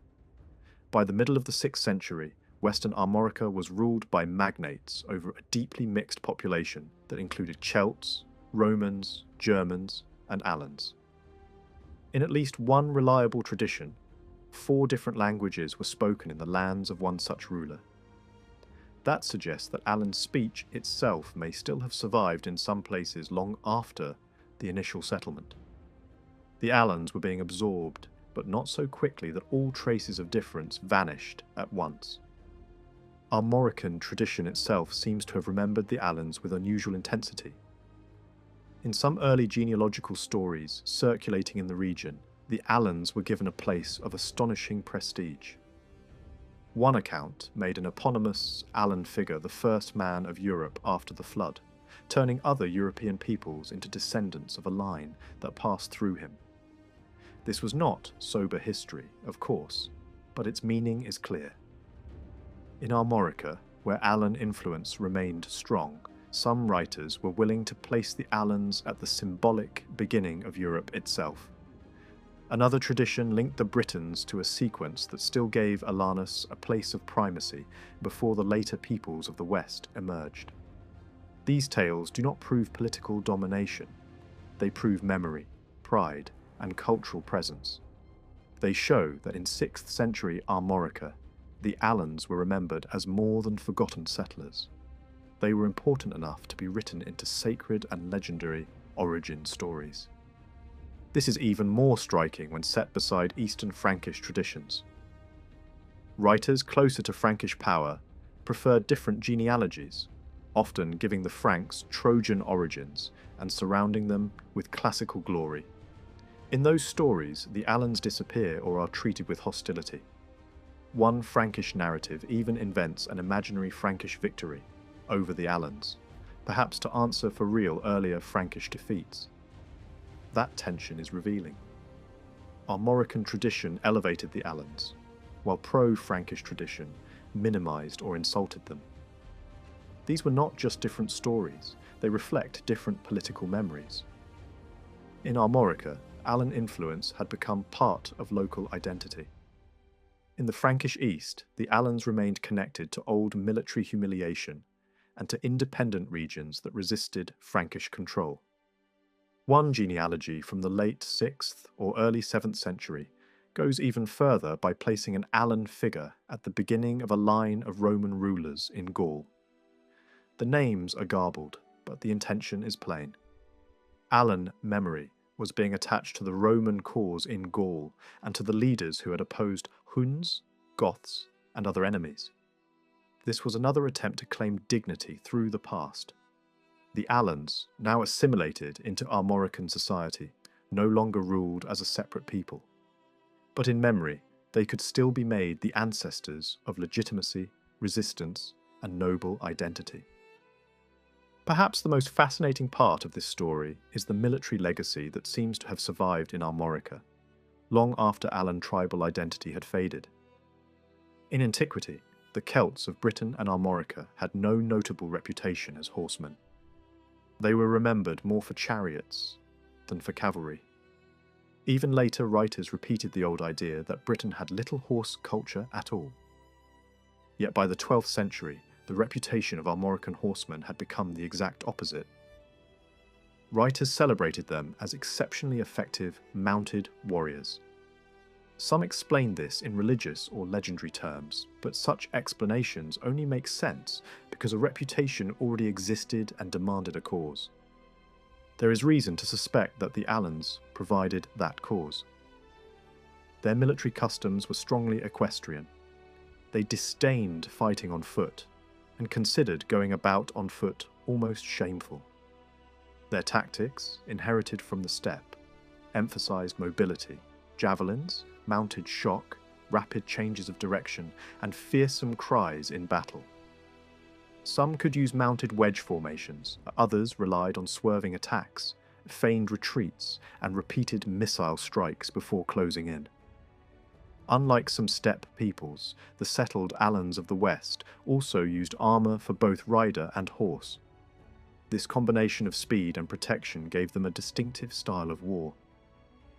By the middle of the 6th century, western Armorica was ruled by magnates over a deeply mixed population that included Celts, Romans, Germans, and Alans. In at least one reliable tradition, 4 different languages were spoken in the lands of one such ruler. That suggests that Alan's speech itself may still have survived in some places long after the initial settlement. The Alans were being absorbed, but not so quickly that all traces of difference vanished at once. Armorican tradition itself seems to have remembered the Alans with unusual intensity. In some early genealogical stories circulating in the region, the Alans were given a place of astonishing prestige. One account made an eponymous Alan figure the first man of Europe after the flood, turning other European peoples into descendants of a line that passed through him. This was not sober history, of course, but its meaning is clear. In Armorica, where Alan influence remained strong, some writers were willing to place the Alans at the symbolic beginning of Europe itself. Another tradition linked the Britons to a sequence that still gave Alanus a place of primacy before the later peoples of the West emerged. These tales do not prove political domination. They prove memory, pride, and cultural presence. They show that in 6th century Armorica, the Alans were remembered as more than forgotten settlers. They were important enough to be written into sacred and legendary origin stories. This is even more striking when set beside Eastern Frankish traditions. Writers closer to Frankish power preferred different genealogies, often giving the Franks Trojan origins and surrounding them with classical glory. In those stories, the Alans disappear or are treated with hostility. One Frankish narrative even invents an imaginary Frankish victory over the Alans, perhaps to answer for real earlier Frankish defeats. That tension is revealing. Armorican tradition elevated the Alans, while pro-Frankish tradition minimized or insulted them. These were not just different stories, they reflect different political memories. In Armorica, Alan influence had become part of local identity. In the Frankish East, the Alans remained connected to old military humiliation and to independent regions that resisted Frankish control. One genealogy from the late 6th or early 7th century goes even further by placing an Alan figure at the beginning of a line of Roman rulers in Gaul. The names are garbled, but the intention is plain. Alan memory was being attached to the Roman cause in Gaul and to the leaders who had opposed Huns, Goths, and other enemies. This was another attempt to claim dignity through the past. The Alans, now assimilated into Armorican society, no longer ruled as a separate people. But in memory, they could still be made the ancestors of legitimacy, resistance, and noble identity. Perhaps the most fascinating part of this story is the military legacy that seems to have survived in Armorica, long after Alan tribal identity had faded. In antiquity, the Celts of Britain and Armorica had no notable reputation as horsemen. They were remembered more for chariots than for cavalry. Even later writers repeated the old idea that Britain had little horse culture at all. Yet by the 12th century, the reputation of Armorican horsemen had become the exact opposite. Writers celebrated them as exceptionally effective mounted warriors. Some explain this in religious or legendary terms, but such explanations only make sense because a reputation already existed and demanded a cause. There is reason to suspect that the Alans provided that cause. Their military customs were strongly equestrian. They disdained fighting on foot and considered going about on foot almost shameful. Their tactics, inherited from the steppe, emphasized mobility, javelins, mounted shock, rapid changes of direction, and fearsome cries in battle. Some could use mounted wedge formations, others relied on swerving attacks, feigned retreats, and repeated missile strikes before closing in. Unlike some steppe peoples, the settled Alans of the West also used armour for both rider and horse. This combination of speed and protection gave them a distinctive style of war.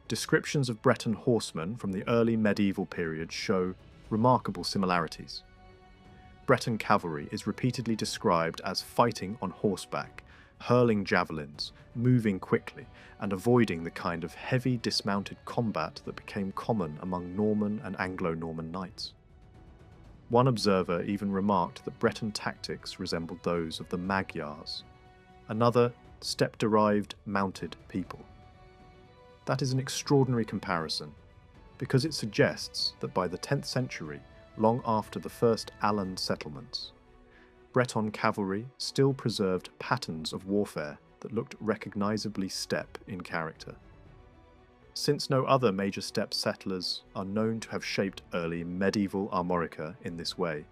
Descriptions of Breton horsemen from the early medieval period show remarkable similarities. Breton cavalry is repeatedly described as fighting on horseback, hurling javelins, moving quickly, and avoiding the kind of heavy dismounted combat that became common among Norman and Anglo-Norman knights. One observer even remarked that Breton tactics resembled those of the Magyars, another steppe-derived mounted people. That is an extraordinary comparison, because it suggests that by the 10th century, long after the first Alan settlements, Breton cavalry still preserved patterns of warfare that looked recognisably steppe in character. Since no other major steppe settlers are known to have shaped early medieval Armorica in this way,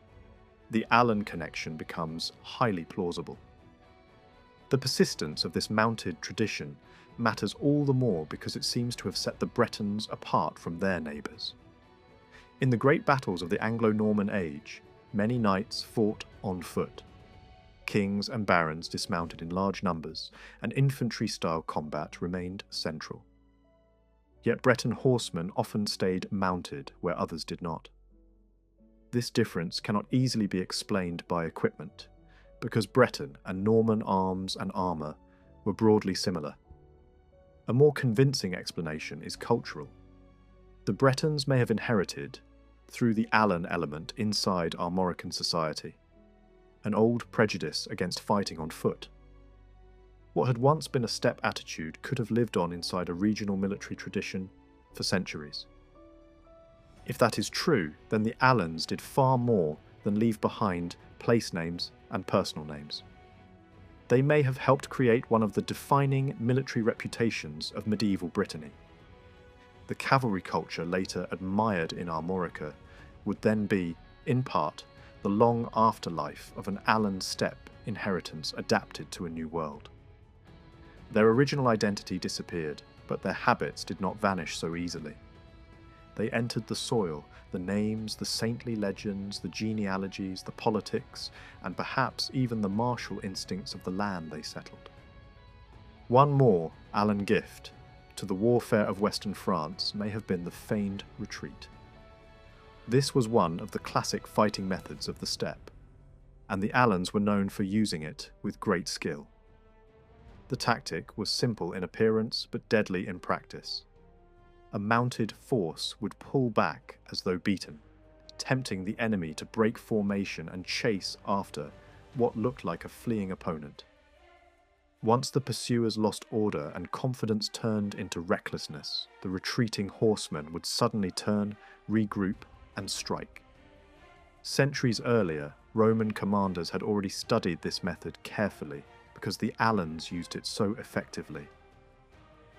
the Alan connection becomes highly plausible. The persistence of this mounted tradition matters all the more because it seems to have set the Bretons apart from their neighbours. In the great battles of the Anglo-Norman age, many knights fought on foot. Kings and barons dismounted in large numbers, and infantry-style combat remained central. Yet Breton horsemen often stayed mounted where others did not. This difference cannot easily be explained by equipment, because Breton and Norman arms and armour were broadly similar. A more convincing explanation is cultural. The Bretons may have inherited, through the Alan element inside Armorican society, an old prejudice against fighting on foot. What had once been a steppe attitude could have lived on inside a regional military tradition for centuries. If that is true, then the Alans did far more than leave behind place names and personal names. They may have helped create one of the defining military reputations of medieval Brittany. The cavalry culture later admired in Armorica would then be, in part, the long afterlife of an Alan steppe inheritance adapted to a new world. Their original identity disappeared, but their habits did not vanish so easily. They entered the soil, the names, the saintly legends, the genealogies, the politics, and perhaps even the martial instincts of the land they settled. One more Alan gift to the warfare of Western France may have been the feigned retreat. This was one of the classic fighting methods of the steppe, and the Alans were known for using it with great skill. The tactic was simple in appearance but deadly in practice. A mounted force would pull back as though beaten, tempting the enemy to break formation and chase after what looked like a fleeing opponent. Once the pursuers lost order and confidence turned into recklessness, the retreating horsemen would suddenly turn, regroup, and strike. Centuries earlier, Roman commanders had already studied this method carefully because the Alans used it so effectively.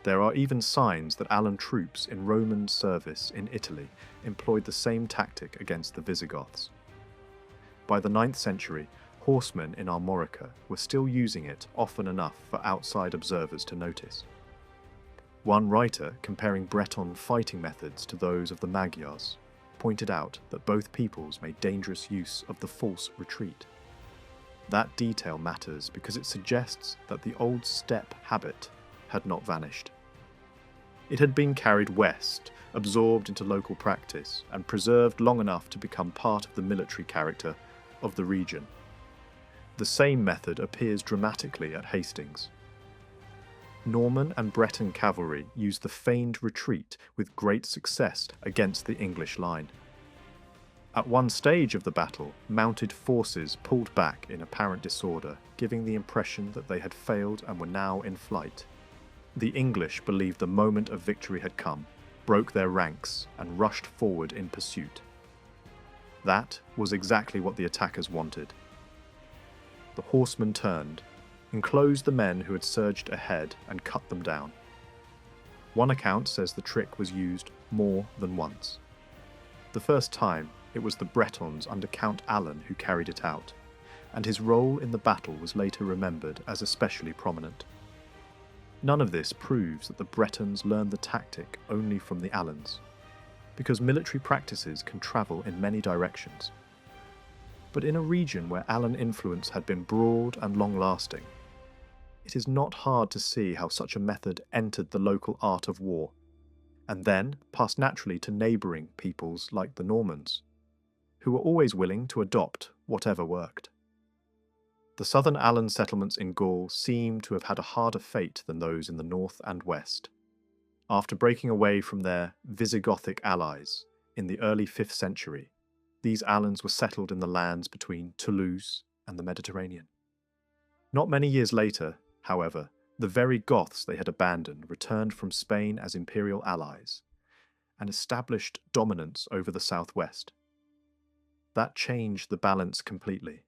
There are even signs that Alan troops in Roman service in Italy employed the same tactic against the Visigoths. By the 9th century, horsemen in Armorica were still using it often enough for outside observers to notice. One writer, comparing Breton fighting methods to those of the Magyars, pointed out that both peoples made dangerous use of the false retreat. That detail matters because it suggests that the old steppe habit had not vanished. It had been carried west, absorbed into local practice, and preserved long enough to become part of the military character of the region. The same method appears dramatically at Hastings. Norman and Breton cavalry used the feigned retreat with great success against the English line. At one stage of the battle, mounted forces pulled back in apparent disorder, giving the impression that they had failed and were now in flight. The English believed the moment of victory had come, broke their ranks, and rushed forward in pursuit. That was exactly what the attackers wanted. The horsemen turned, enclosed the men who had surged ahead, and cut them down. One account says the trick was used more than once. The first time, it was the Bretons under Count Alan who carried it out, and his role in the battle was later remembered as especially prominent. None of this proves that the Bretons learned the tactic only from the Alans, because military practices can travel in many directions. But in a region where Alan influence had been broad and long-lasting, it is not hard to see how such a method entered the local art of war, and then passed naturally to neighbouring peoples like the Normans, who were always willing to adopt whatever worked. The southern Alan settlements in Gaul seem to have had a harder fate than those in the north and west. After breaking away from their Visigothic allies in the early 5th century, these Alans were settled in the lands between Toulouse and the Mediterranean. Not many years later, however, the very Goths they had abandoned returned from Spain as imperial allies and established dominance over the southwest. That changed the balance completely.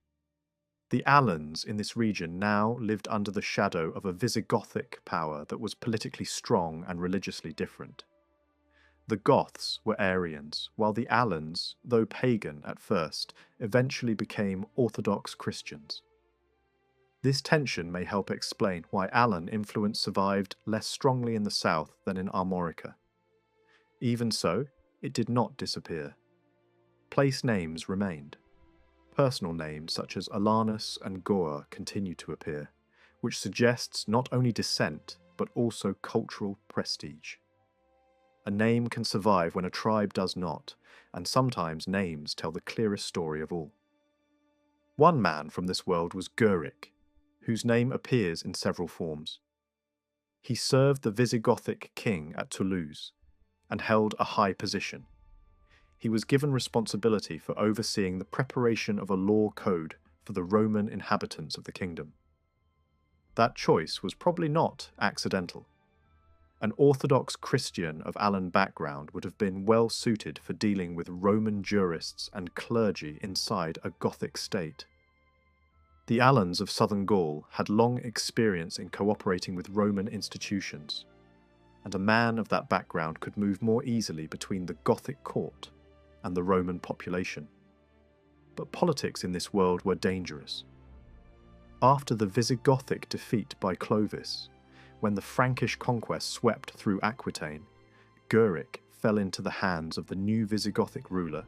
The Alans in this region now lived under the shadow of a Visigothic power that was politically strong and religiously different. The Goths were Arians, while the Alans, though pagan at first, eventually became Orthodox Christians. This tension may help explain why Alan influence survived less strongly in the south than in Armorica. Even so, it did not disappear. Place names remained. Personal names such as Alanus and Goa continue to appear, which suggests not only descent, but also cultural prestige. A name can survive when a tribe does not, and sometimes names tell the clearest story of all. One man from this world was Guric, whose name appears in several forms. He served the Visigothic king at Toulouse, and held a high position. He was given responsibility for overseeing the preparation of a law code for the Roman inhabitants of the kingdom. That choice was probably not accidental. An Orthodox Christian of Alan background would have been well suited for dealing with Roman jurists and clergy inside a Gothic state. The Alans of southern Gaul had long experience in cooperating with Roman institutions, and a man of that background could move more easily between the Gothic court and the Roman population. But politics in this world were dangerous. After the Visigothic defeat by Clovis, when the Frankish conquest swept through Aquitaine, Guric fell into the hands of the new Visigothic ruler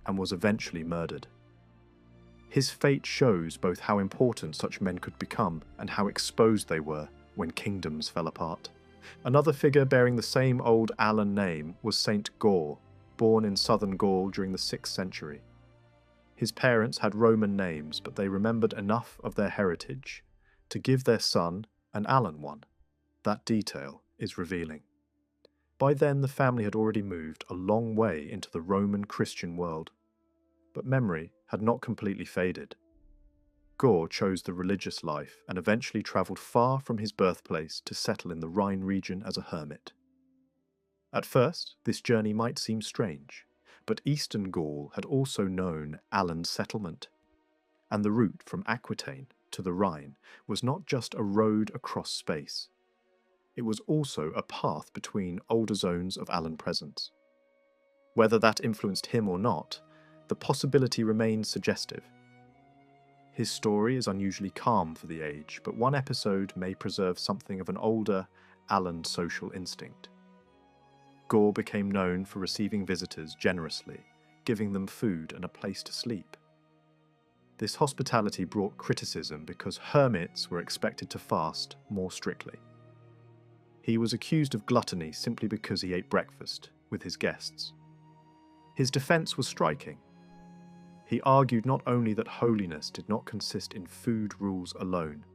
and was eventually murdered. His fate shows both how important such men could become and how exposed they were when kingdoms fell apart. Another figure bearing the same old Alan name was Saint Gaur, born in southern Gaul during the 6th century. His parents had Roman names, but they remembered enough of their heritage to give their son an Alan one. That detail is revealing. By then the family had already moved a long way into the Roman Christian world, but memory had not completely faded. Gaur chose the religious life and eventually travelled far from his birthplace to settle in the Rhine region as a hermit. At first, this journey might seem strange, but eastern Gaul had also known Alan's settlement, and the route from Aquitaine to the Rhine was not just a road across space. It was also a path between older zones of Alan presence. Whether that influenced him or not, the possibility remains suggestive. His story is unusually calm for the age, but one episode may preserve something of an older Alan social instinct. Gaur became known for receiving visitors generously, giving them food and a place to sleep. This hospitality brought criticism because hermits were expected to fast more strictly. He was accused of gluttony simply because he ate breakfast with his guests. His defense was striking. He argued not only that holiness did not consist in food rules alone,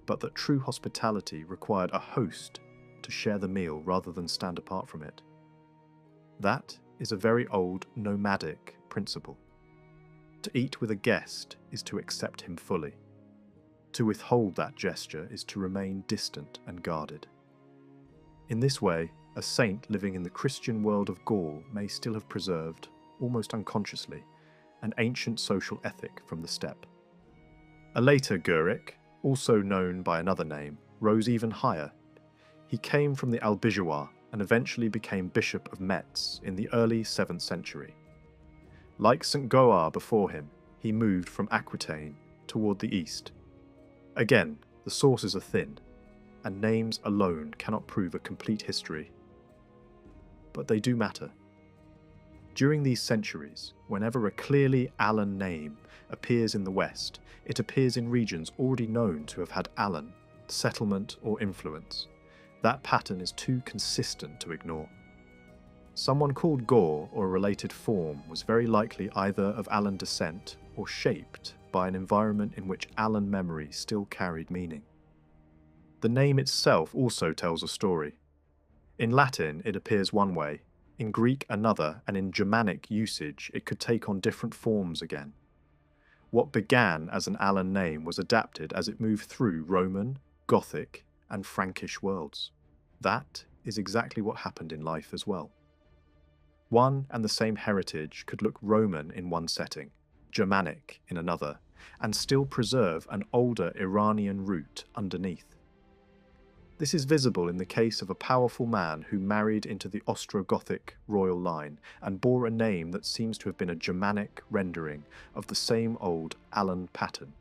but that true hospitality required a host to share the meal rather than stand apart from it. That is a very old nomadic principle. To eat with a guest is to accept him fully. To withhold that gesture is to remain distant and guarded. In this way, a saint living in the Christian world of Gaul may still have preserved, almost unconsciously, an ancient social ethic from the steppe. A later Guric, also known by another name, rose even higher. He came from the Albigeois and eventually became Bishop of Metz in the early 7th century. Like St. Goar before him, he moved from Aquitaine toward the east. Again, the sources are thin, and names alone cannot prove a complete history. But they do matter. During these centuries, whenever a clearly Alan name appears in the West, it appears in regions already known to have had Alan, settlement or influence. That pattern is too consistent to ignore. Someone called Gaul or a related form was very likely either of Alan descent or shaped by an environment in which Alan memory still carried meaning. The name itself also tells a story. In Latin, it appears one way, in Greek another, and in Germanic usage it could take on different forms again. What began as an Alan name was adapted as it moved through Roman, Gothic, and Frankish worlds. That is exactly what happened in life as well. One and the same heritage could look Roman in one setting, Germanic in another, and still preserve an older Iranian root underneath. This is visible in the case of a powerful man who married into the Ostrogothic royal line and bore a name that seems to have been a Germanic rendering of the same old Alan pattern.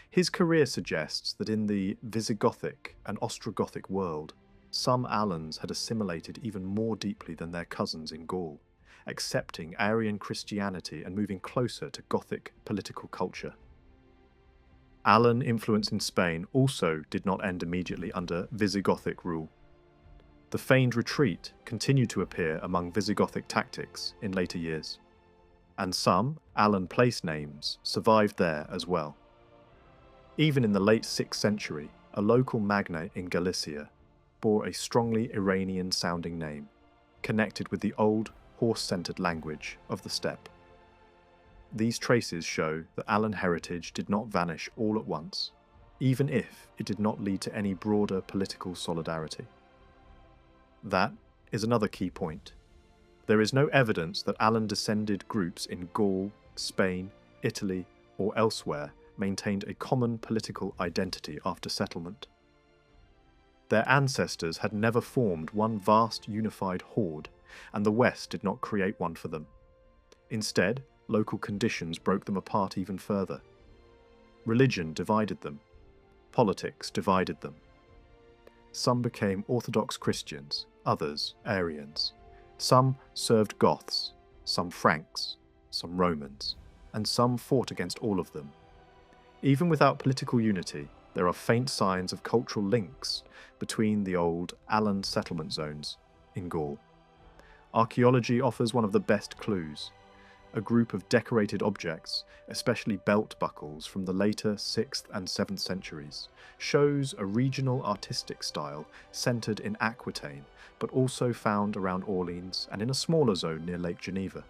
His career suggests that in the Visigothic and Ostrogothic world, some Alans had assimilated even more deeply than their cousins in Gaul, accepting Arian Christianity and moving closer to Gothic political culture. Alan influence in Spain also did not end immediately under Visigothic rule. The feigned retreat continued to appear among Visigothic tactics in later years, and some Alan place names survived there as well. Even in the late 6th century, a local magnate in Galicia bore a strongly Iranian-sounding name, connected with the old horse-centered language of the steppe. These traces show that Alan heritage did not vanish all at once, even if it did not lead to any broader political solidarity. That is another key point. There is no evidence that Alan-descended groups in Gaul, Spain, Italy, or elsewhere maintained a common political identity after settlement. Their ancestors had never formed one vast unified horde, and the West did not create one for them. Instead, local conditions broke them apart even further. Religion divided them. Politics divided them. Some became Orthodox Christians, others Arians. Some served Goths, some Franks, some Romans, and some fought against all of them. Even without political unity, there are faint signs of cultural links between the old Alan settlement zones in Gaul. Archaeology offers one of the best clues. A group of decorated objects, especially belt buckles from the later 6th and 7th centuries, shows a regional artistic style centred in Aquitaine, but also found around Orleans and in a smaller zone near Lake Geneva.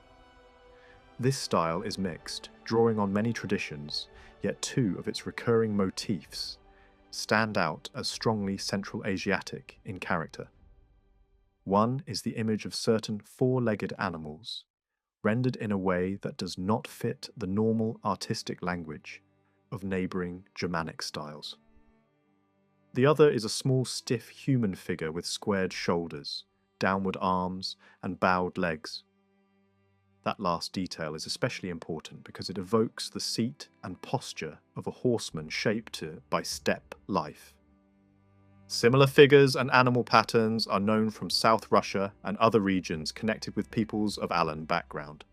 This style is mixed, drawing on many traditions, yet two of its recurring motifs stand out as strongly Central Asiatic in character. One is the image of certain four-legged animals, rendered in a way that does not fit the normal artistic language of neighbouring Germanic styles. The other is a small stiff human figure with squared shoulders, downward arms, and bowed legs. That last detail is especially important because it evokes the seat and posture of a horseman shaped by steppe life. Similar figures and animal patterns are known from South Russia and other regions connected with peoples of Alan background.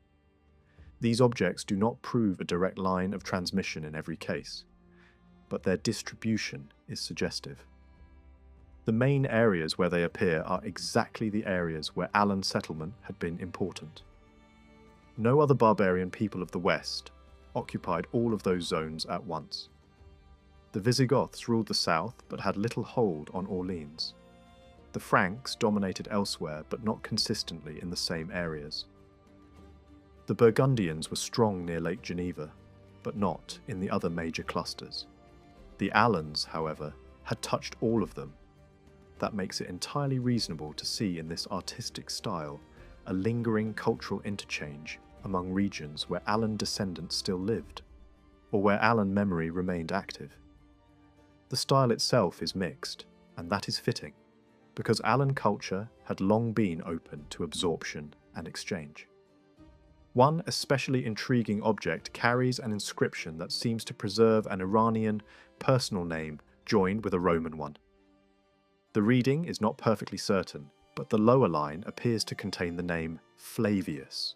These objects do not prove a direct line of transmission in every case, but their distribution is suggestive. The main areas where they appear are exactly the areas where Alan settlement had been important. No other barbarian people of the West occupied all of those zones at once. The Visigoths ruled the south but had little hold on Orleans. The Franks dominated elsewhere but not consistently in the same areas. The Burgundians were strong near Lake Geneva, but not in the other major clusters. The Alans, however, had touched all of them. That makes it entirely reasonable to see in this artistic style a lingering cultural interchange among regions where Alan descendants still lived, or where Alan memory remained active. The style itself is mixed, and that is fitting, because Alan culture had long been open to absorption and exchange. One especially intriguing object carries an inscription that seems to preserve an Iranian personal name joined with a Roman one. The reading is not perfectly certain, but the lower line appears to contain the name Flavius,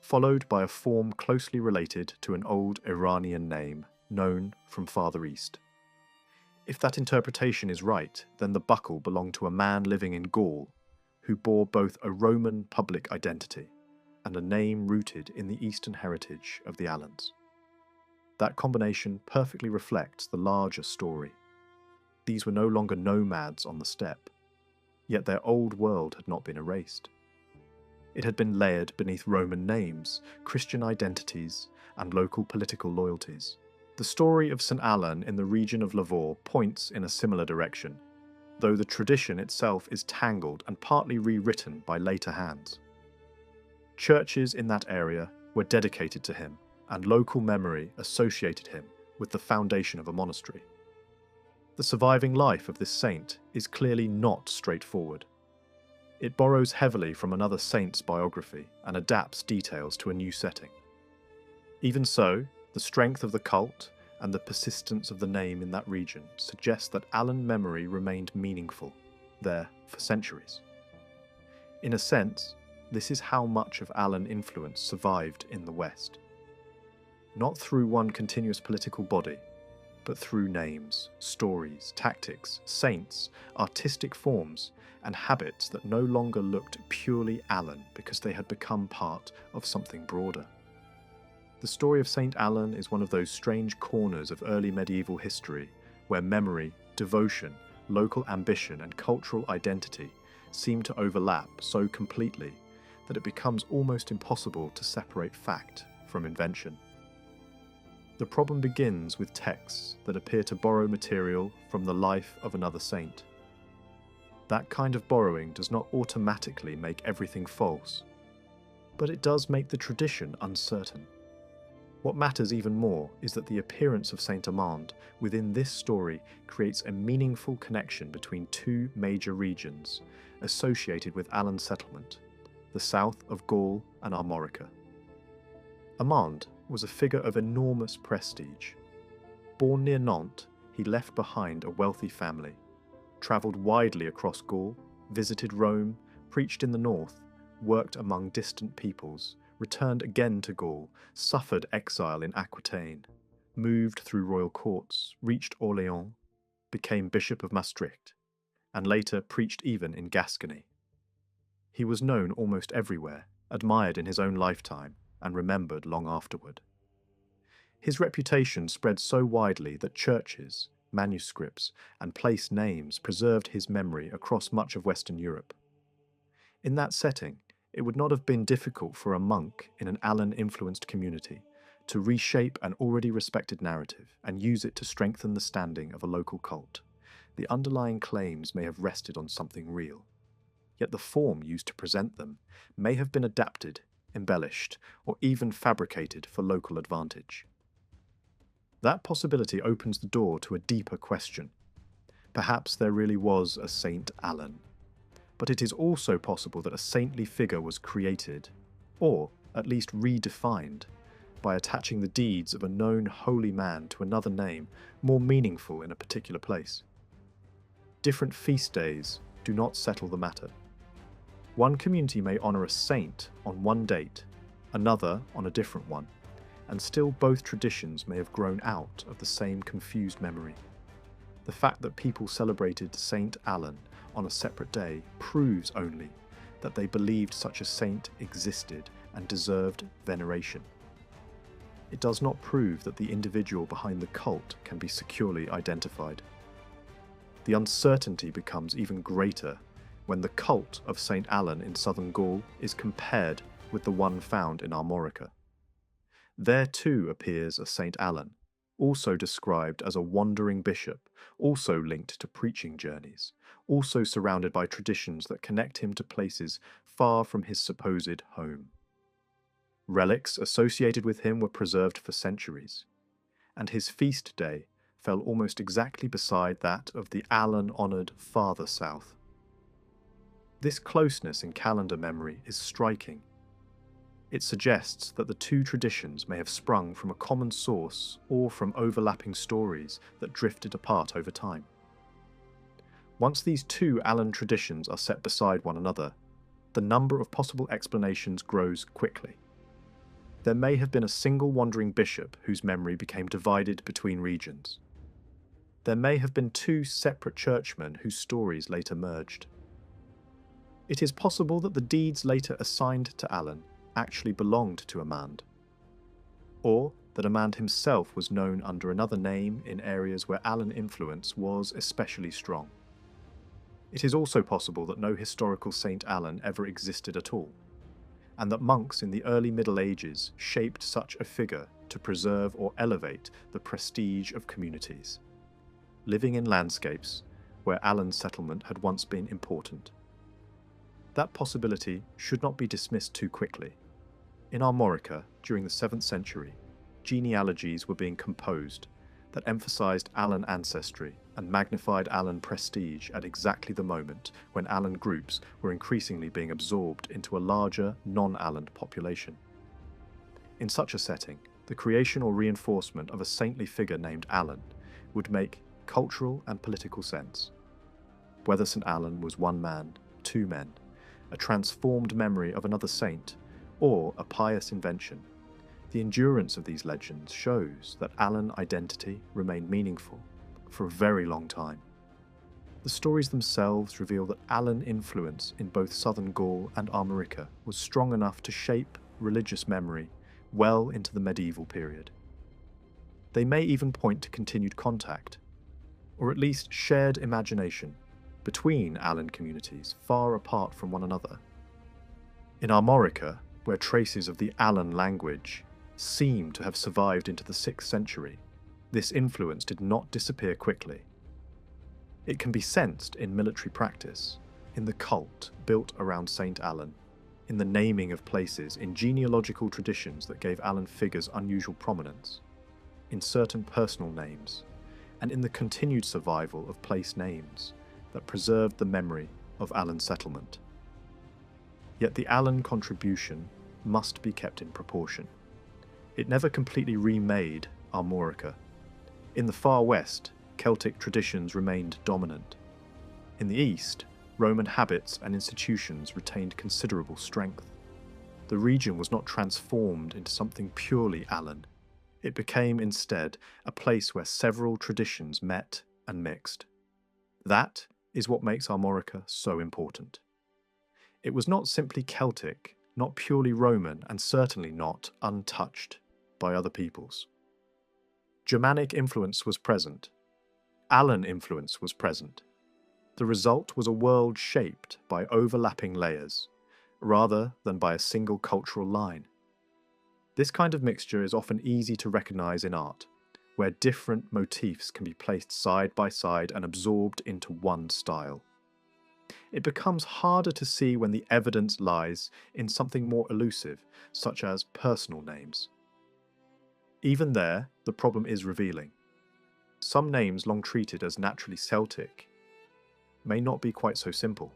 followed by a form closely related to an old Iranian name known from farther east. If that interpretation is right, then the buckle belonged to a man living in Gaul, who bore both a Roman public identity and a name rooted in the Eastern heritage of the Alans. That combination perfectly reflects the larger story. These were no longer nomads on the steppe, yet their old world had not been erased. It had been layered beneath Roman names, Christian identities, and local political loyalties. The story of St. Alan in the region of Lavore points in a similar direction, though the tradition itself is tangled and partly rewritten by later hands. Churches in that area were dedicated to him, and local memory associated him with the foundation of a monastery. The surviving life of this saint is clearly not straightforward. It borrows heavily from another saint's biography and adapts details to a new setting. Even so, the strength of the cult and the persistence of the name in that region suggest that Alan memory remained meaningful there for centuries. In a sense, this is how much of Alan influence survived in the West. Not through one continuous political body, but through names, stories, tactics, saints, artistic forms, and habits that no longer looked purely Alan because they had become part of something broader. The story of St. Alan is one of those strange corners of early medieval history where memory, devotion, local ambition, and cultural identity seem to overlap so completely that it becomes almost impossible to separate fact from invention. The problem begins with texts that appear to borrow material from the life of another saint. That kind of borrowing does not automatically make everything false, but it does make the tradition uncertain. What matters even more is that the appearance of Saint Amand within this story creates a meaningful connection between two major regions associated with Alan's settlement, the south of Gaul and Armorica. Amand was a figure of enormous prestige. Born near Nantes, he left behind a wealthy family, travelled widely across Gaul, visited Rome, preached in the north, worked among distant peoples, returned again to Gaul, suffered exile in Aquitaine, moved through royal courts, reached Orléans, became Bishop of Maastricht, and later preached even in Gascony. He was known almost everywhere, admired in his own lifetime, and remembered long afterward. His reputation spread so widely that churches, manuscripts, and place names preserved his memory across much of Western Europe. In that setting, it would not have been difficult for a monk in an Alan-influenced community to reshape an already respected narrative and use it to strengthen the standing of a local cult. The underlying claims may have rested on something real, yet the form used to present them may have been adapted, embellished, or even fabricated for local advantage. That possibility opens the door to a deeper question. Perhaps there really was a Saint Alan. But it is also possible that a saintly figure was created, or at least redefined, by attaching the deeds of a known holy man to another name more meaningful in a particular place. Different feast days do not settle the matter. One community may honour a saint on one date, another on a different one, and still both traditions may have grown out of the same confused memory. The fact that people celebrated Saint Alan on a separate day proves only that they believed such a saint existed and deserved veneration. It does not prove that the individual behind the cult can be securely identified. The uncertainty becomes even greater when the cult of Saint Alan in southern Gaul is compared with the one found in Armorica. There too appears a Saint Alan, also described as a wandering bishop, also linked to preaching journeys, also surrounded by traditions that connect him to places far from his supposed home. Relics associated with him were preserved for centuries, and his feast day fell almost exactly beside that of the Alan-honoured farther south. This closeness in calendar memory is striking. It suggests that the two traditions may have sprung from a common source or from overlapping stories that drifted apart over time. Once these two Alan traditions are set beside one another, the number of possible explanations grows quickly. There may have been a single wandering bishop whose memory became divided between regions. There may have been two separate churchmen whose stories later merged. It is possible that the deeds later assigned to Alan actually belonged to Amand, or that Amand himself was known under another name in areas where Alan influence was especially strong. It is also possible that no historical Saint Alan ever existed at all, and that monks in the early Middle Ages shaped such a figure to preserve or elevate the prestige of communities, living in landscapes where Alan's settlement had once been important. That possibility should not be dismissed too quickly. In Armorica, during the 7th century, genealogies were being composed that emphasised Alan ancestry and magnified Alan prestige at exactly the moment when Alan groups were increasingly being absorbed into a larger, non-Alan population. In such a setting, the creation or reinforcement of a saintly figure named Alan would make cultural and political sense. Whether St. Alan was one man, two men, a transformed memory of another saint, or a pious invention, the endurance of these legends shows that Alan identity remained meaningful for a very long time. The stories themselves reveal that Alan influence in both southern Gaul and Armorica was strong enough to shape religious memory well into the medieval period. They may even point to continued contact, or at least shared imagination, between Alan communities far apart from one another. In Armorica, where traces of the Alan language seem to have survived into the 6th century, this influence did not disappear quickly. It can be sensed in military practice, in the cult built around St. Alan, in the naming of places, in genealogical traditions that gave Alan figures unusual prominence, in certain personal names, and in the continued survival of place names that preserved the memory of Alan's settlement. Yet the Alan contribution must be kept in proportion. It never completely remade Armorica. In the far west, Celtic traditions remained dominant. In the east, Roman habits and institutions retained considerable strength. The region was not transformed into something purely Alan. It became instead a place where several traditions met and mixed. That is what makes Armorica so important. It was not simply Celtic, not purely Roman, and certainly not untouched by other peoples. Germanic influence was present. Alan influence was present. The result was a world shaped by overlapping layers, rather than by a single cultural line. This kind of mixture is often easy to recognize in art, where different motifs can be placed side by side and absorbed into one style. It becomes harder to see when the evidence lies in something more elusive, such as personal names. Even there, the problem is revealing. Some names long treated as naturally Celtic may not be quite so simple.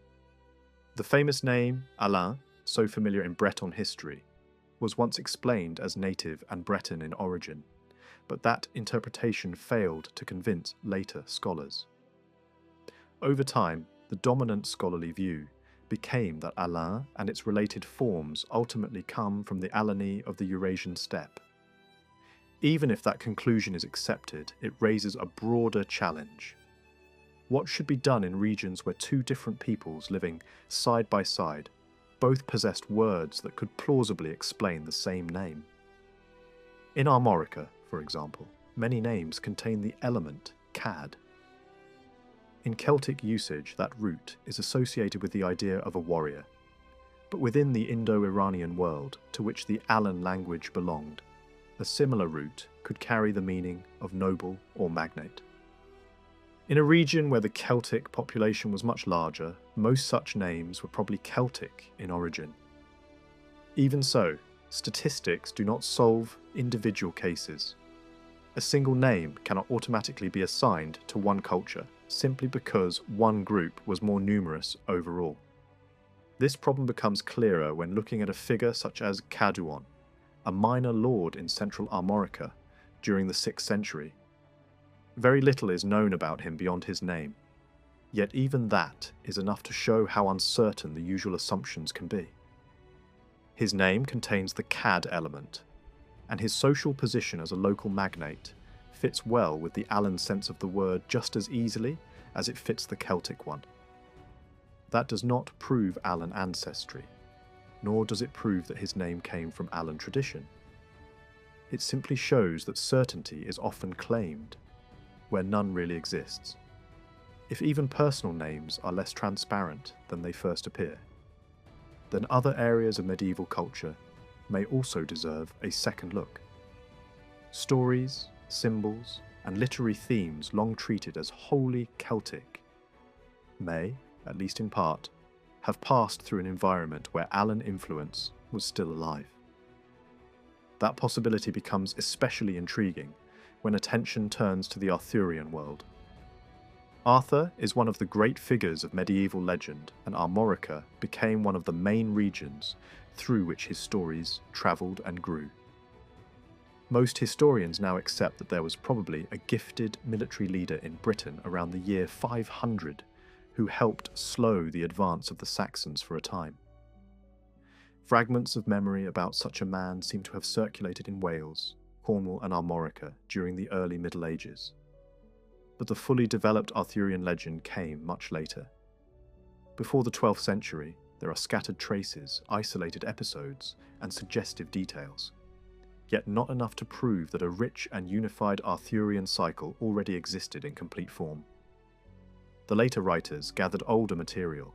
The famous name Alain, so familiar in Breton history, was once explained as native and Breton in origin, but that interpretation failed to convince later scholars. Over time, the dominant scholarly view became that Alain and its related forms ultimately come from the Alani of the Eurasian steppe. Even if that conclusion is accepted, it raises a broader challenge. What should be done in regions where two different peoples living side by side both possessed words that could plausibly explain the same name? In Armorica, for example, many names contain the element cad. In Celtic usage, that root is associated with the idea of a warrior, but within the Indo-Iranian world, to which the Alan language belonged, a similar root could carry the meaning of noble or magnate. In a region where the Celtic population was much larger, most such names were probably Celtic in origin. Even so, statistics do not solve individual cases. A single name cannot automatically be assigned to one culture simply because one group was more numerous overall. This problem becomes clearer when looking at a figure such as Cadwon, a minor lord in central Armorica during the 6th century. Very little is known about him beyond his name, yet even that is enough to show how uncertain the usual assumptions can be. His name contains the cad element, and his social position as a local magnate fits well with the Alan sense of the word just as easily as it fits the Celtic one. That does not prove Alan ancestry, nor does it prove that his name came from Alan tradition. It simply shows that certainty is often claimed, where none really exists. If even personal names are less transparent than they first appear, then other areas of medieval culture may also deserve a second look. Stories, symbols, and literary themes long treated as wholly Celtic may, at least in part, have passed through an environment where Alan influence was still alive. That possibility becomes especially intriguing when attention turns to the Arthurian world. Arthur is one of the great figures of medieval legend, and Armorica became one of the main regions through which his stories travelled and grew. Most historians now accept that there was probably a gifted military leader in Britain around the year 500 who helped slow the advance of the Saxons for a time. Fragments of memory about such a man seem to have circulated in Wales, Cornwall and Armorica during the early Middle Ages. But the fully developed Arthurian legend came much later. Before the 12th century, there are scattered traces, isolated episodes, and suggestive details, yet not enough to prove that a rich and unified Arthurian cycle already existed in complete form. The later writers gathered older material,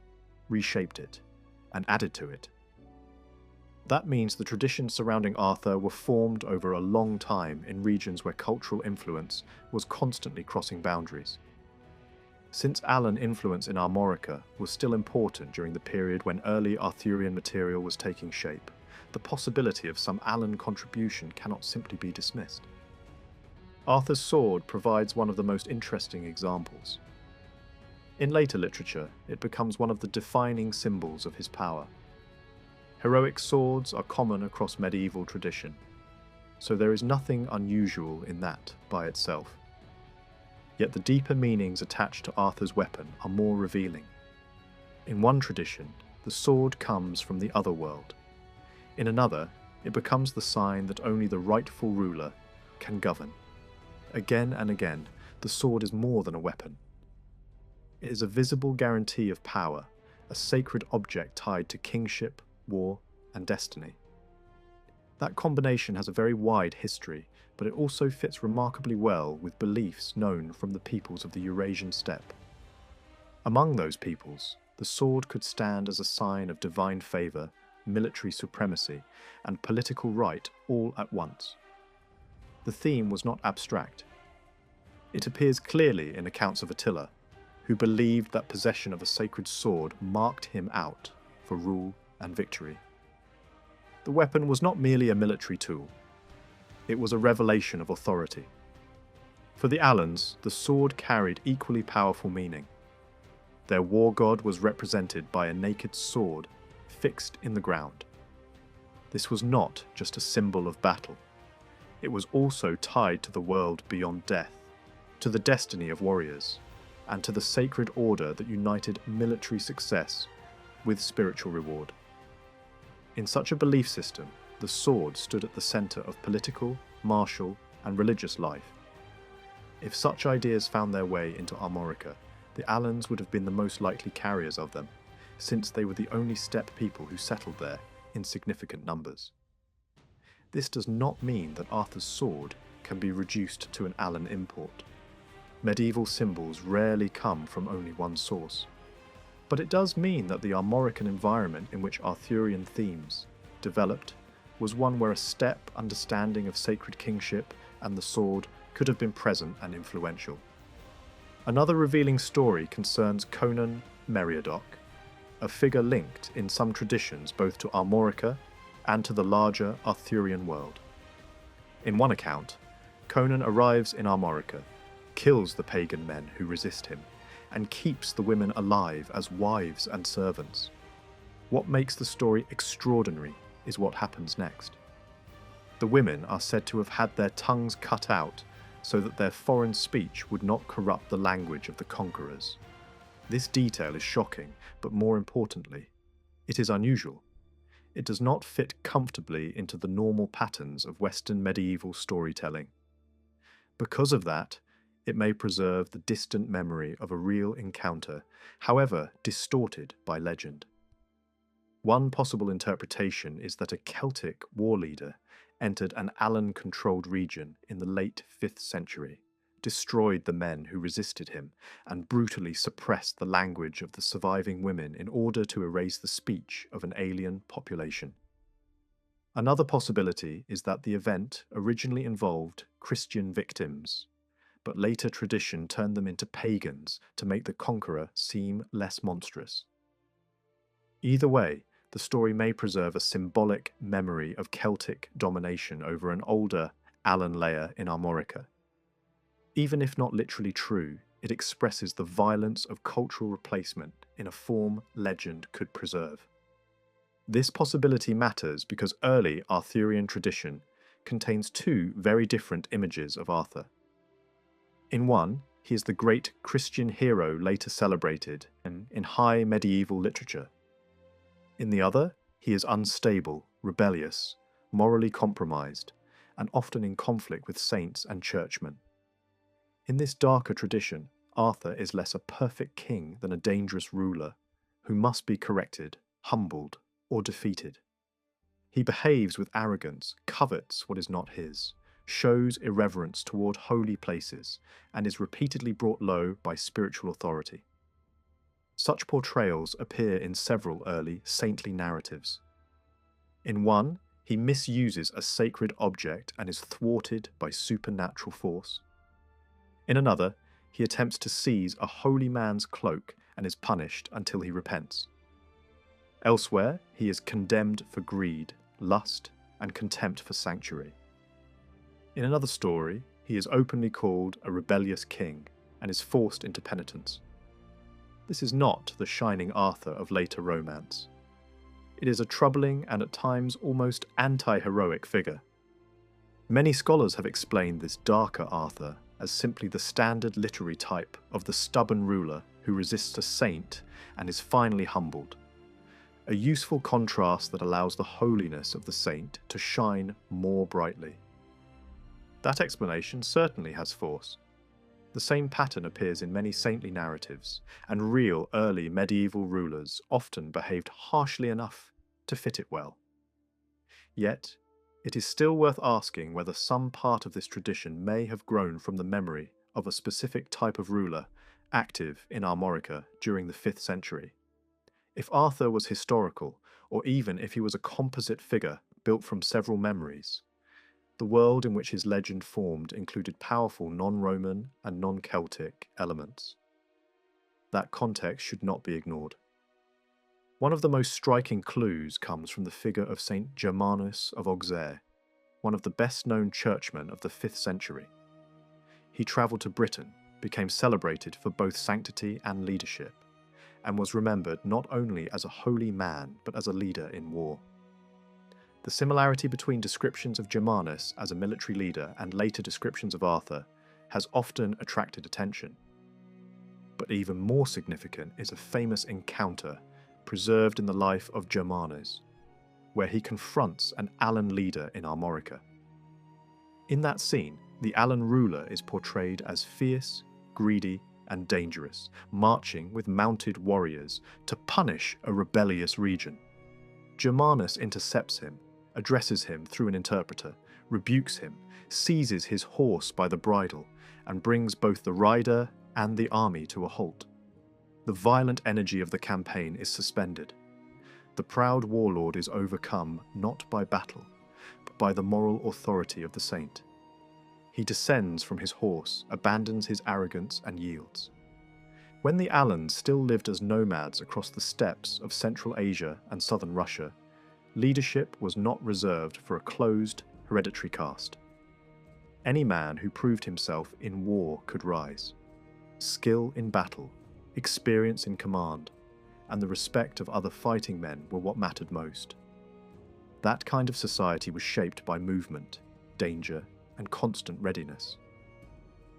reshaped it, and added to it. That means the traditions surrounding Arthur were formed over a long time in regions where cultural influence was constantly crossing boundaries. Since Alan influence in Armorica was still important during the period when early Arthurian material was taking shape, the possibility of some Alan contribution cannot simply be dismissed. Arthur's sword provides one of the most interesting examples. In later literature, it becomes one of the defining symbols of his power. Heroic swords are common across medieval tradition, so there is nothing unusual in that by itself. Yet the deeper meanings attached to Arthur's weapon are more revealing. In one tradition, the sword comes from the other world. In another, it becomes the sign that only the rightful ruler can govern. Again and again, the sword is more than a weapon. It is a visible guarantee of power, a sacred object tied to kingship, war, and destiny. That combination has a very wide history, but it also fits remarkably well with beliefs known from the peoples of the Eurasian steppe. Among those peoples, the sword could stand as a sign of divine favour, military supremacy, and political right all at once. The theme was not abstract. It appears clearly in accounts of Attila, who believed that possession of a sacred sword marked him out for rule and victory. The weapon was not merely a military tool. It was a revelation of authority. For the Alans, the sword carried equally powerful meaning. Their war god was represented by a naked sword fixed in the ground. This was not just a symbol of battle. It was also tied to the world beyond death, to the destiny of warriors, and to the sacred order that united military success with spiritual reward. In such a belief system, the sword stood at the centre of political, martial, and religious life. If such ideas found their way into Armorica, the Alans would have been the most likely carriers of them, since they were the only steppe people who settled there in significant numbers. This does not mean that Arthur's sword can be reduced to an Alan import. Medieval symbols rarely come from only one source. But it does mean that the Armorican environment in which Arthurian themes developed was one where a steppe understanding of sacred kingship and the sword could have been present and influential. Another revealing story concerns Conan Meriadoc, a figure linked in some traditions both to Armorica and to the larger Arthurian world. In one account, Conan arrives in Armorica, kills the pagan men who resist him, and keeps the women alive as wives and servants. What makes the story extraordinary is what happens next. The women are said to have had their tongues cut out so that their foreign speech would not corrupt the language of the conquerors. This detail is shocking, but more importantly, it is unusual. It does not fit comfortably into the normal patterns of Western medieval storytelling. Because of that, it may preserve the distant memory of a real encounter, however distorted by legend. One possible interpretation is that a Celtic war leader entered an Alan-controlled region in the late 5th century, destroyed the men who resisted him, and brutally suppressed the language of the surviving women in order to erase the speech of an alien population. Another possibility is that the event originally involved Christian victims, but later tradition turned them into pagans to make the conqueror seem less monstrous. Either way, the story may preserve a symbolic memory of Celtic domination over an older Alan layer in Armorica. Even if not literally true, it expresses the violence of cultural replacement in a form legend could preserve. This possibility matters because early Arthurian tradition contains two very different images of Arthur. In one, he is the great Christian hero later celebrated in high medieval literature. In the other, he is unstable, rebellious, morally compromised, and often in conflict with saints and churchmen. In this darker tradition, Arthur is less a perfect king than a dangerous ruler, who must be corrected, humbled, or defeated. He behaves with arrogance, covets what is not his, shows irreverence toward holy places, and is repeatedly brought low by spiritual authority. Such portrayals appear in several early saintly narratives. In one, he misuses a sacred object and is thwarted by supernatural force. In another, he attempts to seize a holy man's cloak and is punished until he repents. Elsewhere, he is condemned for greed, lust, and contempt for sanctuary. In another story, he is openly called a rebellious king and is forced into penitence. This is not the shining Arthur of later romance. It is a troubling and at times almost anti-heroic figure. Many scholars have explained this darker Arthur as simply the standard literary type of the stubborn ruler who resists a saint and is finally humbled. A useful contrast that allows the holiness of the saint to shine more brightly. That explanation certainly has force. The same pattern appears in many saintly narratives, and real early medieval rulers often behaved harshly enough to fit it well. Yet, it is still worth asking whether some part of this tradition may have grown from the memory of a specific type of ruler active in Armorica during the 5th century. If Arthur was historical, or even if he was a composite figure built from several memories, the world in which his legend formed included powerful non-Roman and non-Celtic elements. That context should not be ignored. One of the most striking clues comes from the figure of Saint Germanus of Auxerre, one of the best-known churchmen of the 5th century. He travelled to Britain, became celebrated for both sanctity and leadership, and was remembered not only as a holy man but as a leader in war. The similarity between descriptions of Germanus as a military leader and later descriptions of Arthur has often attracted attention. But even more significant is a famous encounter preserved in the life of Germanus, where he confronts an Alan leader in Armorica. In that scene, the Alan ruler is portrayed as fierce, greedy, and dangerous, marching with mounted warriors to punish a rebellious region. Germanus intercepts him, addresses him through an interpreter, rebukes him, seizes his horse by the bridle, and brings both the rider and the army to a halt. The violent energy of the campaign is suspended. The proud warlord is overcome not by battle, but by the moral authority of the saint. He descends from his horse, abandons his arrogance, and yields. When the Alans still lived as nomads across the steppes of Central Asia and southern Russia, leadership was not reserved for a closed, hereditary caste. Any man who proved himself in war could rise. Skill in battle, experience in command, and the respect of other fighting men were what mattered most. That kind of society was shaped by movement, danger, and constant readiness.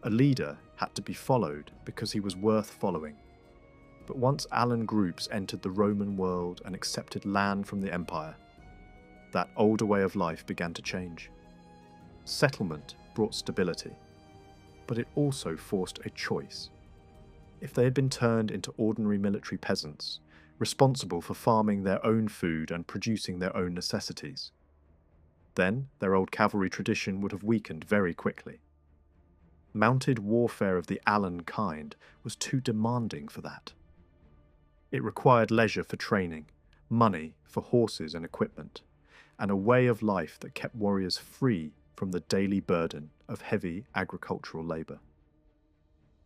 A leader had to be followed because he was worth following. But once Alan groups entered the Roman world and accepted land from the empire, that older way of life began to change. Settlement brought stability. but it also forced a choice. If they had been turned into ordinary military peasants, responsible for farming their own food and producing their own necessities, then their old cavalry tradition would have weakened very quickly. Mounted warfare of the Alan kind was too demanding for that. It required leisure for training, money for horses and equipment, and a way of life that kept warriors free from the daily burden of heavy agricultural labour.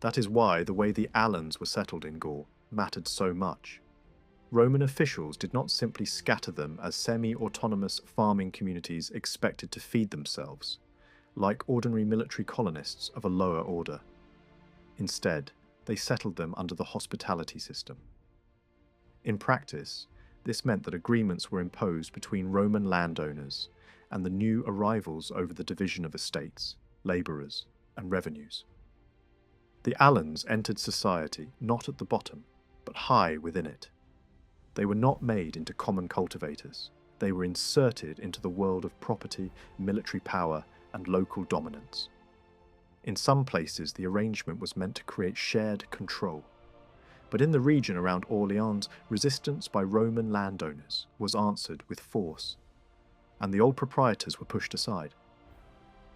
That is why the way the Alans were settled in Gaul mattered so much. Roman officials did not simply scatter them as semi-autonomous farming communities expected to feed themselves, like ordinary military colonists of a lower order. Instead, they settled them under the hospitality system. In practice, this meant that agreements were imposed between Roman landowners and the new arrivals over the division of estates, labourers, and revenues. The Alans entered society not at the bottom, but high within it. They were not made into common cultivators. They were inserted into the world of property, military power, and local dominance. In some places, the arrangement was meant to create shared control. But in the region around Orleans, resistance by Roman landowners was answered with force, and the old proprietors were pushed aside.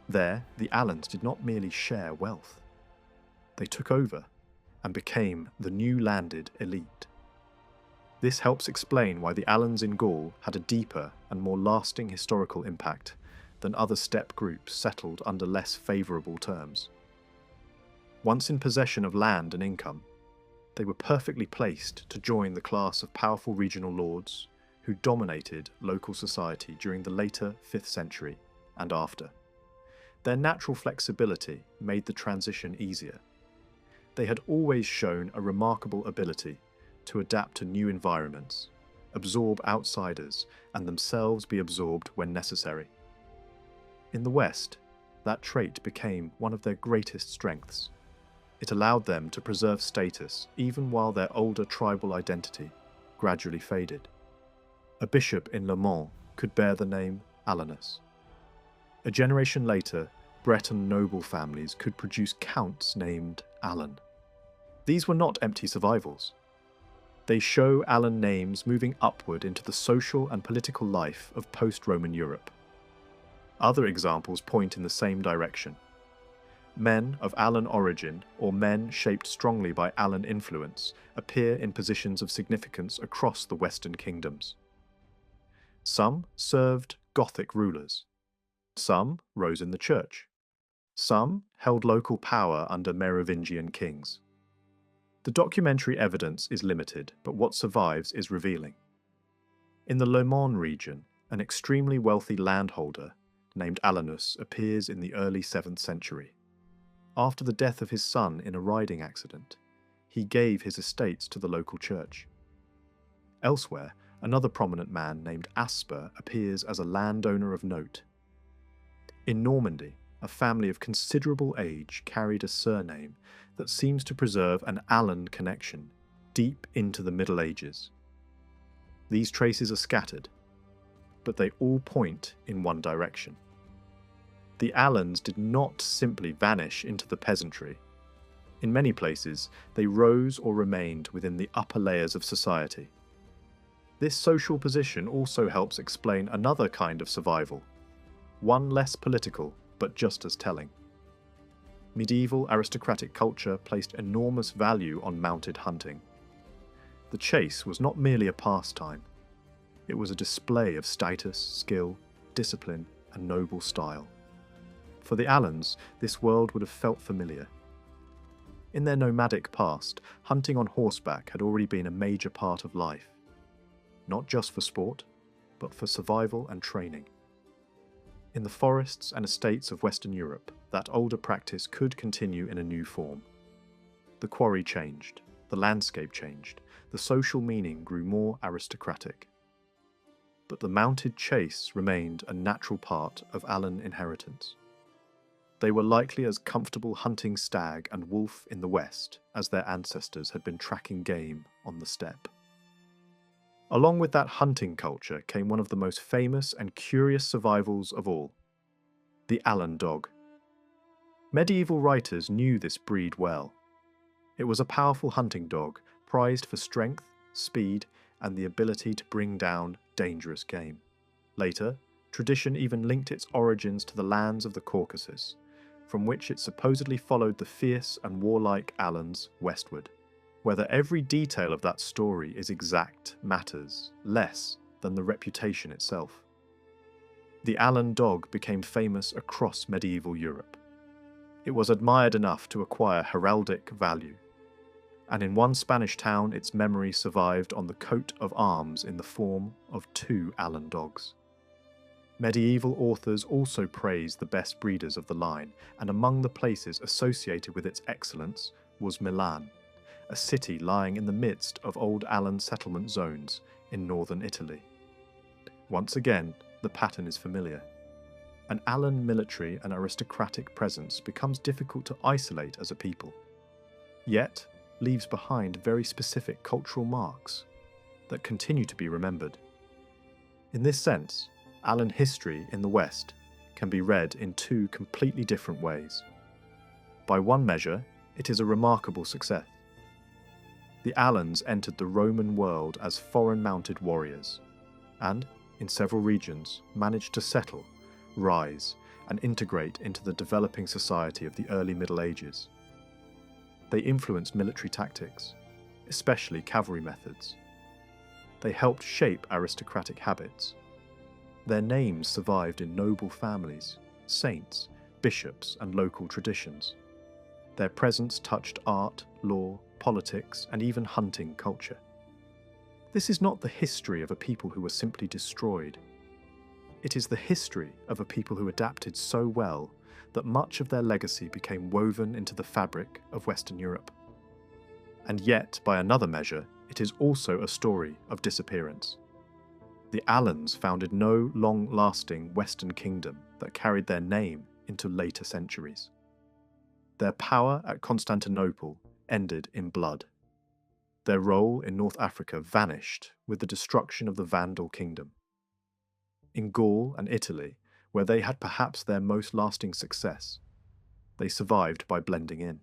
There, the Alans did not merely share wealth. They took over and became the new landed elite. This helps explain why the Alans in Gaul had a deeper and more lasting historical impact than other steppe groups settled under less favourable terms. Once in possession of land and income, they were perfectly placed to join the class of powerful regional lords who dominated local society during the later 5th century and after. Their natural flexibility made the transition easier. They had always shown a remarkable ability to adapt to new environments, absorb outsiders, and themselves be absorbed when necessary. In the West, that trait became one of their greatest strengths. It allowed them to preserve status even while their older tribal identity gradually faded. A bishop in Le Mans could bear the name Alanus. A generation later, Breton noble families could produce counts named Alan. These were not empty survivals. They show Alan names moving upward into the social and political life of post-Roman Europe. Other examples point in the same direction. Men of Alan origin, or men shaped strongly by Alan influence, appear in positions of significance across the Western kingdoms. Some served Gothic rulers. Some rose in the church. Some held local power under Merovingian kings. The documentary evidence is limited, but what survives is revealing. In the Le Mans region, an extremely wealthy landholder named Alanus appears in the early 7th century. After the death of his son in a riding accident, he gave his estates to the local church. Elsewhere, another prominent man named Asper appears as a landowner of note. In Normandy, a family of considerable age carried a surname that seems to preserve an Alan connection deep into the Middle Ages. These traces are scattered, but they all point in one direction. The Alans did not simply vanish into the peasantry. In many places, they rose or remained within the upper layers of society. This social position also helps explain another kind of survival, one less political, but just as telling. Medieval aristocratic culture placed enormous value on mounted hunting. The chase was not merely a pastime. It was a display of status, skill, discipline, and noble style. For the Alans, this world would have felt familiar. In their nomadic past, hunting on horseback had already been a major part of life, not just for sport, but for survival and training. In the forests and estates of Western Europe, that older practice could continue in a new form. The quarry changed, the landscape changed, the social meaning grew more aristocratic. But the mounted chase remained a natural part of Alan inheritance. They were likely as comfortable hunting stag and wolf in the west as their ancestors had been tracking game on the steppe. Along with that hunting culture came one of the most famous and curious survivals of all, the Alan dog. Medieval writers knew this breed well. It was a powerful hunting dog, prized for strength, speed, and the ability to bring down dangerous game. Later, tradition even linked its origins to the lands of the Caucasus, from which it supposedly followed the fierce and warlike Alans westward. Whether every detail of that story is exact matters less than the reputation itself. The Alan dog became famous across medieval Europe. It was admired enough to acquire heraldic value, and in one Spanish town its memory survived on the coat of arms in the form of 2 Alan dogs. Medieval authors also praised the best breeders of the line, and among the places associated with its excellence was Milan, a city lying in the midst of old Alan settlement zones in northern Italy. Once again, the pattern is familiar. An Alan military and aristocratic presence becomes difficult to isolate as a people, yet leaves behind very specific cultural marks that continue to be remembered. In this sense, Alan history in the West can be read in 2 completely different ways. By one measure, it is a remarkable success. The Alans entered the Roman world as foreign-mounted warriors, and, in several regions, managed to settle, rise, and integrate into the developing society of the early Middle Ages. They influenced military tactics, especially cavalry methods. They helped shape aristocratic habits. Their names survived in noble families, saints, bishops, and local traditions. Their presence touched art, law, politics, and even hunting culture. This is not the history of a people who were simply destroyed. It is the history of a people who adapted so well that much of their legacy became woven into the fabric of Western Europe. And yet, by another measure, it is also a story of disappearance. The Alans founded no long-lasting Western kingdom that carried their name into later centuries. Their power at Constantinople ended in blood. Their role in North Africa vanished with the destruction of the Vandal kingdom. In Gaul and Italy, where they had perhaps their most lasting success, they survived by blending in.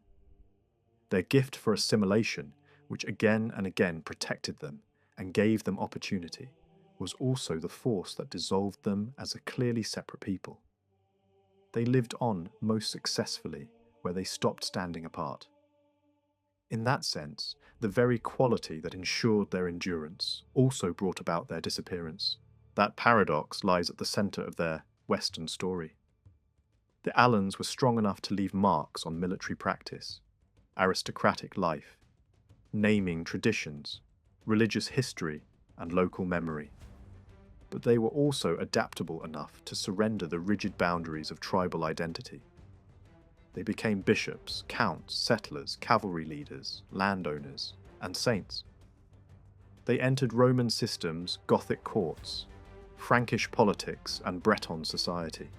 Their gift for assimilation, which again and again protected them and gave them opportunity, was also the force that dissolved them as a clearly separate people. They lived on most successfully where they stopped standing apart. In that sense, the very quality that ensured their endurance also brought about their disappearance. That paradox lies at the centre of their Western story. The Alans were strong enough to leave marks on military practice, aristocratic life, naming traditions, religious history, and local memory. But they were also adaptable enough to surrender the rigid boundaries of tribal identity. They became bishops, counts, settlers, cavalry leaders, landowners, and saints. They entered Roman systems, Gothic courts, Frankish politics, and Breton society.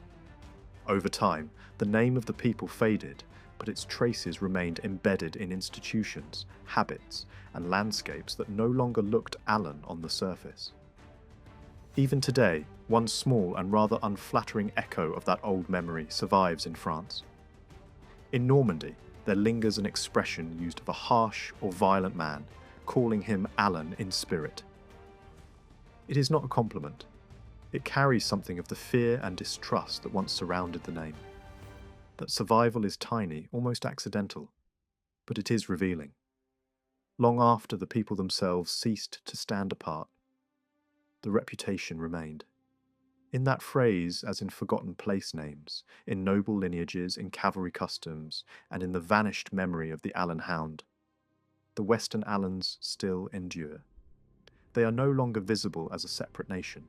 Over time, the name of the people faded, but its traces remained embedded in institutions, habits, and landscapes that no longer looked Alan on the surface. Even today, one small and rather unflattering echo of that old memory survives in France. In Normandy, there lingers an expression used of a harsh or violent man, calling him Alan in spirit. It is not a compliment. It carries something of the fear and distrust that once surrounded the name. That survival is tiny, almost accidental, but it is revealing. Long after the people themselves ceased to stand apart, the reputation remained. In that phrase, as in forgotten place names, in noble lineages, in cavalry customs, and in the vanished memory of the Alan hound, the Western Alans still endure. They are no longer visible as a separate nation.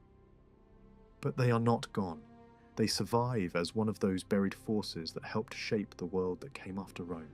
But they are not gone. They survive as one of those buried forces that helped shape the world that came after Rome.